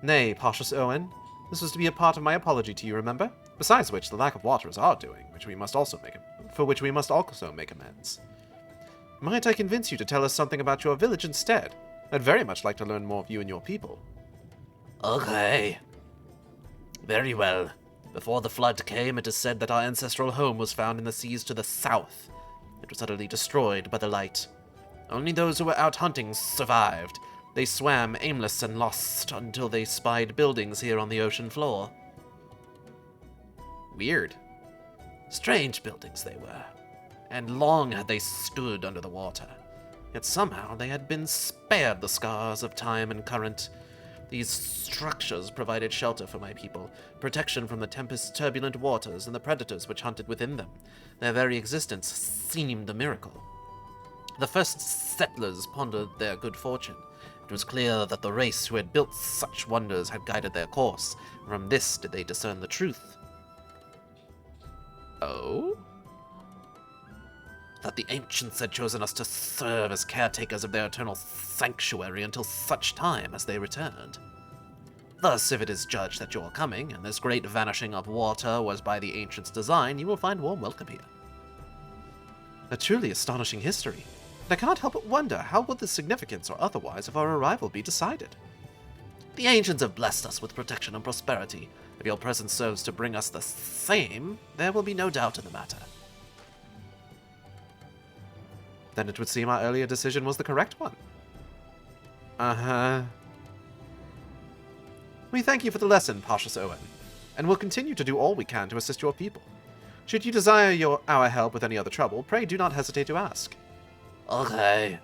Nay, Pashus Owen. This was to be a part of my apology to you, remember? Besides which, the lack of water is our doing, for which we must also make amends. Might I convince you to tell us something about your village instead? I'd very much like to learn more of you and your people. Okay. Very well. Before the flood came, it is said that our ancestral home was found in the seas to the south. It was utterly destroyed by the light. Only those who were out hunting survived. They swam aimless and lost until they spied buildings here on the ocean floor. Weird. Strange buildings they were, and long had they stood under the water. Yet somehow they had been spared the scars of time and current. These structures provided shelter for my people, protection from the tempest's turbulent waters and the predators which hunted within them. Their very existence seemed a miracle. The first settlers pondered their good fortune. It was clear that the race who had built such wonders had guided their course. From this did they discern the truth. Oh? that the ancients had chosen us to serve as caretakers of their eternal sanctuary until such time as they returned. Thus, if it is judged that you are coming, and this great vanishing of water was by the ancients' design, you will find warm welcome here. A truly astonishing history, and I cannot help but wonder how would the significance or otherwise of our arrival be decided. The ancients have blessed us with protection and prosperity. If your presence serves to bring us the same, there will be no doubt in the matter. Then it would seem our earlier decision was the correct one. Uh-huh. We thank you for the lesson, Pashas Owen, and will continue to do all we can to assist your people. Should you desire our help with any other trouble, pray do not hesitate to ask. Okay.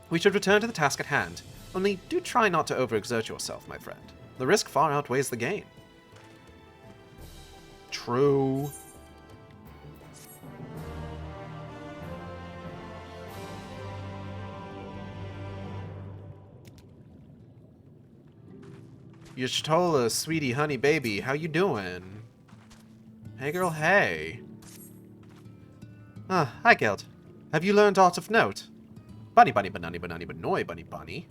We should return to the task at hand, only do try not to overexert yourself, my friend. The risk far outweighs the gain. True. Y'shtola, sweetie, honey, baby, how you doing? Hey, girl, hey. Ah, hi, Geld. Have you learned aught of note? Bunny, bunny, banani, banani, banoy, bunny, bunny.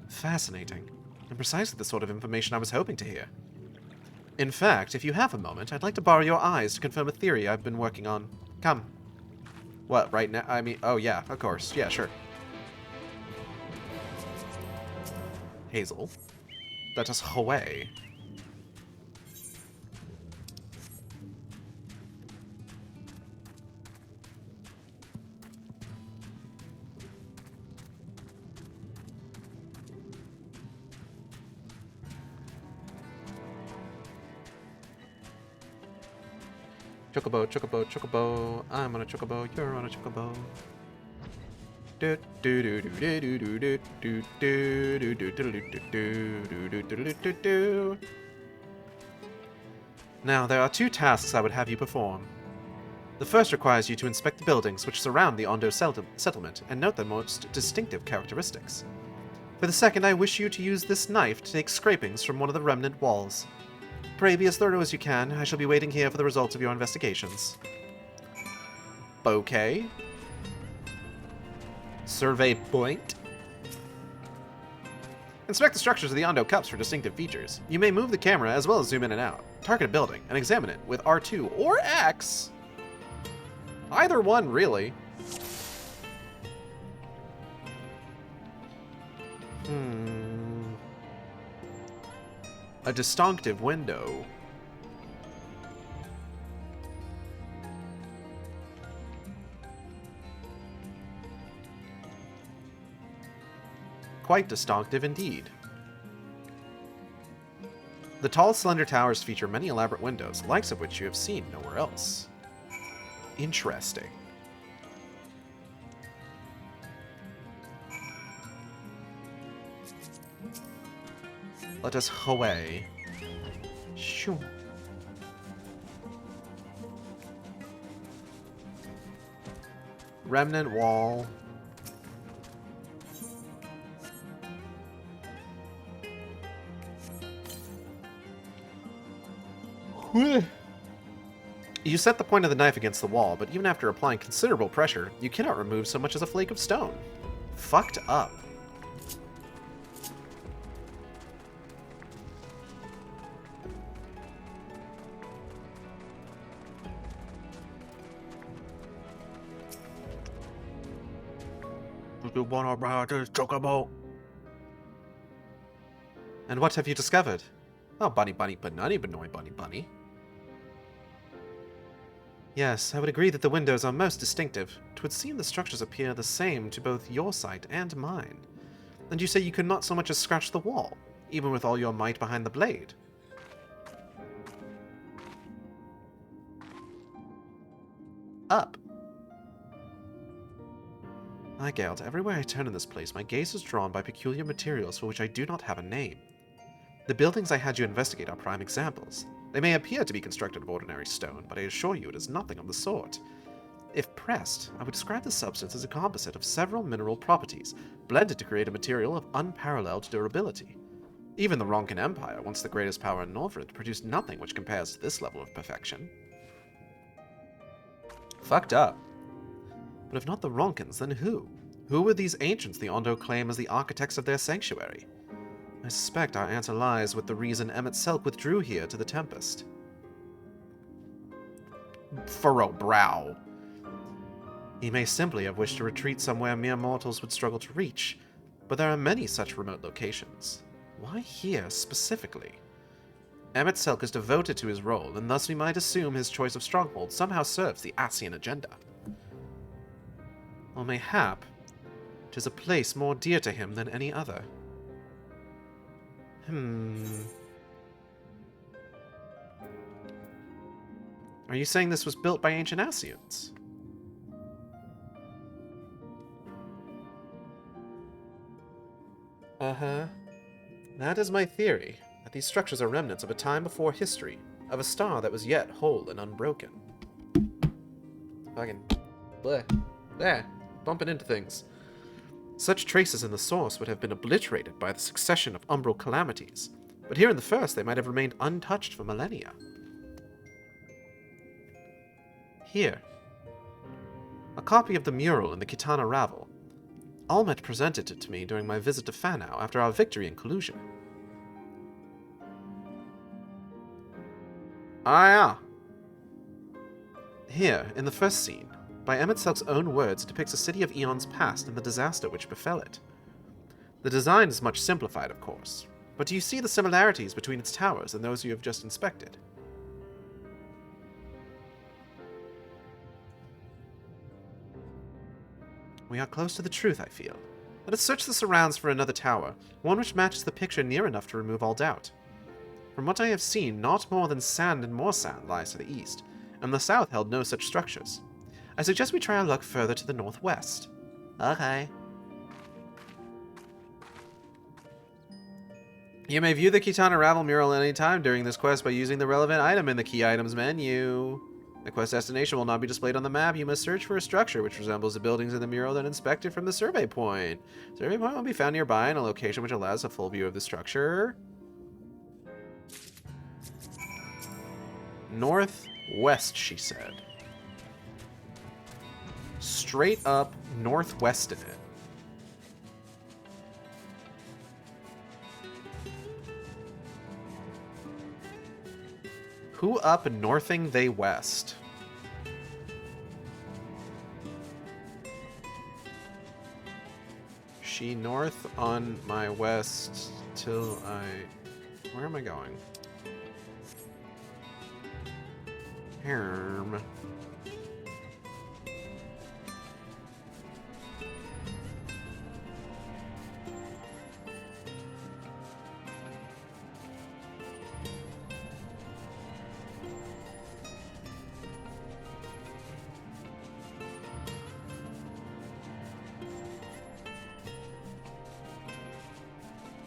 Fascinating, and precisely the sort of information I was hoping to hear. In fact, if you have a moment, I'd like to borrow your eyes to confirm a theory I've been working on. Come. What, right now? I mean, oh yeah, of course. Yeah, sure. Hazel. Let us away. Chocobo, chocobo, chocobo. I'm on a chocobo. You're on a chocobo. Now, there are two tasks I would have you perform. The first requires you to inspect the buildings which surround the Ondo settlement and note their most distinctive characteristics. For the second, I wish you to use this knife to take scrapings from one of the remnant walls. Pray be as thorough as you can. I shall be waiting here for the results of your investigations. Bouquet. Survey point. Inspect the structures of the Ondo cups for distinctive features. You may move the camera as well as zoom in and out. Target a building and examine it with R2 or X. Either one, really. A distinctive window. Quite distinctive indeed. The tall, slender towers feature many elaborate windows, the likes of which you have seen nowhere else. Interesting. Let us away. Shoo. Remnant wall. You set the point of the knife against the wall, but even after applying considerable pressure, you cannot remove so much as a flake of stone. Fucked up. And what have you discovered? Oh, bunny, bunny, banani, banoy, bunny, bunny. Yes, I would agree that the windows are most distinctive. 'Twould seem the structures appear the same to both your sight and mine. And you say you could not so much as scratch the wall, even with all your might behind the blade. Up. I Geld, everywhere I turn in this place, my gaze is drawn by peculiar materials for which I do not have a name. The buildings I had you investigate are prime examples. They may appear to be constructed of ordinary stone, but I assure you it is nothing of the sort. If pressed, I would describe the substance as a composite of several mineral properties, blended to create a material of unparalleled durability. Even the Ronkan Empire, once the greatest power in Northrend, produced nothing which compares to this level of perfection. Fucked up. But if not the Ronkins, then who? Who were these ancients the Ondo claim as the architects of their sanctuary? I suspect our answer lies with the reason Emmett Selk withdrew here to the Tempest. Furrow brow. He may simply have wished to retreat somewhere mere mortals would struggle to reach, but there are many such remote locations. Why here, specifically? Emmett Selk is devoted to his role, and thus we might assume his choice of stronghold somehow serves the Ascian agenda. Or mayhap, 'tis a place more dear to him than any other. Are you saying this was built by ancient Ascians? That is my theory, that these structures are remnants of a time before history, of a star that was yet whole and unbroken. Fucking bleh. There, bumping into things. Such traces in the source would have been obliterated by the succession of umbral calamities, but here in the first they might have remained untouched for millennia. Here. A copy of the mural in the Kitana Ravel. Almet presented it to me during my visit to Fanau after our victory in Collusion. Ah, yeah. Here, in the first scene, by Emmett Selk's own words, it depicts a city of eons past and the disaster which befell it. The design is much simplified, of course, but do you see the similarities between its towers and those you have just inspected? We are close to the truth, I feel. Let us search the surrounds for another tower, one which matches the picture near enough to remove all doubt. From what I have seen, not more than sand and more sand lies to the east, and the south held no such structures. I suggest we try our luck further to the northwest. Okay. You may view the Kitana Ravel mural at any time during this quest by using the relevant item in the Key Items menu. The quest destination will not be displayed on the map. You must search for a structure which resembles the buildings in the mural, then inspect it from the survey point. The survey point will be found nearby in a location which allows a full view of the structure. Northwest, she said. Straight up northwest of it. Who up northing they west? She north on my west till I... Where am I going? Herm.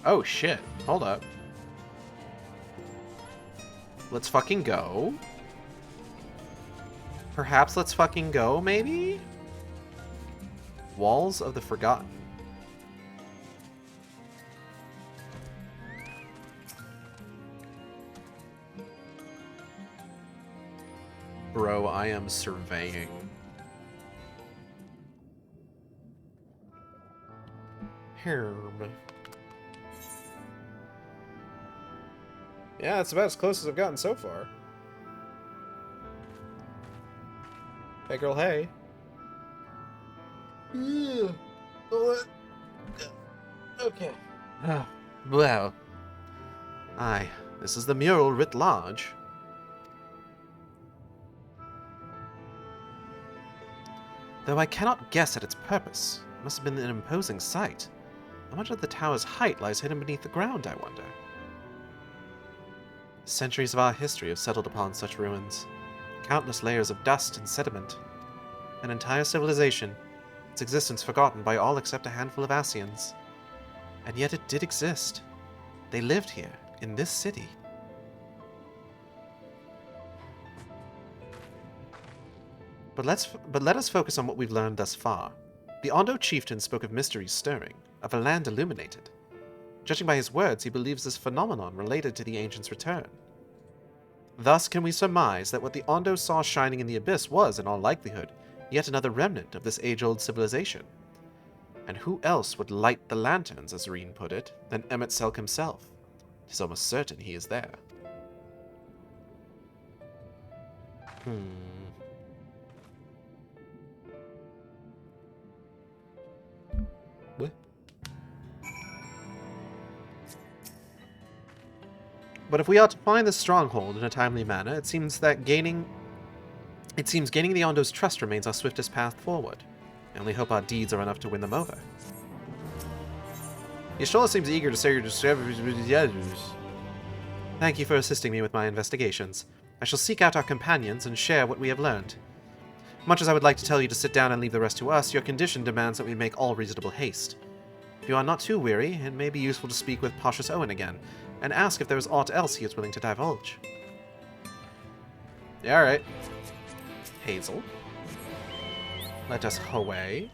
Oh shit, hold up. Let's fucking go. Perhaps let's fucking go, maybe? Walls of the Forgotten. Bro, I am surveying. Herm. Yeah, it's about as close as I've gotten so far. Hey girl, hey. Okay. Well. Aye, this is the mural writ large. Though I cannot guess at its purpose. It must have been an imposing sight. How much of the tower's height lies hidden beneath the ground, I wonder? Centuries of our history have settled upon such ruins. Countless layers of dust and sediment. An entire civilization, its existence forgotten by all except a handful of Ascians. And yet it did exist. They lived here, in this city. But let us focus on what we've learned thus far. The Ondo chieftain spoke of mysteries stirring, of a land illuminated. Judging by his words, he believes this phenomenon related to the ancients' return. Thus can we surmise that what the Ondo saw shining in the abyss was, in all likelihood, yet another remnant of this age-old civilization. And who else would light the lanterns, as Reen put it, than Emmett Selk himself? It is almost certain he is there. What? But if we are to find this stronghold in a timely manner, it seems gaining the Ondo's trust remains our swiftest path forward. I only hope our deeds are enough to win them over. Yashola seems eager to say your discoveries. Thank you for assisting me with my investigations. I shall seek out our companions and share what we have learned. Much as I would like to tell you to sit down and leave the rest to us, your condition demands that we make all reasonable haste. If you are not too weary, it may be useful to speak with Pashas Owen again, and ask if there is aught else he is willing to divulge. Yeah, alright. Hazel. Let us away.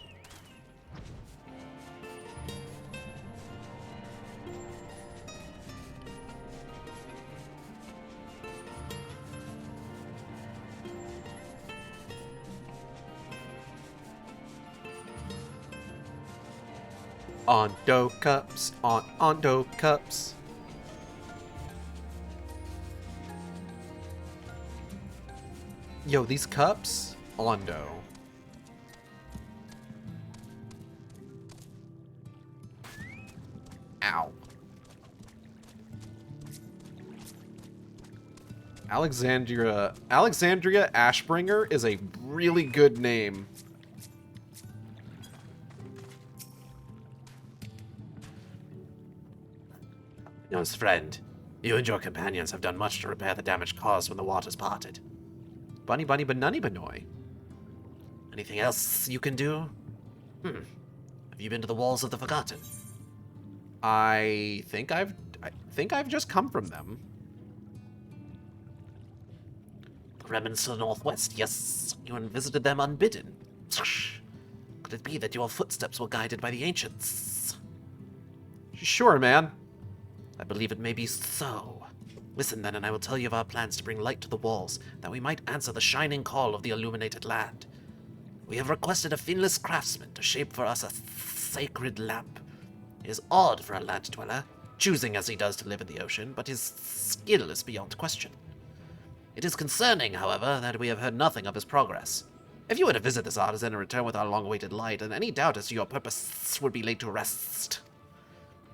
Ondo cups, Ondo cups. Yo, these cups? Ondo. Ow. Alexandria Ashbringer is a really good name. Young's friend, you and your companions have done much to repair the damage caused when the waters parted. Bunny bunny banunny banoy. Anything else you can do? Have you been to the walls of the Forgotten? I think I've just come from them. The remnants to the northwest, yes. You visited them unbidden. Could it be that your footsteps were guided by the ancients? Sure, man. I believe it may be so. Listen then, and I will tell you of our plans to bring light to the walls, that we might answer the shining call of the illuminated land. We have requested a finless craftsman to shape for us a sacred lamp. It is odd for a land dweller, choosing as he does to live in the ocean, but his skill is beyond question. It is concerning, however, that we have heard nothing of his progress. If you were to visit this artisan and return with our long-awaited light, then any doubt as to your purpose would be laid to rest.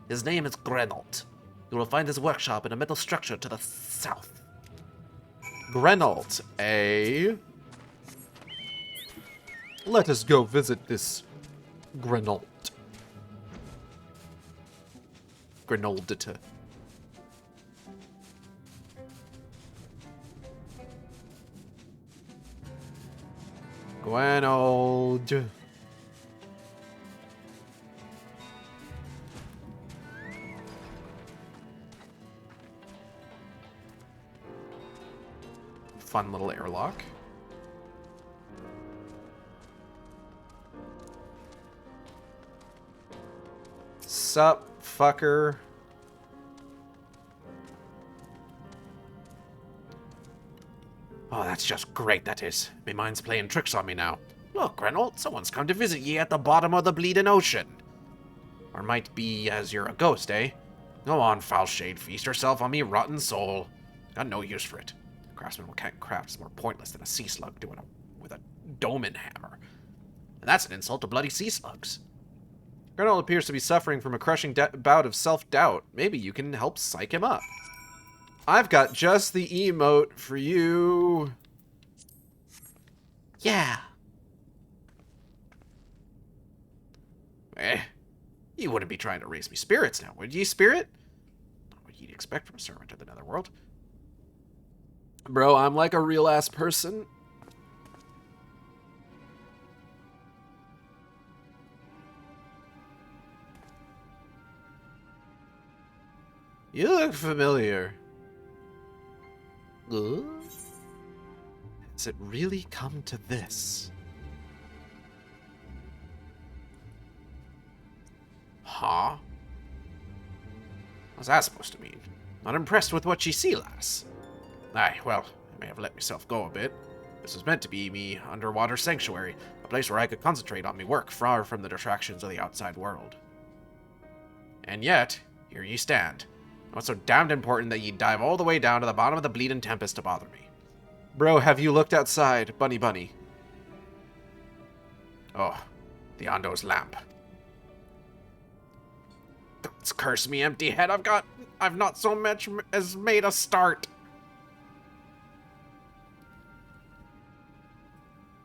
His name is Grenault. You will find his workshop in a metal structure to the south. Grenault, eh? Let us go visit this Grenault. Grenoldita. Gwenold. Fun little airlock. Sup, fucker. Oh, that's just great, that is. Me mind's playing tricks on me now. Look, Grenault, someone's come to visit ye at the bottom of the bleeding ocean. Or might be as you're a ghost, eh? Go on, foul shade, feast yourself on me rotten soul. Got no use for it. Craftsman who can't craft is more pointless than a sea slug doing it with a Doman hammer. And that's an insult to bloody sea slugs. Grenault appears to be suffering from a crushing bout of self-doubt. Maybe you can help psych him up. I've got just the emote for you. Yeah. You wouldn't be trying to raise me spirits now, would ye, spirit? Not what you'd expect from a servant of the netherworld. Bro, I'm like a real-ass person. You look familiar. Has it really come to this? Huh? What's that supposed to mean? Not impressed with what ye see, lass. Aye, well, I may have let myself go a bit. This was meant to be me underwater sanctuary, a place where I could concentrate on me work, far from the distractions of the outside world. And yet, here ye stand. What's so damned important that ye dive all the way down to the bottom of the bleeding tempest to bother me? Bro, have you looked outside, bunny? Oh, the Ondo's lamp. God's curse me, empty head. I've not so much as made a start.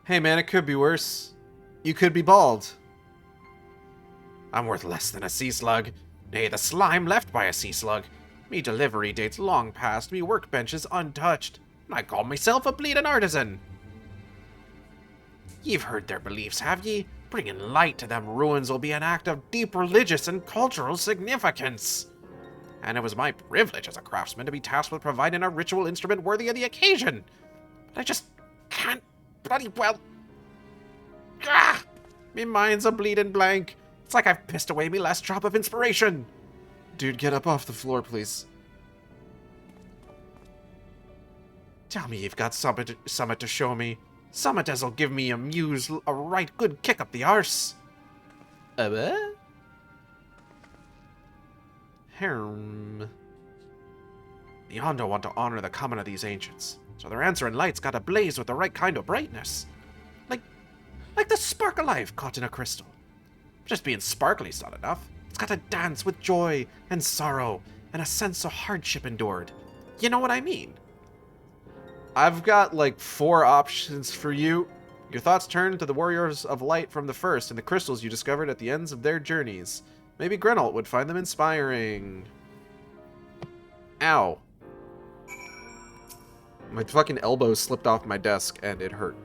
Hey man, it could be worse. You could be bald. I'm worth less than a sea slug. Nay, the slime left by a sea slug. Me delivery dates long past, me workbenches untouched. And I call myself a bleeding artisan. Ye've heard their beliefs, have ye? Bringing light to them ruins will be an act of deep religious and cultural significance. And it was my privilege as a craftsman to be tasked with providing a ritual instrument worthy of the occasion. But I just can't bloody well. Ah! Me mind's a bleeding blank. It's like I've pissed away me last drop of inspiration. Dude, get up off the floor, please. Tell me you've got summit to show me. Summit as'll give me a muse a right good kick up the arse. What? The Ondo want to honor the coming of these ancients, so their answering light's got to blaze with the right kind of brightness. Like the spark of life caught in a crystal. Just being sparkly's not enough. It's got to dance with joy and sorrow and a sense of hardship endured. You know what I mean? I've got like 4 options for you. Your thoughts turn to the warriors of light from the first and the crystals you discovered at the ends of their journeys. Maybe Grenalt would find them inspiring. Ow. My fucking elbow slipped off my desk and it hurt.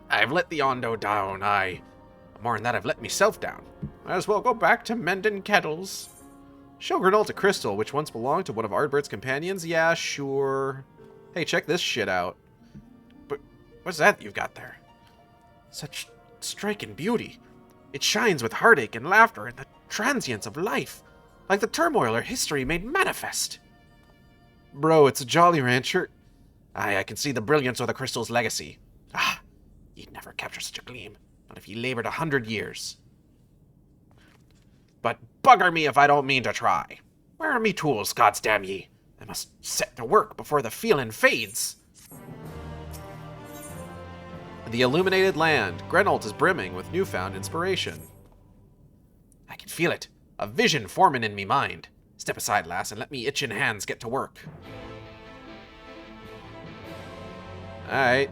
I've let the Ondo down, aye. More than that, I've let myself down. Might as well go back to mending kettles. Show Grenalt a crystal which once belonged to one of Ardbert's companions? Yeah, sure. Hey, check this shit out. But what's that you've got there? Such striking beauty. It shines with heartache and laughter and the transience of life, like the turmoil or history made manifest. Bro, it's a Jolly Rancher. Aye, I can see the brilliance of the crystal's legacy. Ah, you'd never capture such a gleam, not if ye labored 100 years. But bugger me if I don't mean to try. Where are me tools, gods damn ye? I must set to work before the feeling fades. The illuminated land. Grenalt is brimming with newfound inspiration. I can feel it. A vision forming in me mind. Step aside, lass, and let me itching hands get to work. Alright.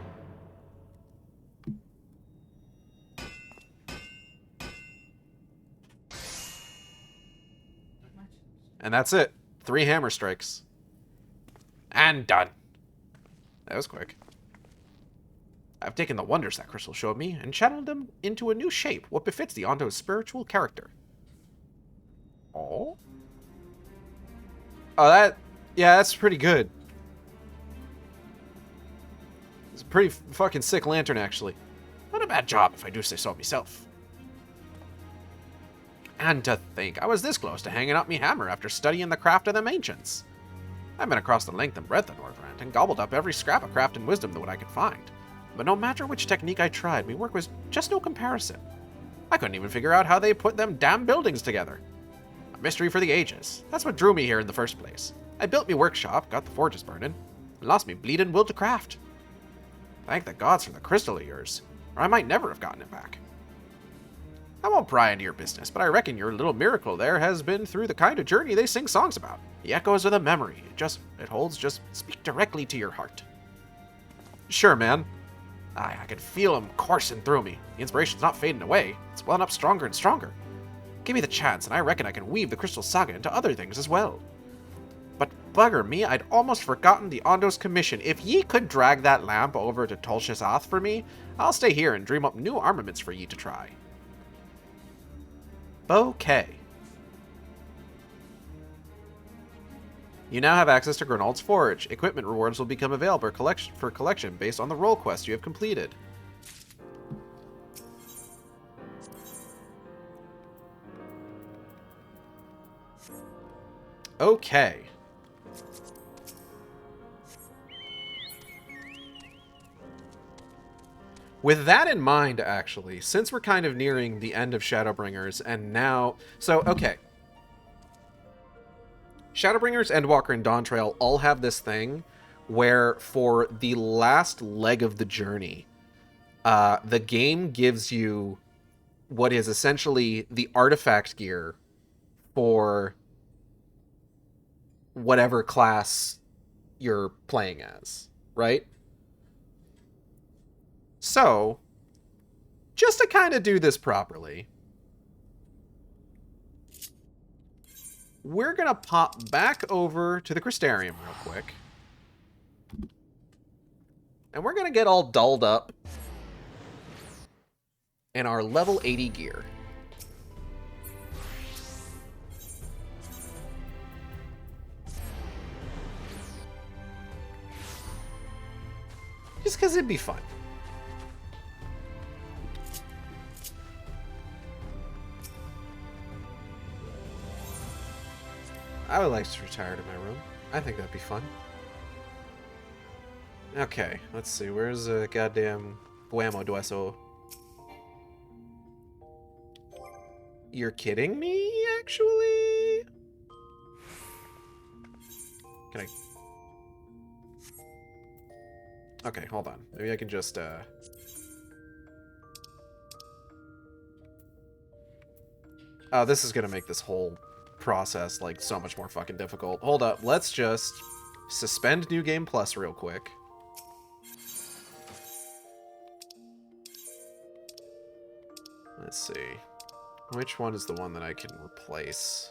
And that's it. 3 hammer strikes. And done. That was quick. I've taken the wonders that crystal showed me and channeled them into a new shape, what befits the Ondo's spiritual character. Oh? Oh, yeah, that's pretty good. It's a pretty fucking sick lantern, actually. Not a bad job, if I do say so myself. And to think, I was this close to hanging up me hammer after studying the craft of them ancients. I've been across the length and breadth of Northrend and gobbled up every scrap of craft and wisdom that I could find. But no matter which technique I tried, me work was just no comparison. I couldn't even figure out how they put them damn buildings together. A mystery for the ages. That's what drew me here in the first place. I built me workshop, got the forges burning, and lost me bleeding will to craft. Thank the gods for the crystal of yours, or I might never have gotten it back. I won't pry into your business, but I reckon your little miracle there has been through the kind of journey they sing songs about. The echoes of the memory. It holds just speak directly to your heart. Sure, man. Aye, I can feel him coursing through me. The inspiration's not fading away. It's welling up stronger and stronger. Give me the chance, and I reckon I can weave the crystal saga into other things as well. But bugger me, I'd almost forgotten the Ondo's commission. If ye could drag that lamp over to Tolshis Ath for me, I'll stay here and dream up new armaments for ye to try. Bouquet. You now have access to Grenald's Forge. Equipment rewards will become available for collection based on the role quest you have completed. Okay. With that in mind, actually, since we're kind of nearing the end of Shadowbringers, and now... So, okay. Shadowbringers, Endwalker, and Dawntrail all have this thing where for the last leg of the journey, the game gives you what is essentially the artifact gear for whatever class you're playing as, right? So, just to kind of do this properly, we're going to pop back over to the Crystarium real quick. And we're going to get all dolled up in our level 80 gear. Just because it'd be fun. I would like to retire to my room. I think that'd be fun. Okay, let's see. Where's a goddamn Guamo Dueso? You're kidding me, actually? Can I... Okay, hold on. Maybe I can just, Oh, this is gonna make this whole process, like, so much more fucking difficult. Hold up. Let's just suspend New Game Plus real quick. Let's see. Which one is the one that I can replace?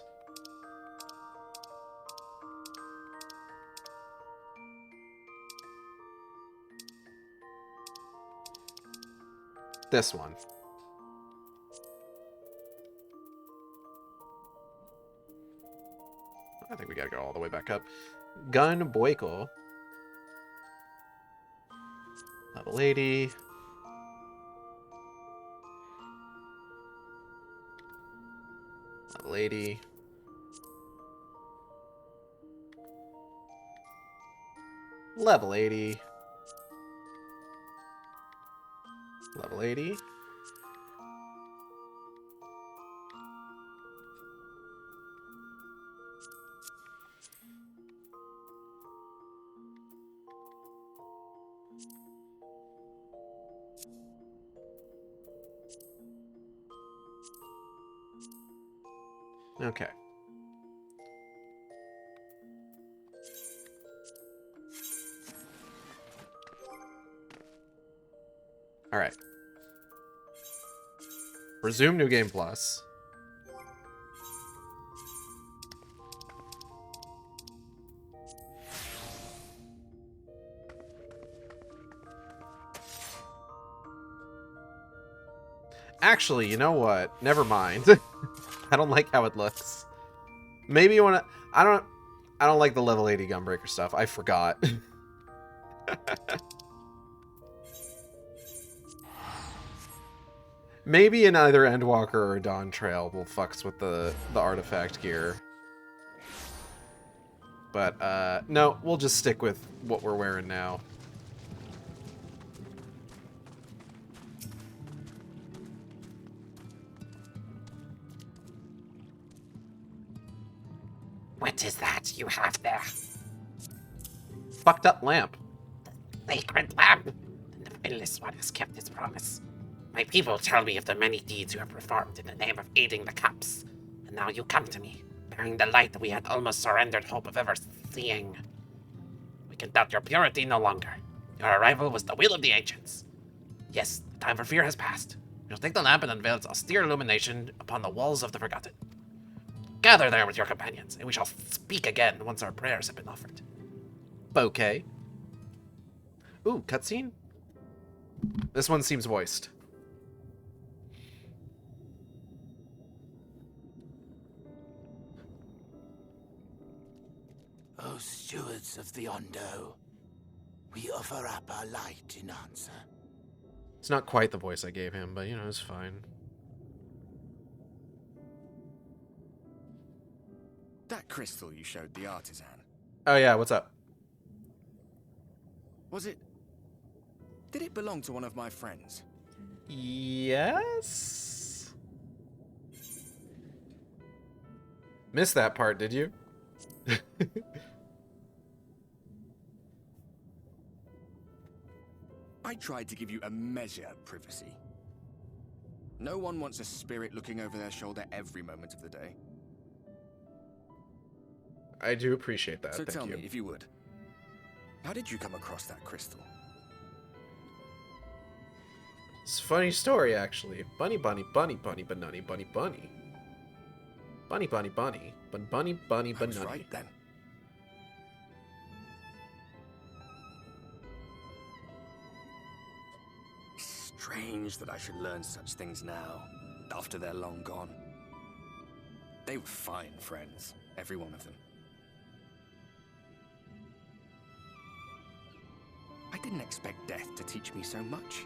This one. I think we gotta go all the way back up. Gun Boyko. Level 80. Level 80. Level 80. Level 80. Okay. All right. Resume New Game Plus. Actually, you know what? Never mind. I don't like how it looks. Maybe you want to... I don't like the level 80 Gunbreaker stuff. I forgot. Maybe in either Endwalker or Dawntrail will fucks with the artifact gear. But, no, we'll just stick with what we're wearing now. What is that you have there? Fucked up lamp. Sacred lamp. The Windless One has kept his promise. My people tell me of the many deeds you have performed in the name of aiding the Cups. And now you come to me, bearing the light that we had almost surrendered hope of ever seeing. We can doubt your purity no longer. Your arrival was the will of the ancients. Yes, the time for fear has passed. We shall take the lamp and unveil its austere illumination upon the walls of the Forgotten. Gather there with your companions, and we shall speak again once our prayers have been offered. Bouquet. Ooh, cutscene? This one seems voiced. O stewards of the Ondo, we offer up our light in answer. It's not quite the voice I gave him, but, you know, it's fine. That crystal you showed the artisan. Oh yeah, what's up? Was it Did it belong to one of my friends? Yes? Missed that part, did you? I tried to give you a measure of privacy. No one wants a spirit looking over their shoulder every moment of the day. I do appreciate that. So Thank tell you. me, if you would, how did you come across that crystal? It's a funny story, actually. Bunny, bunny, bunny, bunny, bunny, bunny, bunny. Bunny, bunny, bunny, bunny, bunny, bunny, bunny. Right then. Strange that I should learn such things now, after they're long gone. They were fine friends, every one of them. I didn't expect death to teach me so much.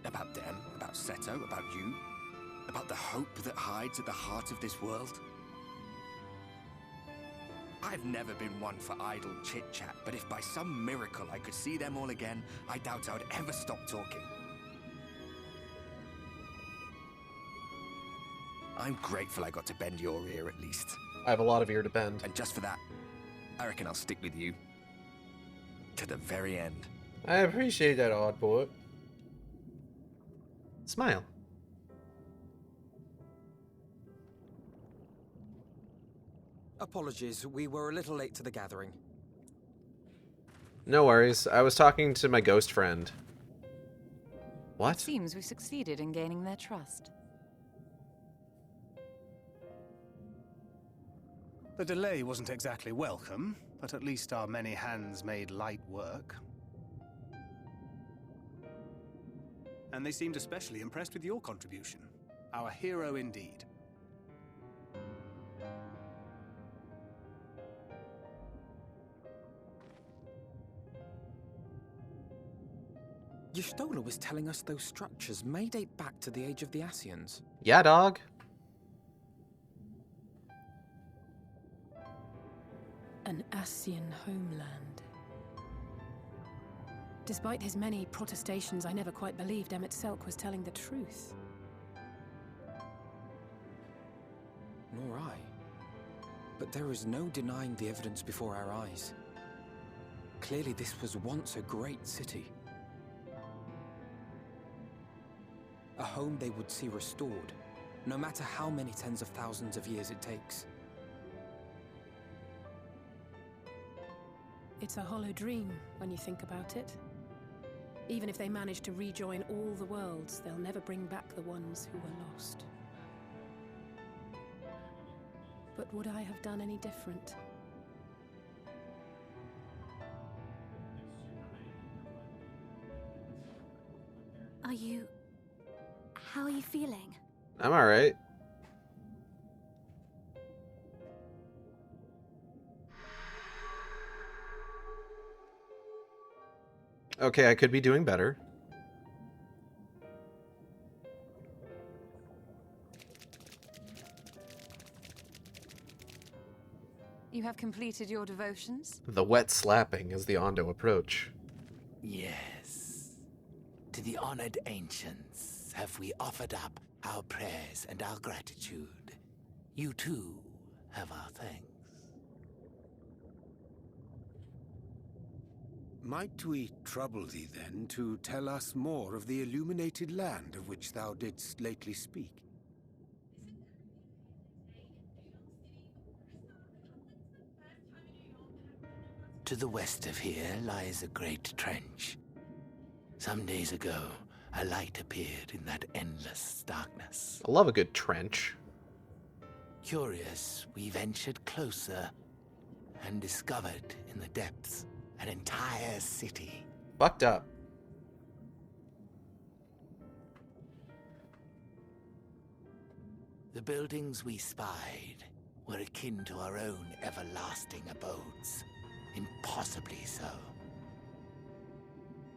About them, about Seto, about you, about the hope that hides at the heart of this world. I've never been one for idle chit-chat, but if by some miracle I could see them all again, I doubt I would ever stop talking. I'm grateful I got to bend your ear at least. I have a lot of ear to bend. And just for that, I reckon I'll stick with you. To the very end. I appreciate that, Oddboy. Smile. Apologies, we were a little late to the gathering. No worries. I was talking to my ghost friend. What? It seems we succeeded in gaining their trust. The delay wasn't exactly welcome, but at least our many hands made light work. And they seemed especially impressed with your contribution. Our hero indeed. Y'shtola was telling us those structures may date back to the age of the Ascians. Yeah, dog. An Ascian homeland. Despite his many protestations, I never quite believed Emmett Selk was telling the truth. Nor I. But there is no denying the evidence before our eyes. Clearly this was once a great city. A home they would see restored, no matter how many tens of thousands of years it takes. It's a hollow dream when you think about it. Even if they manage to rejoin all the worlds, they'll never bring back the ones who were lost. But would I have done any different? How are you feeling? I'm alright. Okay, I could be doing better. You have completed your devotions? The wet slapping as the Ondo approach. Yes. To the honored ancients have we offered up our prayers and our gratitude. You too have our thanks. Might we trouble thee then to tell us more of the illuminated land of which thou didst lately speak? To the west of here lies a great trench. Some days ago, a light appeared in that endless darkness. I love a good trench. Curious, we ventured closer and discovered in the depths an entire city. Fucked up. The buildings we spied were akin to our own everlasting abodes. Impossibly so.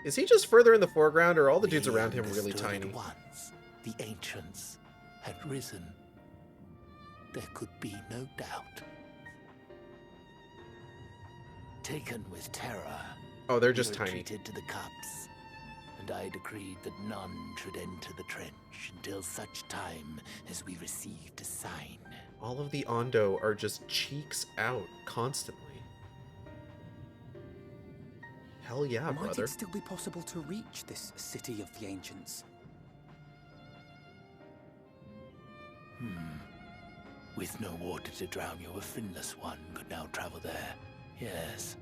Is he just further in the foreground, or are all the dudes We around him really understood tiny? at once the ancients had risen. There could be no doubt. Taken with terror, Oh, they're we just tiny. retreated to the cups, and I decreed that none should enter the trench until such time as we received a sign. All of the Ondo are just cheeks out constantly. Hell yeah, Might brother. it still be possible to reach this city of the ancients? With no water to drown you, a finless one could now travel there. Yes.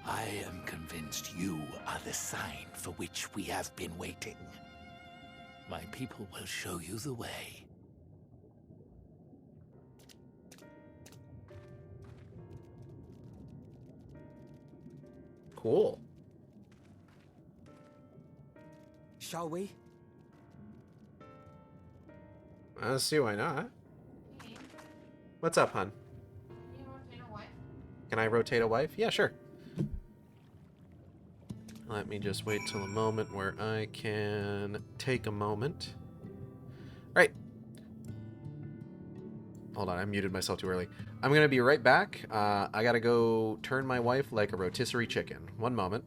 I am convinced you are the sign for which we have been waiting. My people will show you the way. Cool. Shall we? I see why not. What's up, hun? Can I rotate a wife? Yeah, sure. Let me just wait till a moment where I can take a moment. Right. Hold on, I muted myself too early. I'm gonna be right back. I gotta go turn my wife like a rotisserie chicken. One moment.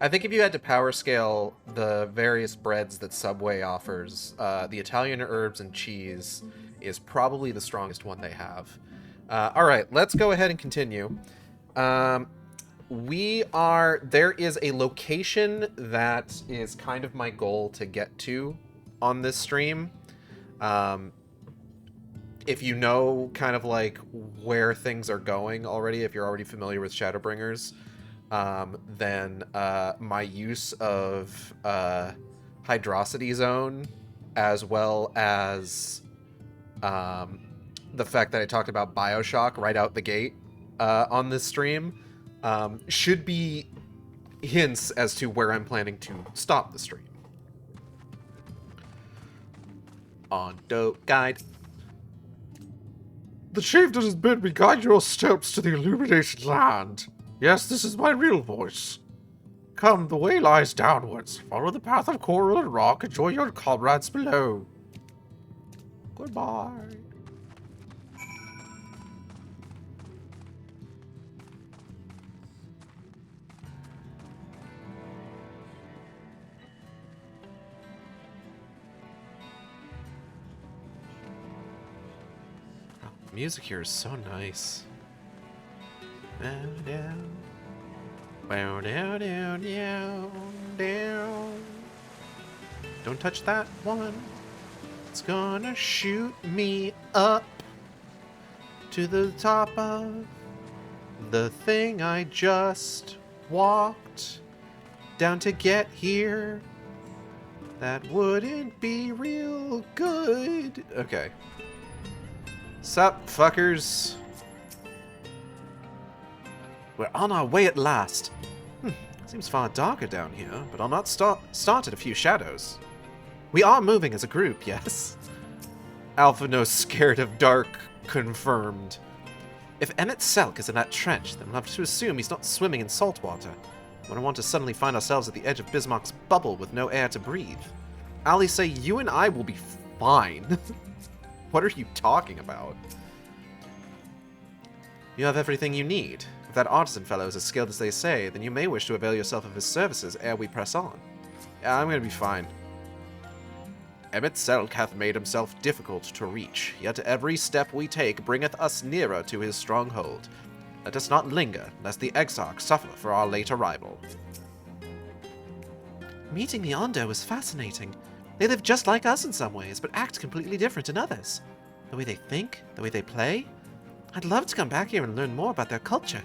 I think if you had to power scale the various breads that Subway offers, the Italian herbs and cheese is probably the strongest one they have. All right, let's go ahead and continue. There is a location that is kind of my goal to get to on this stream. If you know kind of like where things are going already, if you're already familiar with Shadowbringers, then my use of Hydrosity Zone, as well as the fact that I talked about Bioshock right out the gate on this stream, should be hints as to where I'm planning to stop the stream. Ondo Guide. The chieftain has bid me guide your steps to the illuminated land. Yes, this is my real voice. Come, the way lies downwards. Follow the path of coral and rock and join your comrades below. Goodbye. Music here is so nice. Don't touch that one. It's gonna shoot me up to the top of the thing I just walked down to get here. That wouldn't be real good. Okay. Sup, fuckers? We're on our way at last. Seems far darker down here, but I'll not start at a few shadows. We are moving as a group, yes? Alpha no scared of dark confirmed. If Emmett Selk is in that trench, then we'll have to assume he's not swimming in salt water. I don't want to suddenly find ourselves at the edge of Bismarck's bubble with no air to breathe. Ali say you and I will be fine. What are you talking about? You have everything you need. If that artisan fellow is as skilled as they say, then you may wish to avail yourself of his services ere we press on. Yeah, I'm gonna be fine. Emmett Selk hath made himself difficult to reach, yet every step we take bringeth us nearer to his stronghold. Let us not linger, lest the Exarch suffer for our late arrival. Meeting the Ondo was fascinating. They live just like us in some ways, but act completely different in others. The way they think, the way they play. I'd love to come back here and learn more about their culture.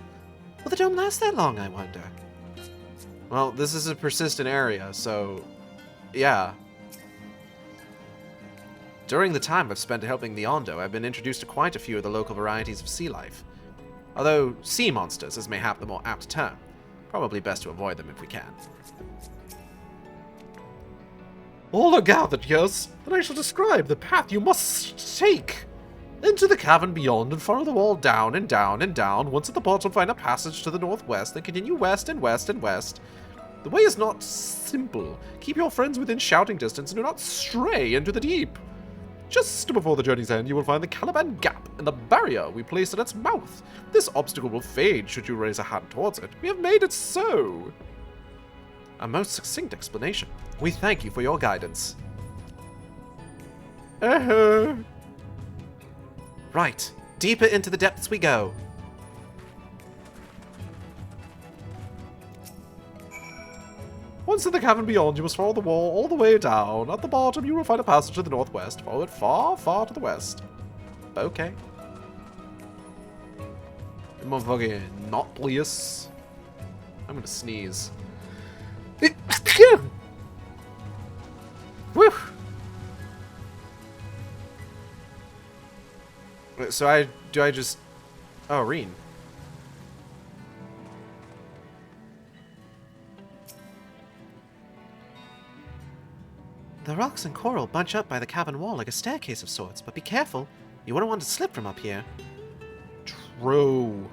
Well, they don't last that long, I wonder. Well, this is a persistent area, so yeah. During the time I've spent helping the Ondo, I've been introduced to quite a few of the local varieties of sea life. Although sea monsters is mayhap the more apt term. Probably best to avoid them if we can. All are gathered, yes, and I shall describe the path you must take. Into the cavern beyond and follow the wall down and down and down. Once at the bottom, find a passage to the northwest, then continue west and west and west. The way is not simple. Keep your friends within shouting distance and do not stray into the deep. Just before the journey's end, you will find the Caliban Gap and the barrier we placed at its mouth. This obstacle will fade should you raise a hand towards it. We have made it so. A most succinct explanation. We thank you for your guidance. Right. Deeper into the depths we go. Once in the cavern beyond, you must follow the wall all the way down. At the bottom, you will find a passage to the northwest. Follow it far, far to the west. Okay. Motherfucking not, please. I'm gonna sneeze. Woo! So do I just... Oh, Reen. The rocks and coral bunch up by the cavern wall like a staircase of sorts, but be careful. You wouldn't want to slip from up here. True.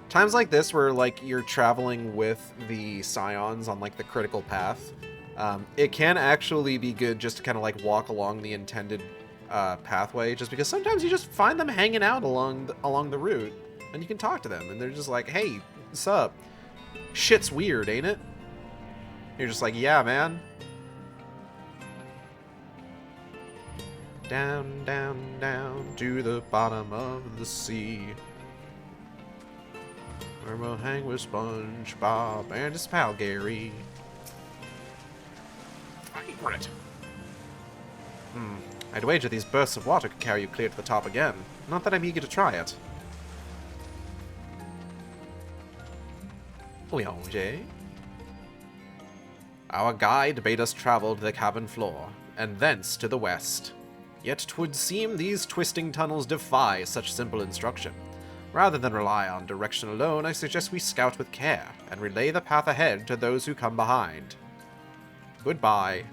Times like this where, like, you're traveling with the scions on, like, the critical path, it can actually be good just to kind of, like, walk along the intended pathway, just because sometimes you just find them hanging out along the route, and you can talk to them, and they're just like, hey, what's up? Shit's weird, ain't it? You're just like, yeah, man. Down, down, down to the bottom of the sea. Where we'll hang with SpongeBob and his pal Gary. Favorite. I'd wager these bursts of water could carry you clear to the top again. Not that I'm eager to try it. Our guide bade us travel to the cavern floor, and thence to the west. Yet 'twould seem these twisting tunnels defy such simple instruction. Rather than rely on direction alone, I suggest we scout with care, and relay the path ahead to those who come behind. Goodbye.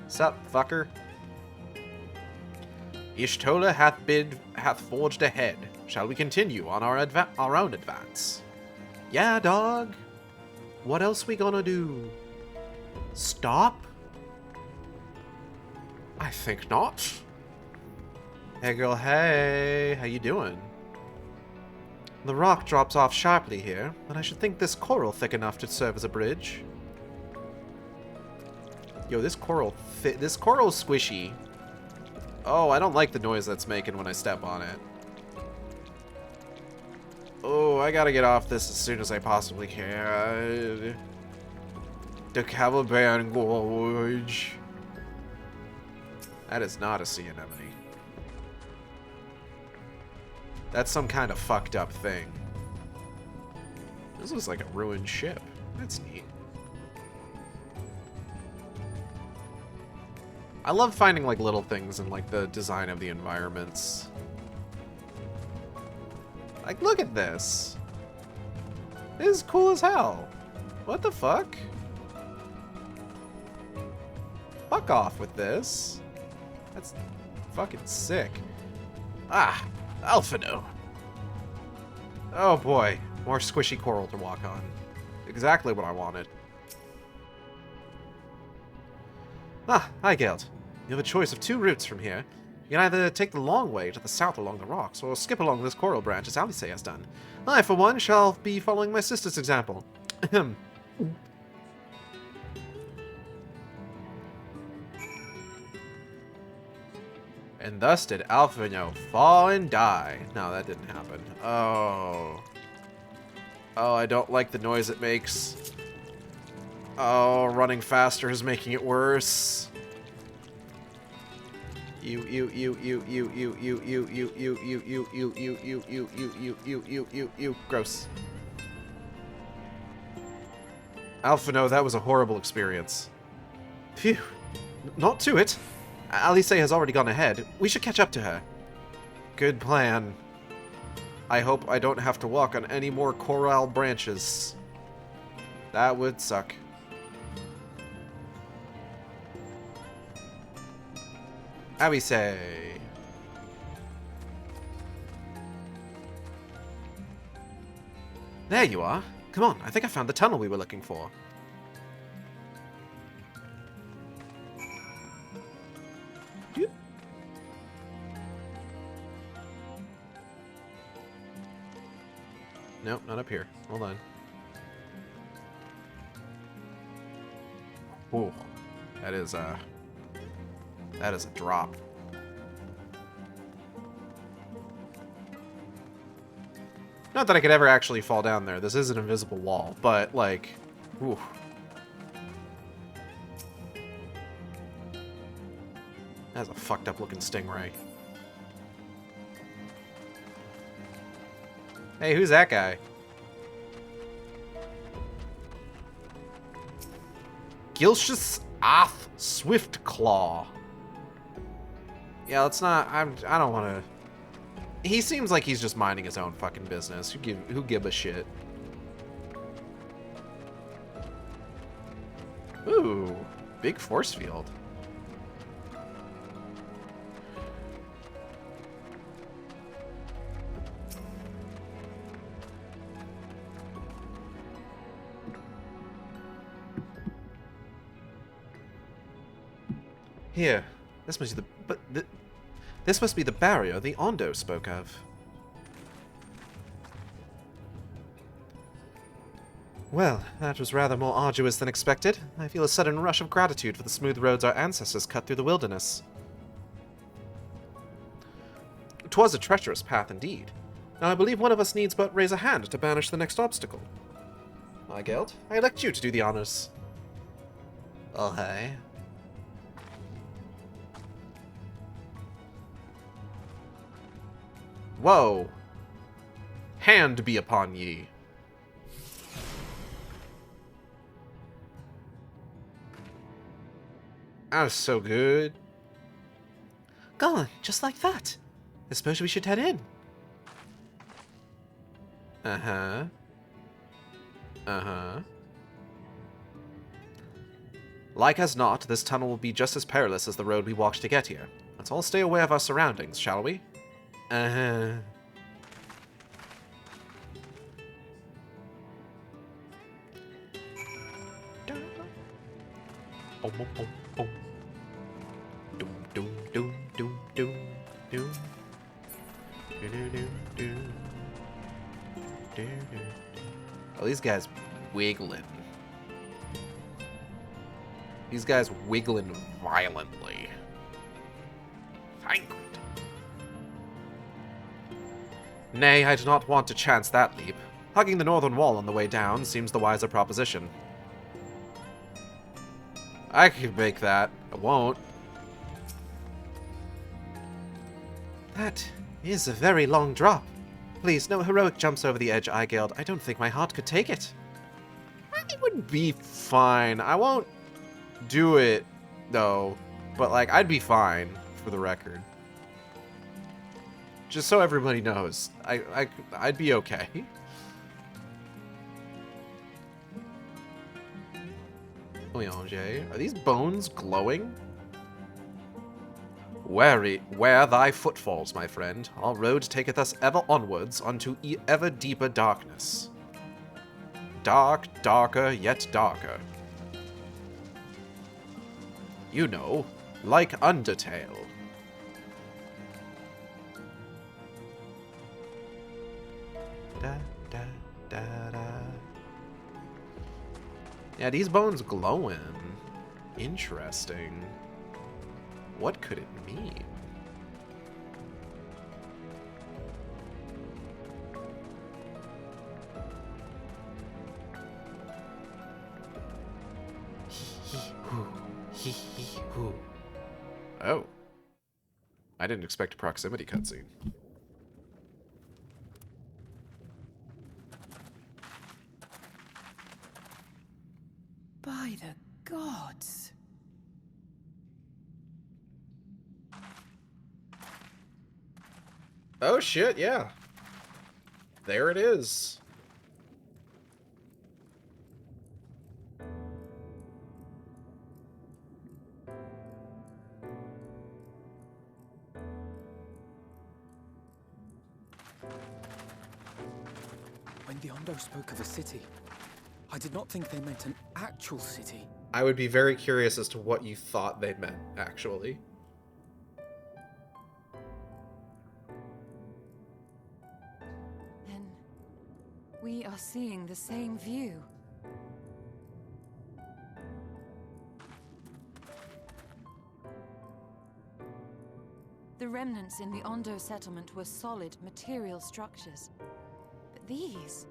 Sup, fucker? Ishtola hath forged ahead. Shall we continue on our own advance? Yeah, dog. What else we gonna do? Stop? I think not. Hey girl, hey, how you doing? The rock drops off sharply here, but I should think this coral thick enough to serve as a bridge. Yo, this coral's squishy. Oh, I don't like the noise that's making when I step on it. Oh, I gotta get off this as soon as I possibly can. The Caliban Gorge. That is not a sea anemone. That's some kind of fucked up thing. This looks like a ruined ship. That's neat. I love finding like little things in like the design of the environments. Like, look at this. This is cool as hell. What the fuck? Fuck off with this. That's fucking sick. Ah, Alphino. Oh boy, more squishy coral to walk on. Exactly what I wanted. Ah, hi Geld. You have a choice of two routes from here. You can either take the long way to the south along the rocks, or skip along this coral branch as Alice has done. I, for one, shall be following my sister's example. Ahem. And thus did Alphino fall and die. No, that didn't happen. Oh. Oh, I don't like the noise it makes. Oh, running faster is making it worse. Gross. Alphino, that was a horrible experience. Phew. Not to it. Alice has already gone ahead. We should catch up to her. Good plan. I hope I don't have to walk on any more coral branches. That would suck. How we say? There you are. Come on, I think I found the tunnel we were looking for. Doop. Nope, not up here. Hold on. Ooh, that is a drop. Not that I could ever actually fall down there. This is an invisible wall, but, like, ooh. That's a fucked up looking stingray. Hey, who's that guy? Gilshus Ath Swiftclaw. Yeah, let's not. I don't want to. He seems like he's just minding his own fucking business. Who give a shit? Ooh, big force field. Here, this must be this must be the barrier the Ondo spoke of. Well, that was rather more arduous than expected. I feel a sudden rush of gratitude for the smooth roads our ancestors cut through the wilderness. 'Twas a treacherous path indeed. Now I believe one of us needs but raise a hand to banish the next obstacle. Eigeld, I elect you to do the honors. Oh, hey. Whoa! Hand be upon ye. That was so good. Gone, just like that. I suppose we should head in. Uh-huh. Uh-huh. Like as not, this tunnel will be just as perilous as the road we walked to get here. Let's all stay aware of our surroundings, shall we? Uh-huh. Oh, these guys wiggling. These guys wiggling violently. Thank. Nay, I do not want to chance that leap. Hugging the northern wall on the way down seems the wiser proposition. I could make that. I won't. That is a very long drop. Please, no heroic jumps over the edge, Eigeld. I don't think my heart could take it. It would be fine. I won't do it, though. But, like, I'd be fine, for the record. Just so everybody knows. I'd be okay. Are these bones glowing? Where thy footfalls, my friend. Our road taketh us ever onwards unto ever deeper darkness. Dark, darker, yet darker. You know, like Undertale. Da, da, da, da. Yeah, these bones glowing. Interesting. What could it mean? Oh. I didn't expect a proximity cutscene. By the gods. Oh shit, yeah. There it is. The Ondo spoke of a city. I did not think they meant an actual city. I would be very curious as to what you thought they meant, actually. Then we are seeing the same view. The remnants in the Ondo settlement were solid material structures. But these...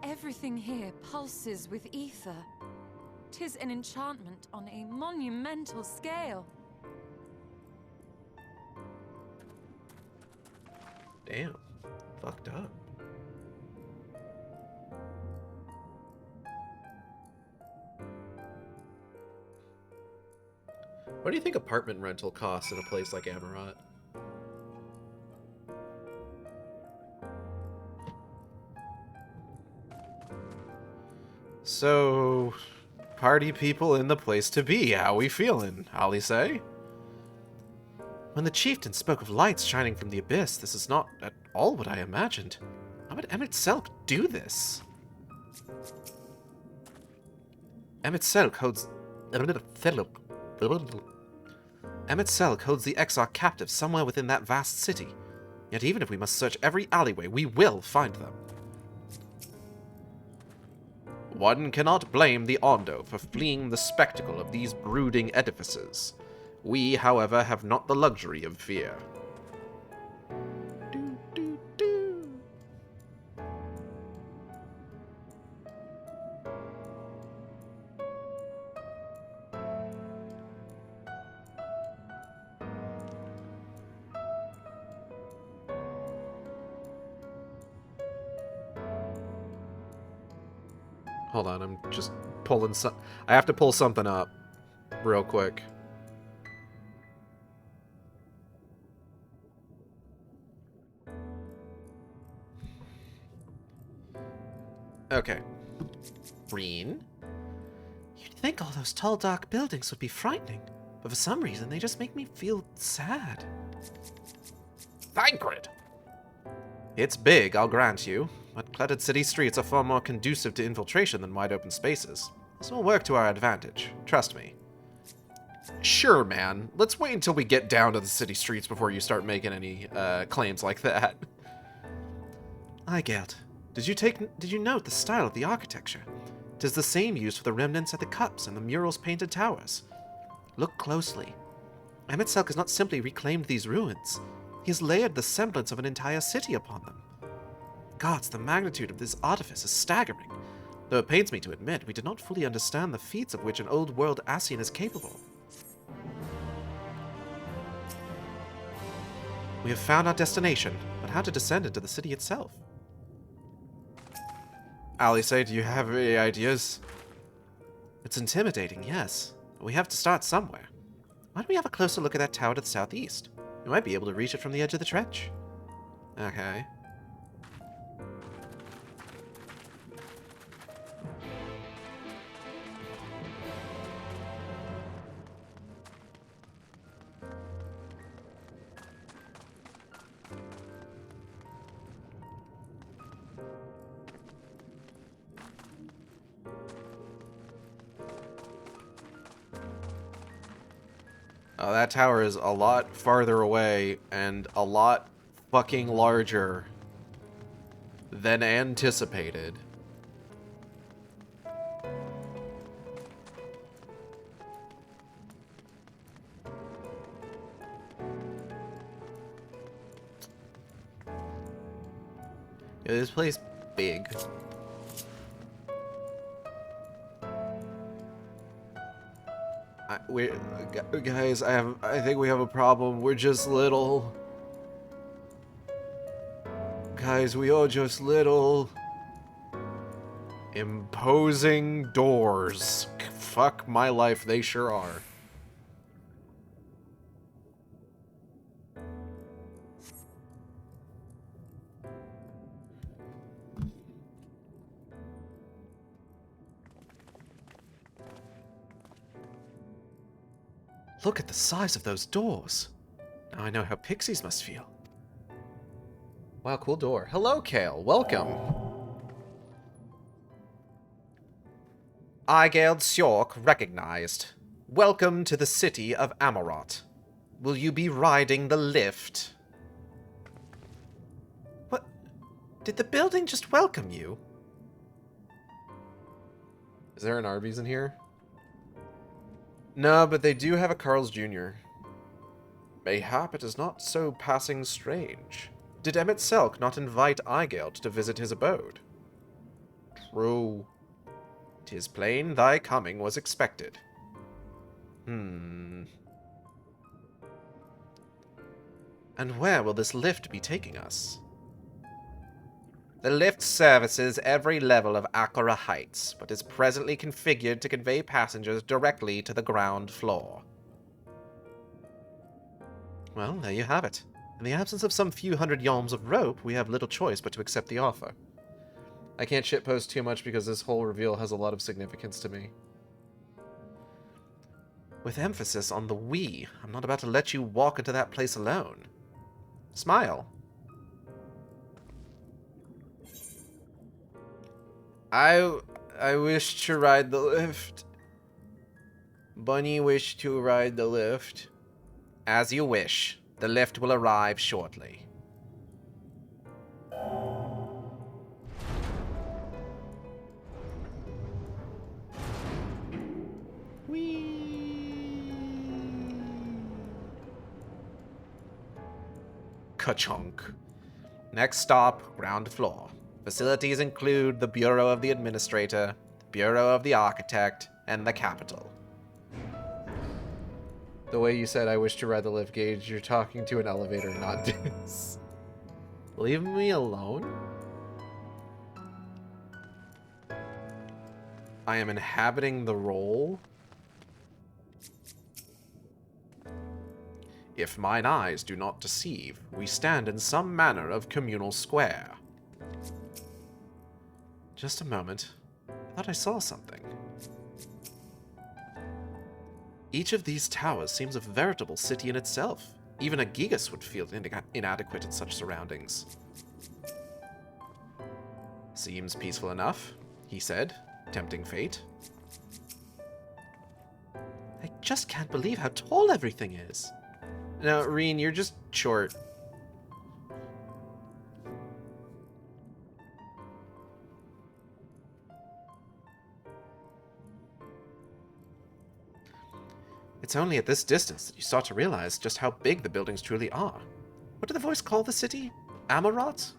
everything here pulses with ether. 'Tis an enchantment on a monumental scale. Damn. Fucked up. What do you think apartment rental costs in a place like Amarat? So, party people in the place to be. How we feeling, Ollie say? When the chieftain spoke of lights shining from the abyss, this is not at all what I imagined. How would Emmett Selk do this? Emmett Selk holds... Emmett Selk holds the Exarch captive somewhere within that vast city. Yet even if we must search every alleyway, we will find them. One cannot blame the Ondo for fleeing the spectacle of these brooding edifices. We, however, have not the luxury of fear. Hold on, I'm just pulling some... I have to pull something up real quick. Okay. Reen? You'd think all those tall, dark buildings would be frightening, but for some reason they just make me feel sad. Thancred! It's big, I'll grant you, but cluttered city streets are far more conducive to infiltration than wide open spaces. This will work to our advantage, trust me. Sure, man. Let's wait until we get down to the city streets before you start making any claims like that. Eigelt, did you note the style of the architecture? 'Tis the same used for the remnants at the cups and the murals painted towers. Look closely. Emmett Selk has not simply reclaimed these ruins. He has layered the semblance of an entire city upon them. Gods, the magnitude of this artifice is staggering. Though it pains me to admit, we do not fully understand the feats of which an old-world Ascian is capable. We have found our destination, but how to descend into the city itself? Alice, do you have any ideas? It's intimidating, yes, but we have to start somewhere. Why don't we have a closer look at that tower to the southeast? We might be able to reach it from the edge of the trench. Okay. Oh, that tower is a lot farther away and a lot fucking larger than anticipated. Yeah, this place big. Guys, I think we have a problem. We're just little. Guys, we are just little. Imposing doors. Fuck my life, they sure are. Look at the size of those doors. Now I know how pixies must feel. Wow, cool door. Hello, Kale. Welcome. Igeld Sjork recognized. Welcome to the city of Amarot. Will you be riding the lift? What? Did the building just welcome you? Is there an Arby's in here? No, but they do have a Carl's Jr. Mayhap it is not so passing strange. Did Emmett Selk not invite Igeld to visit his abode? True. 'Tis plain thy coming was expected. And where will this lift be taking us? The lift services every level of Akara Heights, but is presently configured to convey passengers directly to the ground floor. Well, there you have it. In the absence of some few hundred yalms of rope, we have little choice but to accept the offer. I can't shitpost too much because this whole reveal has a lot of significance to me. With emphasis on the we, I'm not about to let you walk into that place alone. Smile. I wish to ride the lift. Bunny wished to ride the lift. As you wish. The lift will arrive shortly. Ka-chunk. Next stop, ground floor. Facilities include the Bureau of the Administrator, the Bureau of the Architect, and the Capitol. The way you said I wish to ride the lift gauge, you're talking to an elevator, not this. Leave me alone? I am inhabiting the role? If mine eyes do not deceive, we stand in some manner of communal square. Just a moment. I thought I saw something. Each of these towers seems a veritable city in itself. Even a Gigas would feel inadequate in such surroundings. Seems peaceful enough, he said, tempting fate. I just can't believe how tall everything is. No, Reen, you're just short. It's only at this distance that you start to realize just how big the buildings truly are. What did the voice call the city? Amarot?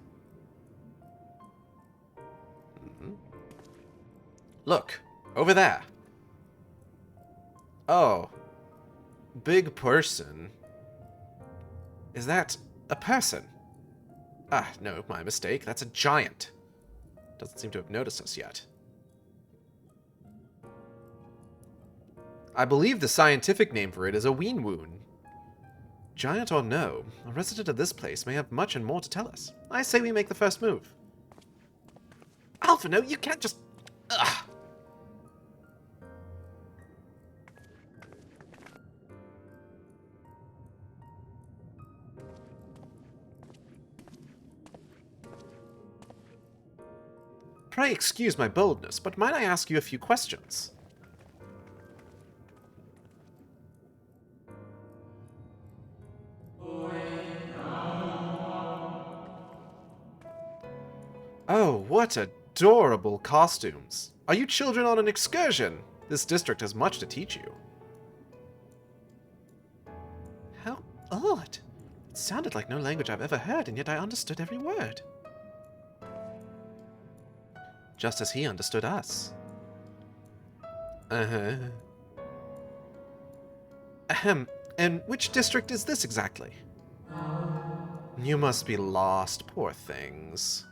Look, over there. Oh. Big person. Is that a person? Ah, no, my mistake. That's a giant. Doesn't seem to have noticed us yet. I believe the scientific name for it is a weenwoon. Giant or no, a resident of this place may have much and more to tell us. I say we make the first move. Alpha, no, you can't just... Ugh. Pray excuse my boldness, but might I ask you a few questions? Oh, what adorable costumes. Are you children on an excursion? This district has much to teach you. How odd. It sounded like no language I've ever heard, and yet I understood every word. Just as he understood us. Uh-huh. Ahem. And which district is this exactly? You must be lost, poor things.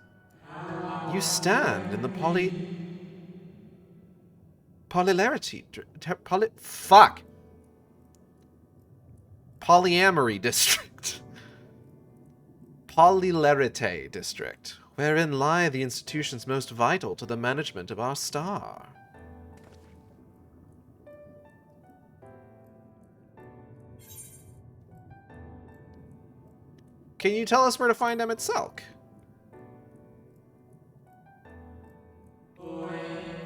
You stand in the Polyamory district. Polylarite district, wherein lie the institutions most vital to the management of our star. Can you tell us where to find Emmett Selk?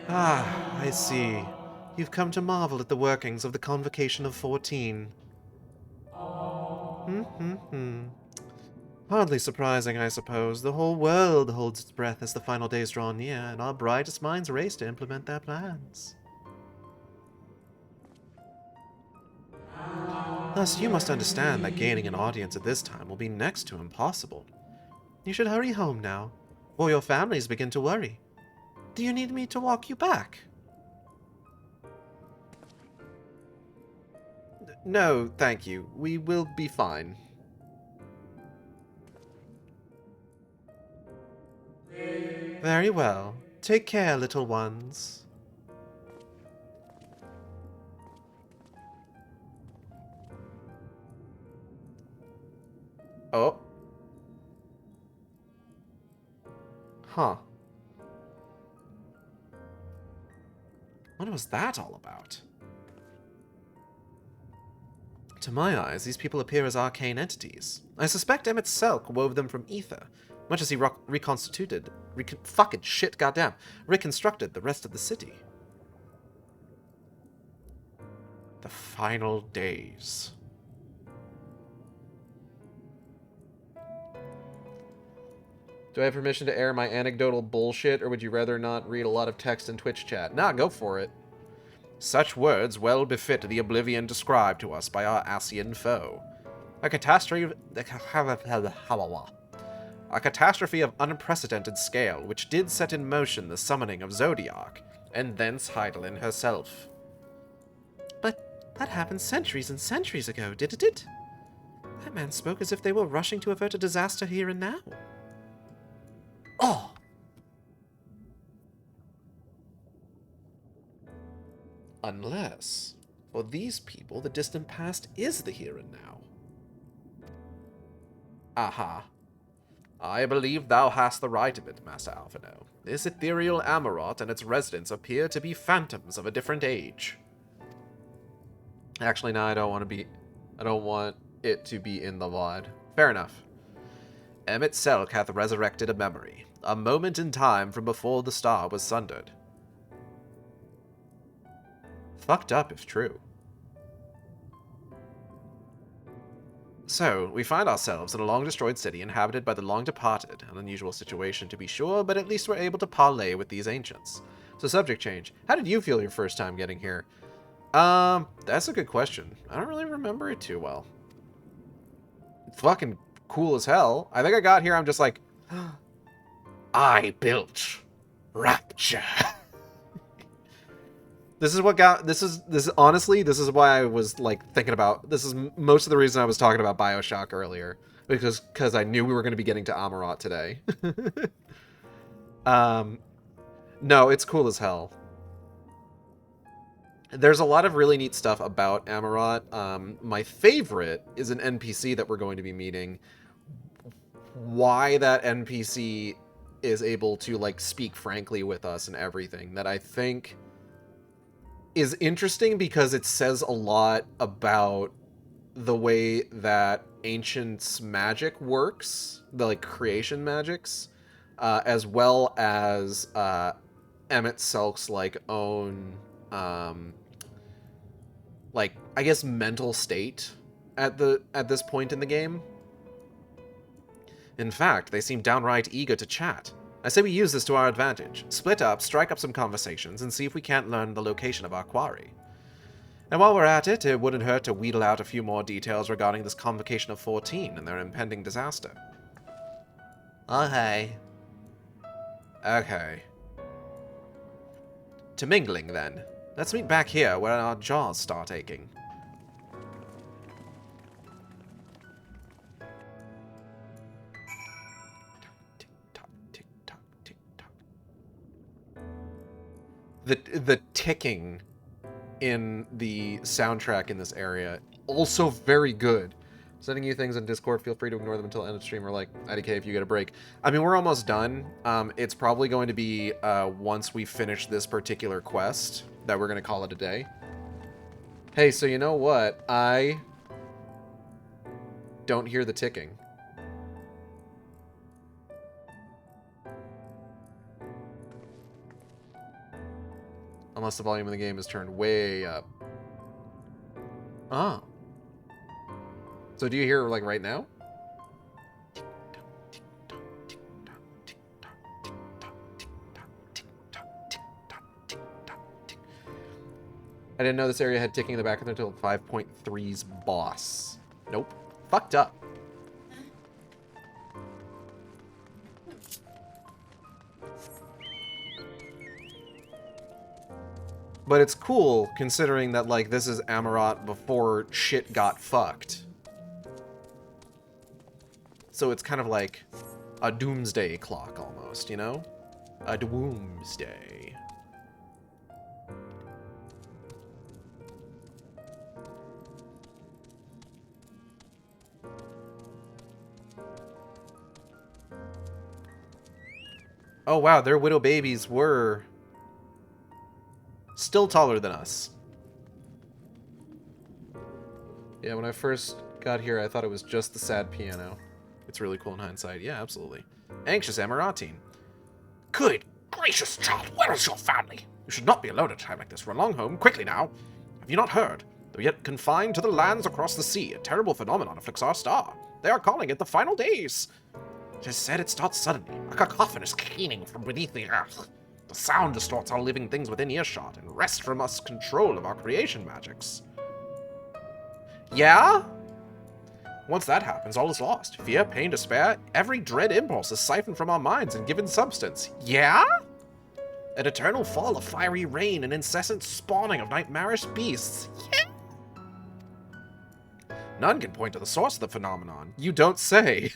Ah, I see. You've come to marvel at the workings of the Convocation of 14. Hardly surprising, I suppose. The whole world holds its breath as the final days draw near, and our brightest minds race to implement their plans. Thus, you must understand that gaining an audience at this time will be next to impossible. You should hurry home now, or your families begin to worry. Do you need me to walk you back? No, thank you. We will be fine. Very well. Take care, little ones. Oh. Huh. What was that all about? To my eyes, these people appear as arcane entities. I suspect Emmett Selk wove them from ether, much as he reconstructed the rest of the city. The final days. Do I have permission to air my anecdotal bullshit, or would you rather not read a lot of text in Twitch chat? Nah, go for it. Such words well befit the oblivion described to us by our Asian foe. A catastrophe of unprecedented scale, which did set in motion the summoning of Zodiac, and thence Heidelin herself. But that happened centuries and centuries ago, didn't it? That man spoke as if they were rushing to avert a disaster here and now. Oh! Unless, for these people, the distant past is the here and now. Aha. I believe thou hast the right of it, Master Alphino. This ethereal Amarot and its residents appear to be phantoms of a different age. Actually, no, I don't want it to be in the VOD. Fair enough. Emmett Selk hath resurrected a memory, a moment in time from before the star was sundered. Fucked up if true. So, we find ourselves in a long-destroyed city inhabited by the long-departed. An unusual situation, to be sure, but at least we're able to parley with these ancients. So, subject change. How did you feel your first time getting here? That's a good question. I don't really remember it too well. Fucking cool as hell. I think I got here, I'm just like, I built Rapture. This is what got, this is honestly, this is why I was like thinking about, this is most of the reason I was talking about BioShock earlier, because I knew we were going to be getting to Amarot today. No, it's cool as hell. There's a lot of really neat stuff about Amarot. My favorite is an NPC that we're going to be meeting. Why that NPC is able to like speak frankly with us and everything, that I think is interesting because it says a lot about the way that Ancient's magic works, the like creation magics, as well as Emmett Selk's like own like I guess mental state at this point in the game. In fact, they seem downright eager to chat. I say we use this to our advantage. Split up, strike up some conversations, and see if we can't learn the location of our quarry. And while we're at it, it wouldn't hurt to wheedle out a few more details regarding this Convocation of 14 and their impending disaster. Okay. Okay. To mingling, then. Let's meet back here, where our jaws start aching. The ticking in the soundtrack in this area, also very good. Sending you things in Discord, feel free to ignore them until the end of stream, or like, IDK if you get a break. I mean, we're almost done. It's probably going to be once we finish this particular quest that we're going to call it a day. Hey, so you know what? I don't hear the ticking. Unless the volume of the game is turned way up. Oh. So do you hear it, like, right now? I didn't know this area had ticking in the back until 5.3's boss. Nope. Fucked up. But it's cool, considering that, like, this is Amarat before shit got fucked. So it's kind of like a doomsday clock, almost, you know? A doomsday. Oh, wow, their widow babies were still taller than us. Yeah, when I first got here, I thought it was just the sad piano. It's really cool in hindsight. Yeah, absolutely. Anxious Amaratine. Good gracious, child, where is your family? You should not be alone at a time like this. Run along home, quickly now. Have you not heard? Though yet confined to the lands across the sea, a terrible phenomenon afflicts our star. They are calling it the final days. It is said it starts suddenly. A cacophonous keening from beneath the earth. The sound distorts all living things within earshot and wrests from us control of our creation magics. Yeah? Once that happens, all is lost. Fear, pain, despair, every dread impulse is siphoned from our minds and given substance. Yeah? An eternal fall of fiery rain and incessant spawning of nightmarish beasts. Yeah? None can point to the source of the phenomenon. You don't say.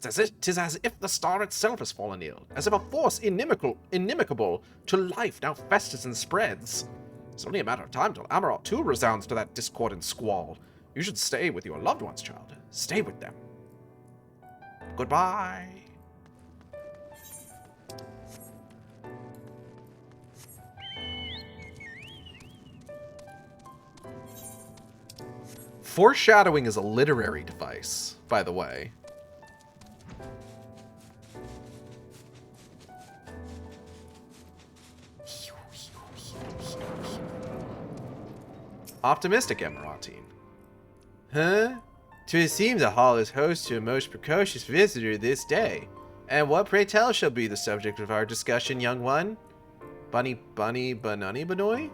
Tis as if the star itself has fallen ill, as if a force inimicable to life now festers and spreads. It's only a matter of time till Amarat too resounds to that discordant squall. You should stay with your loved ones, child. Stay with them. Goodbye. Foreshadowing is a literary device, by the way. Optimistic Amaratine. Huh? 'Twould seem the hall is host to a most precocious visitor this day. And what, pray tell, shall be the subject of our discussion, young one? Bunny Banoy?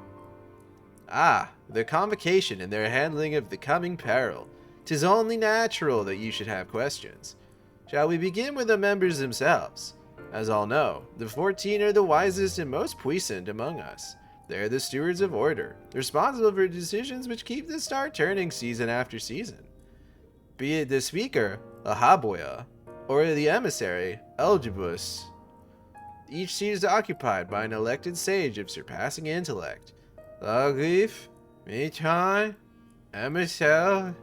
Ah, their convocation and their handling of the coming peril. 'Tis only natural that you should have questions. Shall we begin with the members themselves? As all know, the 14 are the wisest and most puissant among us. They're the stewards of order, responsible for decisions which keep the star turning season after season. Be it the speaker, a Haboya, or the emissary, Elgibus. Each seat is occupied by an elected sage of surpassing intellect. Lawgrief, Meitai, Emissary.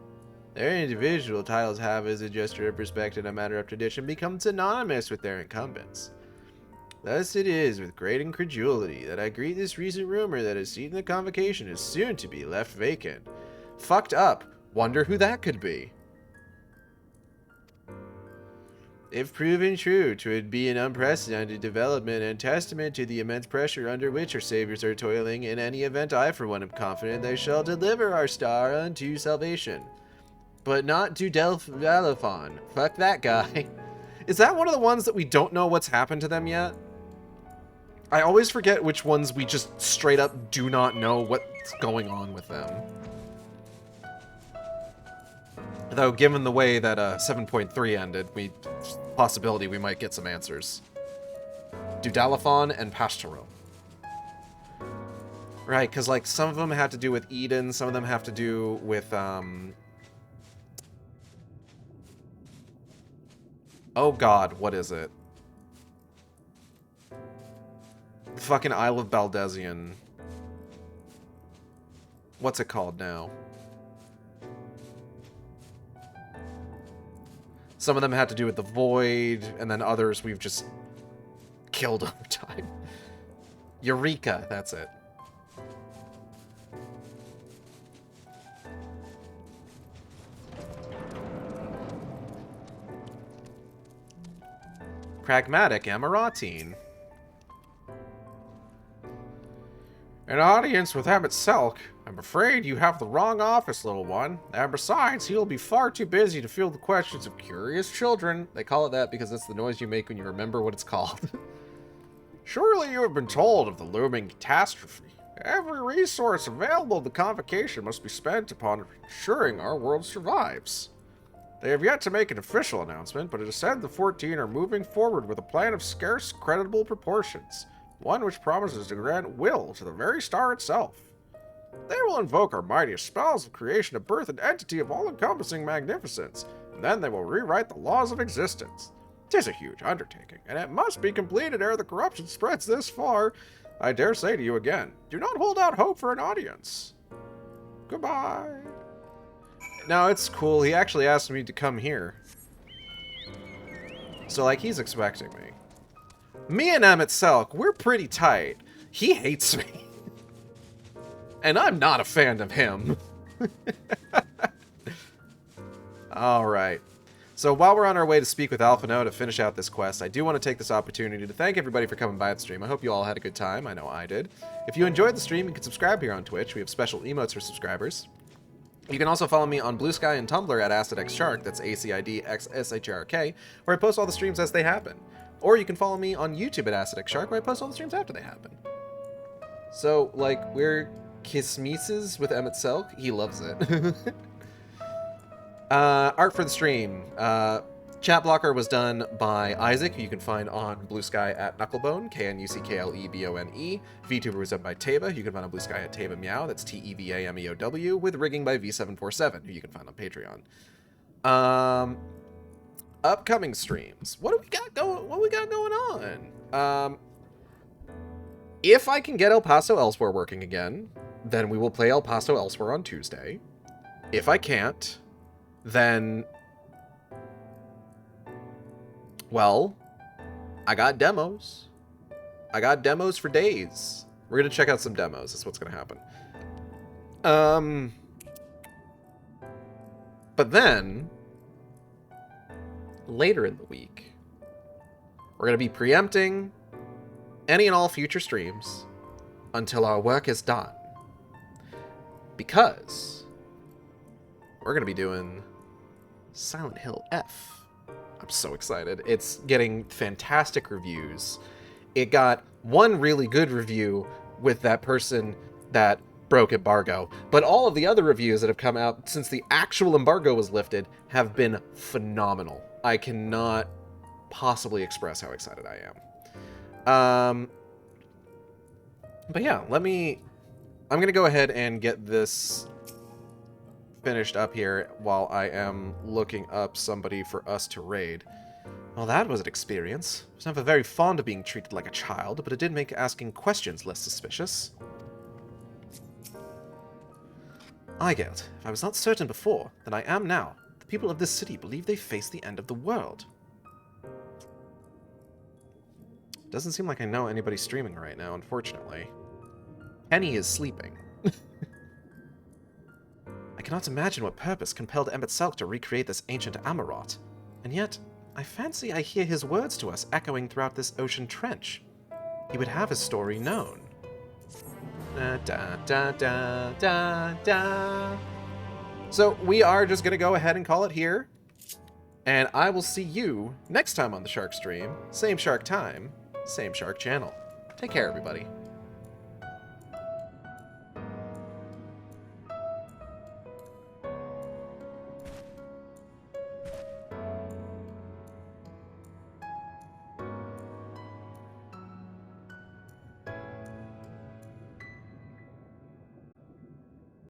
Their individual titles have, as a gesture of respect and a matter of tradition, become synonymous with their incumbents. Thus it is with great incredulity that I greet this recent rumor that a seat in the convocation is soon to be left vacant. Fucked up. Wonder who that could be. If proven true, 'twould be an unprecedented development and testament to the immense pressure under which our saviors are toiling. In any event, I for one am confident they shall deliver our star unto salvation. But not to Delphon. Fuck that guy. Is that one of the ones that we don't know what's happened to them yet? I always forget which ones we just straight up do not know what's going on with them. Though, given the way that 7.3 ended, possibility we might get some answers. Dudalaphon and Pastero. Right, because like some of them have to do with Eden, some of them have to do with oh god, what is it? The fucking Isle of Baldesion. What's it called now? Some of them had to do with the Void, and then others we've just killed over time. Eureka, that's it. Pragmatic Amaratine. An audience with Emmett Selk? I'm afraid you have the wrong office, little one. And besides, he'll be far too busy to field the questions of curious children. They call it that because that's the noise you make when you remember what it's called. Surely you have been told of the looming catastrophe. Every resource available in the convocation must be spent upon ensuring our world survives. They have yet to make an official announcement, but it is said the 14 are moving forward with a plan of scarce, creditable proportions. One which promises to grant will to the very star itself. They will invoke our mightiest spells of creation to birth an entity of all-encompassing magnificence, and then they will rewrite the laws of existence. 'Tis a huge undertaking, and it must be completed ere the corruption spreads this far. I dare say to you again, do not hold out hope for an audience. Goodbye. No, it's cool. He actually asked me to come here. So, like, he's expecting me. Me and Emmett Selk, we're pretty tight. He hates me. And I'm not a fan of him. Alright. So while we're on our way to speak with Alphino to finish out this quest, I do want to take this opportunity to thank everybody for coming by the stream. I hope you all had a good time. I know I did. If you enjoyed the stream, you can subscribe here on Twitch. We have special emotes for subscribers. You can also follow me on Blue Sky and Tumblr at AcidXShark, that's AcidXShark, where I post all the streams as they happen. Or you can follow me on YouTube at AcidXShark, where I post all the streams after they happen. So, like, we're kismeses with Emmett Selk. He loves it. Art for the stream. Chat blocker was done by Isaac, who you can find on Blue Sky at Knucklebone, Knucklebone. VTuber was done by Teva, you can find on Blue Sky at Teva Meow, that's Tevameow, with rigging by V747, who you can find on Patreon. Upcoming streams. What do we got going on? If I can get El Paso Elsewhere working again, then we will play El Paso Elsewhere on Tuesday. If I can't, then, well, I got demos. I got demos for days. We're going to check out some demos. That's what's going to happen. But then, later in the week, we're going to be preempting any and all future streams until our work is done. Because we're going to be doing Silent Hill F. I'm so excited. It's getting fantastic reviews. It got one really good review with that person that broke embargo, but all of the other reviews that have come out since the actual embargo was lifted have been phenomenal. I cannot possibly express how excited I am. But yeah, I'm going to go ahead and get this finished up here while I am looking up somebody for us to raid. Well, that was an experience. I was never very fond of being treated like a child, but it did make asking questions less suspicious. Eigelt, if I was not certain before, then I am now. The people of this city believe they face the end of the world. Doesn't seem like I know anybody streaming right now, unfortunately. Penny is sleeping. I cannot imagine what purpose compelled Emmett Selk to recreate this ancient Amarot. And yet, I fancy I hear his words to us echoing throughout this ocean trench. He would have his story known. Da, da, da, da, da, da. So we are just going to go ahead and call it here. And I will see you next time on the Shark Stream. Same Shark time, same Shark channel. Take care, everybody.